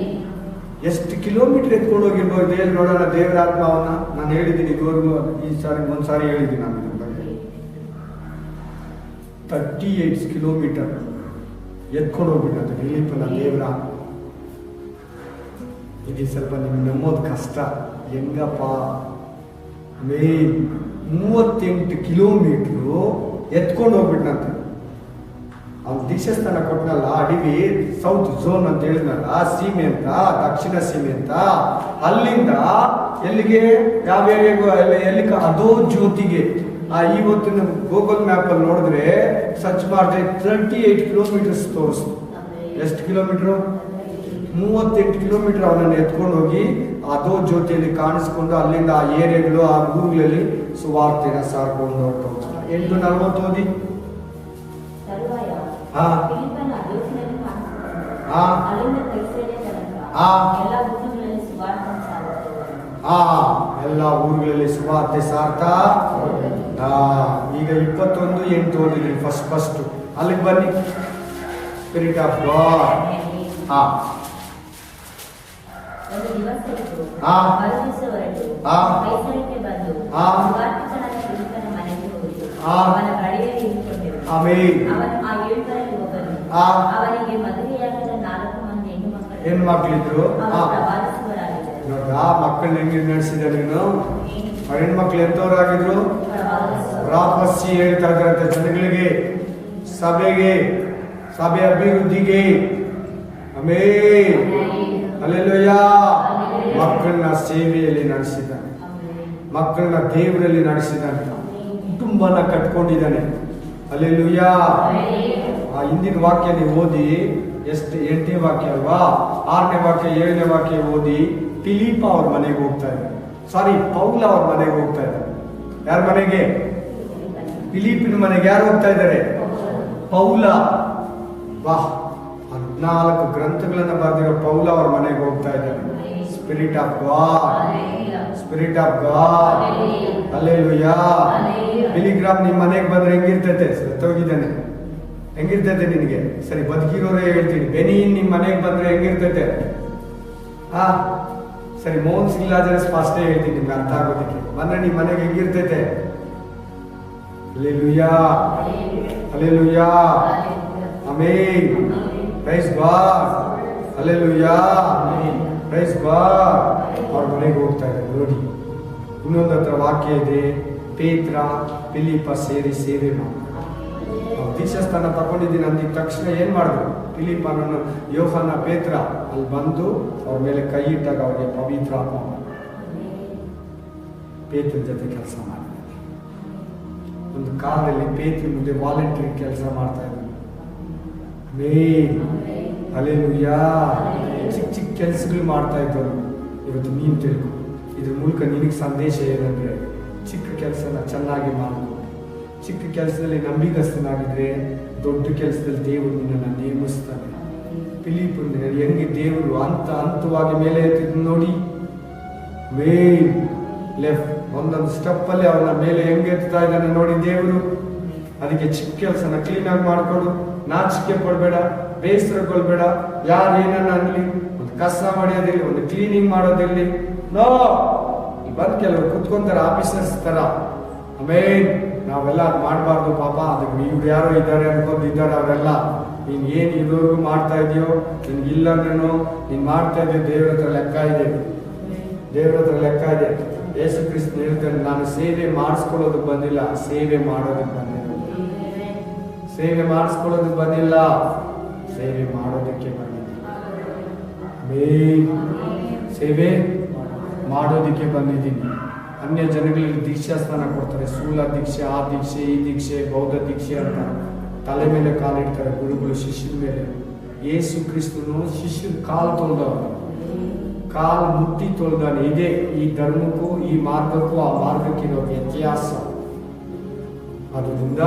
ಎಷ್ಟು ಕಿಲೋಮೀಟರ್ ಎತ್ಕೊಂಡು ಹೋಗಿರ್ಬೋದು ಹೇಳಿ ನೋಡೋಣ ದೇವರ ಆತ್ಮವನ್ನ. ನಾನು ಹೇಳಿದ್ದೀನಿ ಇದುವರೆಗೂ, ಈ ಸಾರಿ ಒಂದ್ಸಾರಿ ಹೇಳಿದ್ದೀನಿ ನಾನು ಇದ್ರ ಬಗ್ಗೆ. 38 ಕಿಲೋಮೀಟರ್ ಎತ್ಕೊಂಡು ಹೋಗ್ಬಿಟ್ಟಂತೆ ಫಿಲಿಪ್ಪನ ದೇವರ. ಇದು ಸ್ವಲ್ಪ ನಿಮ್ಗೆ ನಂಬೋದು ಕಷ್ಟ. ಹೆಂಗಪ್ಪ 38 ಕಿಲೋಮೀಟ್ರು ಎತ್ಕೊಂಡು ಹೋಗ್ಬಿಟ್ನಂತೆ. ಅವ್ನು ದೀಕ್ಷಾಸ್ಥಾನ ಕೊಟ್ಟನಲ್ಲ, ಅಡವಿ ಸೌತ್ ಝೋನ್ ಅಂತ ಹೇಳಿದ್ನಲ್ಲ, ಸೀಮೆ ಅಂತ, ದಕ್ಷಿಣ ಸೀಮೆ ಅಂತ, ಅಲ್ಲಿಂದ ಎಲ್ಲಿಗೆ, ಯಾವ ಏರಿಯಾಗೂ ಎಲ್ಲಿ ಅದೋ ಜ್ಯೋತಿಗೆ. ಇವತ್ತಿನ ಗೂಗಲ್ ಮ್ಯಾಪ್ ಅಲ್ಲಿ ನೋಡಿದ್ರೆ ಸರ್ಚ್ ಮಾಡಿದ್ರೆ 38 ಕಿಲೋಮೀಟರ್ಸ್ ತೋರಿಸ್ತು. ಎಷ್ಟು ಕಿಲೋಮೀಟ್ರು? 38 ಕಿಲೋಮೀಟರ್ ಅವನನ್ನು ಎತ್ಕೊಂಡು ಹೋಗಿ ಅದೋ ಜ್ಯೋತಿಯಲ್ಲಿ ಕಾಣಿಸ್ಕೊಂಡು ಅಲ್ಲಿಂದ ಆ ಏರಿಯಾಗಳು, ಆ ಊರುಗಳಲ್ಲಿ ಸುವಾರ್ತೆನ ಸಾರ್ಕೊಂಡು ಹೊರಟು. 8:40 ಓದಿ. ಎಲ್ಲ ಊರುಗಳಲ್ಲಿ ಸುವಾರ್ತೆ ಸಾರ್ತಾ. ಈಗ 21:8 ಓದಿದ್ರಿ. ಫಸ್ಟ್ ಅಲ್ಲಿಗೆ ಬನ್ನಿ. Spirit of god. ಹೆಣ್ಣು ಮಕ್ಕಳಿದ್ರು. ನೋಡ್ರಾ ಮಕ್ಕಳನ್ನ ಹೆಂಗೆ ನಡೆಸಿದ ನೀನು? ಹೆಣ್ಮಕ್ಳು ಎಂತವ್ರಾಗಿದ್ರು? ಪ್ರಾಪಸ್ಸಿ ಹೇಳ್ತಾ ಇದ್ರಂತೆ ಜನಗಳಿಗೆ, ಸಭೆಗೆ, ಸಭೆ ಅಭಿವೃದ್ಧಿಗೆ. ಹಲ್ಲೆಲೂಯ. ಮಕ್ಕಳನ್ನ ಸೇವೆಯಲ್ಲಿ ನಡೆಸಿದ್ದಾನೆ, ಮಕ್ಕಳನ್ನ ದೇವರಲ್ಲಿ ನಡೆಸಿದ್ದಾನೆ, ಕುಟುಂಬನ ಕಟ್ಕೊಂಡಿದ್ದಾನೆ. ಹಲ್ಲೆಲೂಯ. ಆ ಹಿಂದಿನ ವಾಕ್ಯ ನೀವು ಓದಿ, ಎಷ್ಟು 8ನೇ ವಾಕ್ಯ ಅಲ್ವಾ? 6ನೇ ವಾಕ್ಯ 7ನೇ ವಾಕ್ಯ ಓದಿ. ಫಿಲಿಪ ಅವ್ರ ಮನೆಗೆ ಹೋಗ್ತಾ ಇದ್ದಾರೆ. ಪೌಲ ಅವ್ರ ಮನೆಗೆ ಹೋಗ್ತಾ ಇದ್ದಾರೆ. ಯಾರ ಮನೆಗೆ? ಫಿಲಿಪಿನ ಮನೆಗೆ. ಯಾರು ಹೋಗ್ತಾ ಇದ್ದಾರೆ? ಪೌಲ. ವಾಹ್, 14 ಗ್ರಂಥಗಳನ್ನ ಬರೆದಿರೋ ಪೌಲ ಅವ್ರ ಮನೆಗೆ ಹೋಗ್ತಾ ಇದ್ದಾರೆ. Spirit of God, spirit of God. Hallelujah. Pilgrim ನಿಮ್ಮ ಮನೆಗೆ ಬಂದ್ರೆ ಹೆಂಗಿರ್ತೈತೆ? ಸತ್ತೋಗಿದ್ದಾನೆ, ಹೆಂಗಿರ್ತೈತೆ ನಿನಗೆ? ಸರಿ, ಬದುಕಿರೋರೇ ಹೇಳ್ತೀನಿ. ಬೆನಿನ್ ನಿಮ್ಮ ಮನೆಗೆ ಬಂದ್ರೆ ಹೆಂಗಿರ್ತೈತೆ? ಸರಿ, ಮೋಹನ್ ಸಿಂಗ್ಲಾಜರ್ ಸ್ಪಷ್ಟ ಹೇಳ್ತೀನಿ ನಿಮ್ಗೆ ಅರ್ಥ ಆಗೋದಕ್ಕೆ. ಬಂದ್ರೆ ನಿಮ್ಮ ಮನೆಗೆ ಹೆಂಗಿರ್ತೈತೆ? Hallelujah, hallelujah, amen. Praise God, hallelujah, praise God. ಅವ್ರ ಮನೆಗೆ ಹೋಗ್ತಾ ಇದ್ದಾರೆ. ನೋಡಿ, ಇನ್ನೊಂದು ಹತ್ರ ವಾಕ್ಯ ಇದೆ. ಪೇತ್ರ ಫಿಲಿಪ ಸೇರಿ ಸೇವೆ ಮಾಡಿ ದೀಕ್ಷಾಸ್ಥಾನ ತಗೊಂಡಿದ್ದೀನಿ ಅಂದಿದ ತಕ್ಷಣ ಏನ್ ಮಾಡಿದ್ರು? ಫಿಲಿಪನನ್ನು, ಯೋಹನ, ಪೇತ್ರ ಅಲ್ಲಿ ಬಂದು ಅವ್ರ ಮೇಲೆ ಕೈ ಇಟ್ಟಾಗ ಅವ್ರಿಗೆ ಪವಿತ್ರ ಆತ್ಮ. ಪೇತ್ರನ ಜೊತೆ ಕೆಲಸ ಮಾಡಿದ್ದಾರೆ. ಒಂದು ಕಾಲದಲ್ಲಿ ಪೇತ್ರ ಮುಂದೆ ವಾಲಂಟಿಯರ್ ಕೆಲಸ ಮಾಡ್ತಾ ಇದ್ದಾರೆ. ಹಲ್ಲೆಲೂಯಾ. ಚಿಕ್ಕ ಚಿಕ್ಕ ಕೆಲಸಗಳು ಮಾಡ್ತಾ ಇದ್ದವರು. ಇವತ್ತು ನೀನು ತಿಳ್ಕೊ, ಇದ್ರ ಮೂಲಕ ನಿನಗೆ ಸಂದೇಶ ಏನಂದ್ರೆ, ಚಿಕ್ಕ ಕೆಲಸನ ಚೆನ್ನಾಗಿ ಮಾಡ್ಕೊ. ಚಿಕ್ಕ ಕೆಲಸದಲ್ಲಿ ನಂಬಿಕಸ್ಥನಾಗಿದ್ರೆ ದೊಡ್ಡ ಕೆಲಸದಲ್ಲಿ ದೇವರು ನಿನ್ನನ್ನು ನೇಮಿಸ್ತಾನೆ. ಫಿಲಿಪ್ ಹೆಂಗೆ ದೇವರು ಹಂತವಾಗಿ ಮೇಲೆ ಎತ್ತಿದ್ದು ನೋಡಿ. ಮೇನ್ ಲೆಫ್ಟ್ ಒಂದೊಂದು ಸ್ಟೆಪ್ ಅಲ್ಲಿ ಅವನ ಮೇಲೆ ಹೆಂಗೆ ಎತ್ತಾ ಇದ್ದಾನೆ ನೋಡಿ ದೇವರು. ಅದಕ್ಕೆ ಚಿಕ್ಕ ಕೆಲಸನ ಕ್ಲೀನಾಗಿ ಮಾಡ್ಕೊಡು. ನಾಚಿಕೆ ಪಡಬೇಡ, ಬೇಸರಗೊಳ್ಬೇಡ. ಯಾರು ಏನನ್ನ ಅನ್ಲಿ, ಒಂದು ಕಸ ಹೊಡೆಯೋದಿಲ್ಲ, ಒಂದು ಕ್ಲೀನಿಂಗ್ ಮಾಡೋದಿರ್ಲಿ. ನೋ, ಬಂದು ಕೆಲವರು ಕುತ್ಕೊಂತಾರೆ ಆಫೀಸರ್ಸ್ ತರ. ಆಮೇಲೆ ನಾವೆಲ್ಲ ಅದು ಮಾಡಬಾರ್ದು ಪಾಪ. ಅದಕ್ಕೆ ಇವ್ರು ಯಾರೋ ಇದ್ದಾರೆ ಅನ್ಕೊಂಡಿದ್ದಾರೆ ಅವರೆಲ್ಲ. ನೀನು ಏನು ಇದುವರೆಗೂ ಮಾಡ್ತಾ ಇದೆಯೋ, ನಿನ್ಗಿಲ್ಲ ಅಂದ್ರೂ ನೀನು ಮಾಡ್ತಾ ಇದೆಯೋ, ದೇವ್ರ ಹತ್ರ ಲೆಕ್ಕ ಇದೆ, ದೇವ್ರ ಹತ್ರ ಲೆಕ್ಕ ಇದೆ. ಯೇಸು ಕ್ರಿಸ್ತ ಹೇಳ್ತಾನೆ, ನಾನು ಸೇವೆ ಮಾಡಿಸ್ಕೊಳ್ಳೋದಕ್ಕೆ ಬಂದಿಲ್ಲ, ಸೇವೆ ಮಾಡೋದಕ್ಕೆ ಬಂದಿಲ್ಲ. ಸೇವೆ ಮಾಡಿಸ್ಕೊಳ್ಳೋದಕ್ಕೆ ಬಂದಿಲ್ಲ, ಸೇವೆ ಮಾಡೋದಕ್ಕೆ ಬಂದಿಲ್ಲ. ಸೇವೆ ಮಾಡೋದಕ್ಕೆ ಬಂದಿದ್ದೀನಿ. ಅನ್ಯ ಜನಗಳಿಗೆ ದೀಕ್ಷಾಸ್ಥಾನ ಕೊಡ್ತಾರೆ. ಸ್ಥೂಲ ದೀಕ್ಷೆ, ಆ ದೀಕ್ಷೆ, ಈ ದೀಕ್ಷೆ, ಬೌದ್ಧ ದೀಕ್ಷೆ ಅಂತ ತಲೆ ಮೇಲೆ ಕಾಲಿಡ್ತಾರೆ ಗುರುಗಳು ಶಿಷ್ಯನ ಮೇಲೆ. ಯೇಸು ಕ್ರಿಸ್ತನು ಶಿಷ್ಯನ ಕಾಲು ತೊಳೆದವನು, ಕಾಲು ಮುಟ್ಟಿ ತೊಳೆದಾನೆ. ಇದೇ ಈ ಧರ್ಮಕ್ಕೂ ಈ ಮಾರ್ಗಕ್ಕೂ ಆ ಮಾರ್ಗಕ್ಕಿರೋ ವ್ಯತ್ಯಾಸ. ಅದರಿಂದ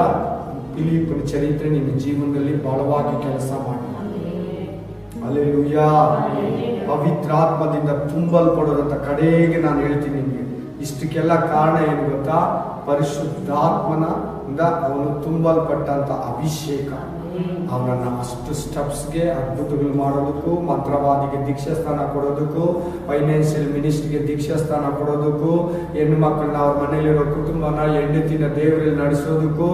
ಫಿಲಿಪ್ಪನ ಚರಿತ್ರೆ ನಿನ್ನ ಜೀವನದಲ್ಲಿ ಬಲವಾಗಿ ಕೆಲಸ ಮಾಡಿ. ಹಲ್ಲೆಲೂಯಾ. ಪವಿತ್ರಾತ್ಮದಿಂದ ತುಂಬಲ್ಪಡೋದಂತ ಕಡೆಗೆ ನಾನು ಹೇಳ್ತೀನಿ ನಿಮಗೆ. ಇಷ್ಟಕ್ಕೆಲ್ಲ ಕಾರಣ ಏನು ಗೊತ್ತಾ? ಪರಿಶುದ್ಧಾತ್ಮನಿಂದ ಅವನು ತುಂಬಲ್ಪಟ್ಟಂತ ಅಭಿಷೇಕ. ಅವನನ್ನ ಅಷ್ಟು ಸ್ಟೆಪ್ಸ್ಗೆ ಅದ್ಭುತಗಳು ಮಾಡೋದಕ್ಕೂ, ಮಂತ್ರವಾದಿಗೆ ದೀಕ್ಷಾಸ್ಥಾನ ಕೊಡೋದಕ್ಕೂ, ಫೈನಾನ್ಷಿಯಲ್ ಮಿನಿಸ್ಟ್ರಿಗೆ ದೀಕ್ಷಾಸ್ಥಾನ ಕೊಡೋದಕ್ಕೂ, ಹೆಣ್ಣು ಮಕ್ಕಳನ್ನ ಅವ್ರ ಮನೇಲಿರೋ ಕುಟುಂಬನ ಹೆಂಡತಿನ ದೇವರಲ್ಲಿ ನಡೆಸೋದಕ್ಕೂ,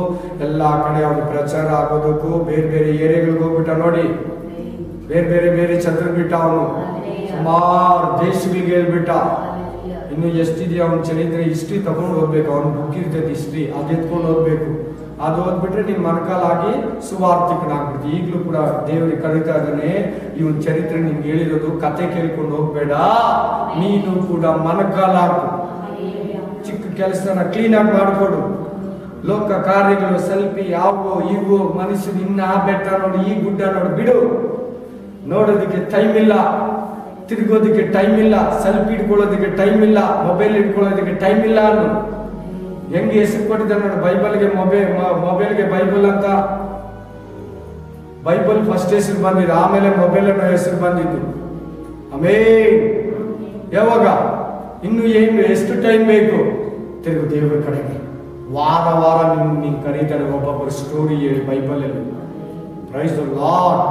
ಎಲ್ಲ ಕಡೆ ಅವ್ರ ಪ್ರಚಾರ ಆಗೋದಕ್ಕೂ, ಬೇರೆ ಬೇರೆ ಏರಿಯಾಗಳಿಗೆ ಹೋಗ್ಬಿಟ್ಟ ನೋಡಿ, ಬೇರೆ ಬೇರೆ ಚಂದ್ರ ಬಿಟ್ಟ ಅವನು, ಸುಮಾರು ದೇಶಗಳಿಗೆ ಹೇಳ್ಬಿಟ್ಟ. ಇನ್ನು ಎಷ್ಟಿದೆಯಾ ಅವನ ಚರಿತ್ರೆ, ಹಿಸ್ಟ್ರಿ ತಗೊಂಡು ಹೋಗ್ಬೇಕು, ಅವ್ನ ಬುಕ್ ಇರ್ತದೆ ಹಿಸ್ಟ್ರಿ, ಅದು ಎತ್ಕೊಂಡು ಹೋಗ್ಬೇಕು. ಅದು ಓದ್ಬಿಟ್ರೆ ನೀನ್ ಮನಕಾಲಾಗಿ ಸುವಾರ್ಥಿಕನಾಗ್ಬಿಡ್ತಿ. ಈಗಲೂ ಕೂಡ ದೇವರಿಗೆ ಕರೀತಾ ಇದ್ದಾನೆ, ಇವನ್ ಚರಿತ್ರೆ ನಿನ್ಗೆ ಹೇಳಿರೋದು ಕತೆ ಕೇಳ್ಕೊಂಡು ಹೋಗ್ಬೇಡ, ನೀನು ಕೂಡ ಮನಕಾಲಾಗು, ಚಿಕ್ಕ ಕೆಲಸನ ಕ್ಲೀನಾಗಿ ಮಾಡಿಕೊಡು. ಲೋಕ ಕಾರ್ಯಗಳು ಸೆಲ್ಫಿ ಯಾವೋ ಇವು, ಮನುಷ್ಯನ ಇನ್ನ ಆ ಬೆಟ್ಟ ನೋಡಿ ಈ ಗುಡ್ಡ ನೋಡಿ ಬಿಡು, ನೋಡೋದಕ್ಕೆ ಟೈಮ್ ಇಲ್ಲ, ತಿರುಗೋದಕ್ಕೆ ಟೈಮ್ ಇಲ್ಲ, ಸೆಲ್ಫಿ ಇಟ್ಕೊಳ್ಳೋದಕ್ಕೆ ಟೈಮ್ ಇಲ್ಲ, ಮೊಬೈಲ್ ಇಟ್ಕೊಳ್ಳೋದಕ್ಕೆ ಟೈಮ್ ಇಲ್ಲ ಅನ್ನು ಹೆಂಗೆ ಹೆಸರು ಕೊಟ್ಟಿದ್ದಾರೆ ನೋಡಿ. ಬೈಬಲ್ಗೆ ಮೊಬೈಲ್ಗೆ ಬೈಬಲ್ ಅಂತ, ಬೈಬಲ್ ಫಸ್ಟ್ ಹೆಸರು ಬಂದಿದ್ದು, ಆಮೇಲೆ ಮೊಬೈಲ್ ಅನ್ನೋ ಹೆಸರು ಬಂದಿದ್ದು. ಆಮೇಲೆ ಯಾವಾಗ ಇನ್ನು ಏನು ಎಷ್ಟು ಟೈಮ್ ಬೇಕು, ತಿರುಗು ದೇವರ ಕಡೆಗೆ. ವಾರ ವಾರ ನಿನ್ ಕರೀತಾನೆ, ಒಬ್ಬೊಬ್ಬರು ಸ್ಟೋರಿ ಹೇಳಿ ಬೈಬಲಲ್ಲಿ. Praise the Lord,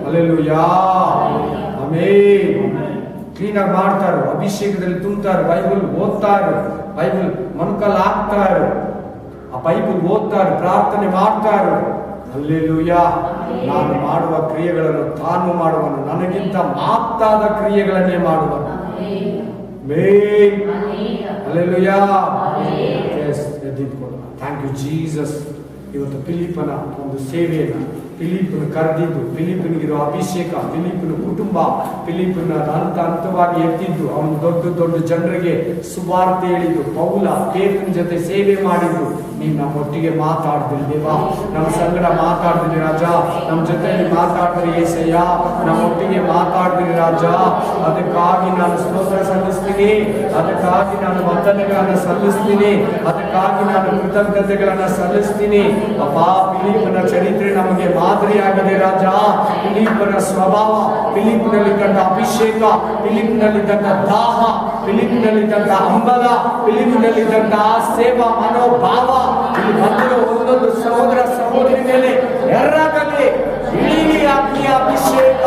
hallelujah, amen. ಕ್ಲೀನಾಗಿ ಮಾಡ್ತಾರೆ, ಅಭಿಷೇಕದಲ್ಲಿ ತುಂಬ್ತಾರೆ, ಬೈಬಲ್ ಓದ್ತಾರೆ, ಬೈಬಲ್ ಮನಕಲ್ ಹಾಕ್ತಾರೆ, ಆ ಬೈಬಲ್ ಓದ್ತಾರೆ, ಪ್ರಾರ್ಥನೆ ಮಾಡ್ತಾರೆ. ಹಲ್ಲೆಲೂಯಾ. ನಾನು ಮಾಡುವ ಕ್ರಿಯೆಗಳನ್ನು ತಾನು ಮಾಡುವನು, ನನಗಿಂತ ಮಾತಾದ ಕ್ರಿಯೆಗಳನ್ನೇ ಮಾಡುವನು. Amen, hallelujah. ಎದ್ದಿದ್ಕೊಳ್ಳೋಣ. Thank you Jesus. ಇವತ್ತು ಫಿಲಿಪ್ಪನ ಒಂದು ಸೇವೆಯನ್ನು ಫಿಲಿಪ್ಪನು ಕರೆದಿದ್ದು, ಫಿಲಿಪ್ಪನಿಗಿರೋ ಅಭಿಷೇಕ, ಫಿಲಿಪ್ಪನ ಕುಟುಂಬ, ಫಿಲಿಪ್ಪನ ಹಂತವಾಗಿ ಎತ್ತಿದ್ದು, ಅವನು ದೊಡ್ಡ ದೊಡ್ಡ ಜನರಿಗೆ ಸುವಾರ್ತೆ ಹೇಳಿದ್ದು, ಪೌಲ ಪೇತ್ರನ ಜೊತೆ ಸೇವೆ ಮಾಡಿದ್ದು. ನೀನು ನಮ್ಮೊಟ್ಟಿಗೆ ಮಾತಾಡ್ತೀನಿ ದೇವಾ, ನಮ್ಮ ಸಂಗಡ ಮಾತಾಡ್ತೀನಿ ರಾಜ, ನಮ್ಮ ಜೊತೆಯಲ್ಲಿ ಮಾತಾಡ್ತೀನಿ ಏಸಯ್ಯ, ನಮ್ಮೊಟ್ಟಿಗೆ ಮಾತಾಡ್ತೀನಿ ರಾಜ. ಅದಕ್ಕಾಗಿ ನಾನು ಸ್ತೋತ್ರ ಸಲ್ಲಿಸ್ತೀನಿ, ಅದಕ್ಕಾಗಿ ನಾನು ವಂದನೆಗಳನ್ನು ಸಲ್ಲಿಸ್ತೀನಿ, ಅದಕ್ಕಾಗಿ ನಾನು ಕೃತಜ್ಞತೆಗಳನ್ನು ಸಲ್ಲಿಸ್ತೀನಿ. ಅಪ್ಪ, ಫಿಲಿಪ್ಪನ ಚರಿತ್ರೆ ನಮಗೆ ಮಾದರಿಯಾಗದೆ ರಾಜ. ಫಿಲಿಪ್ಪನ ಸ್ವಭಾವ, ಫಿಲಿಪ್ಪಿನಲ್ಲಿ ಕಂಡ ಅಭಿಷೇಕ, ಫಿಲಿಪ್ಪಿನಲ್ಲಿ ಕಂಡ ದಾಹ, ಫಿಲಿಪ್ಪಿನಲ್ಲಿ ಕಂಡ ಹಂಬಲ, ಫಿಲಿಪ್ಪಿನಲ್ಲಿ ಕಂಡ ಸೇವಾ ಮನೋಭಾವ, ಇಲ್ಲಿ ಬಂದಿರೋ ಒಂದೊಂದು ಸಹೋದರ ಸಹೋದರಿ ಮೇಲೆ ಎರಗಲಿ ಇಳೀಲಿ ಅಗ್ನಿಯ ಅಭಿಷೇಕ.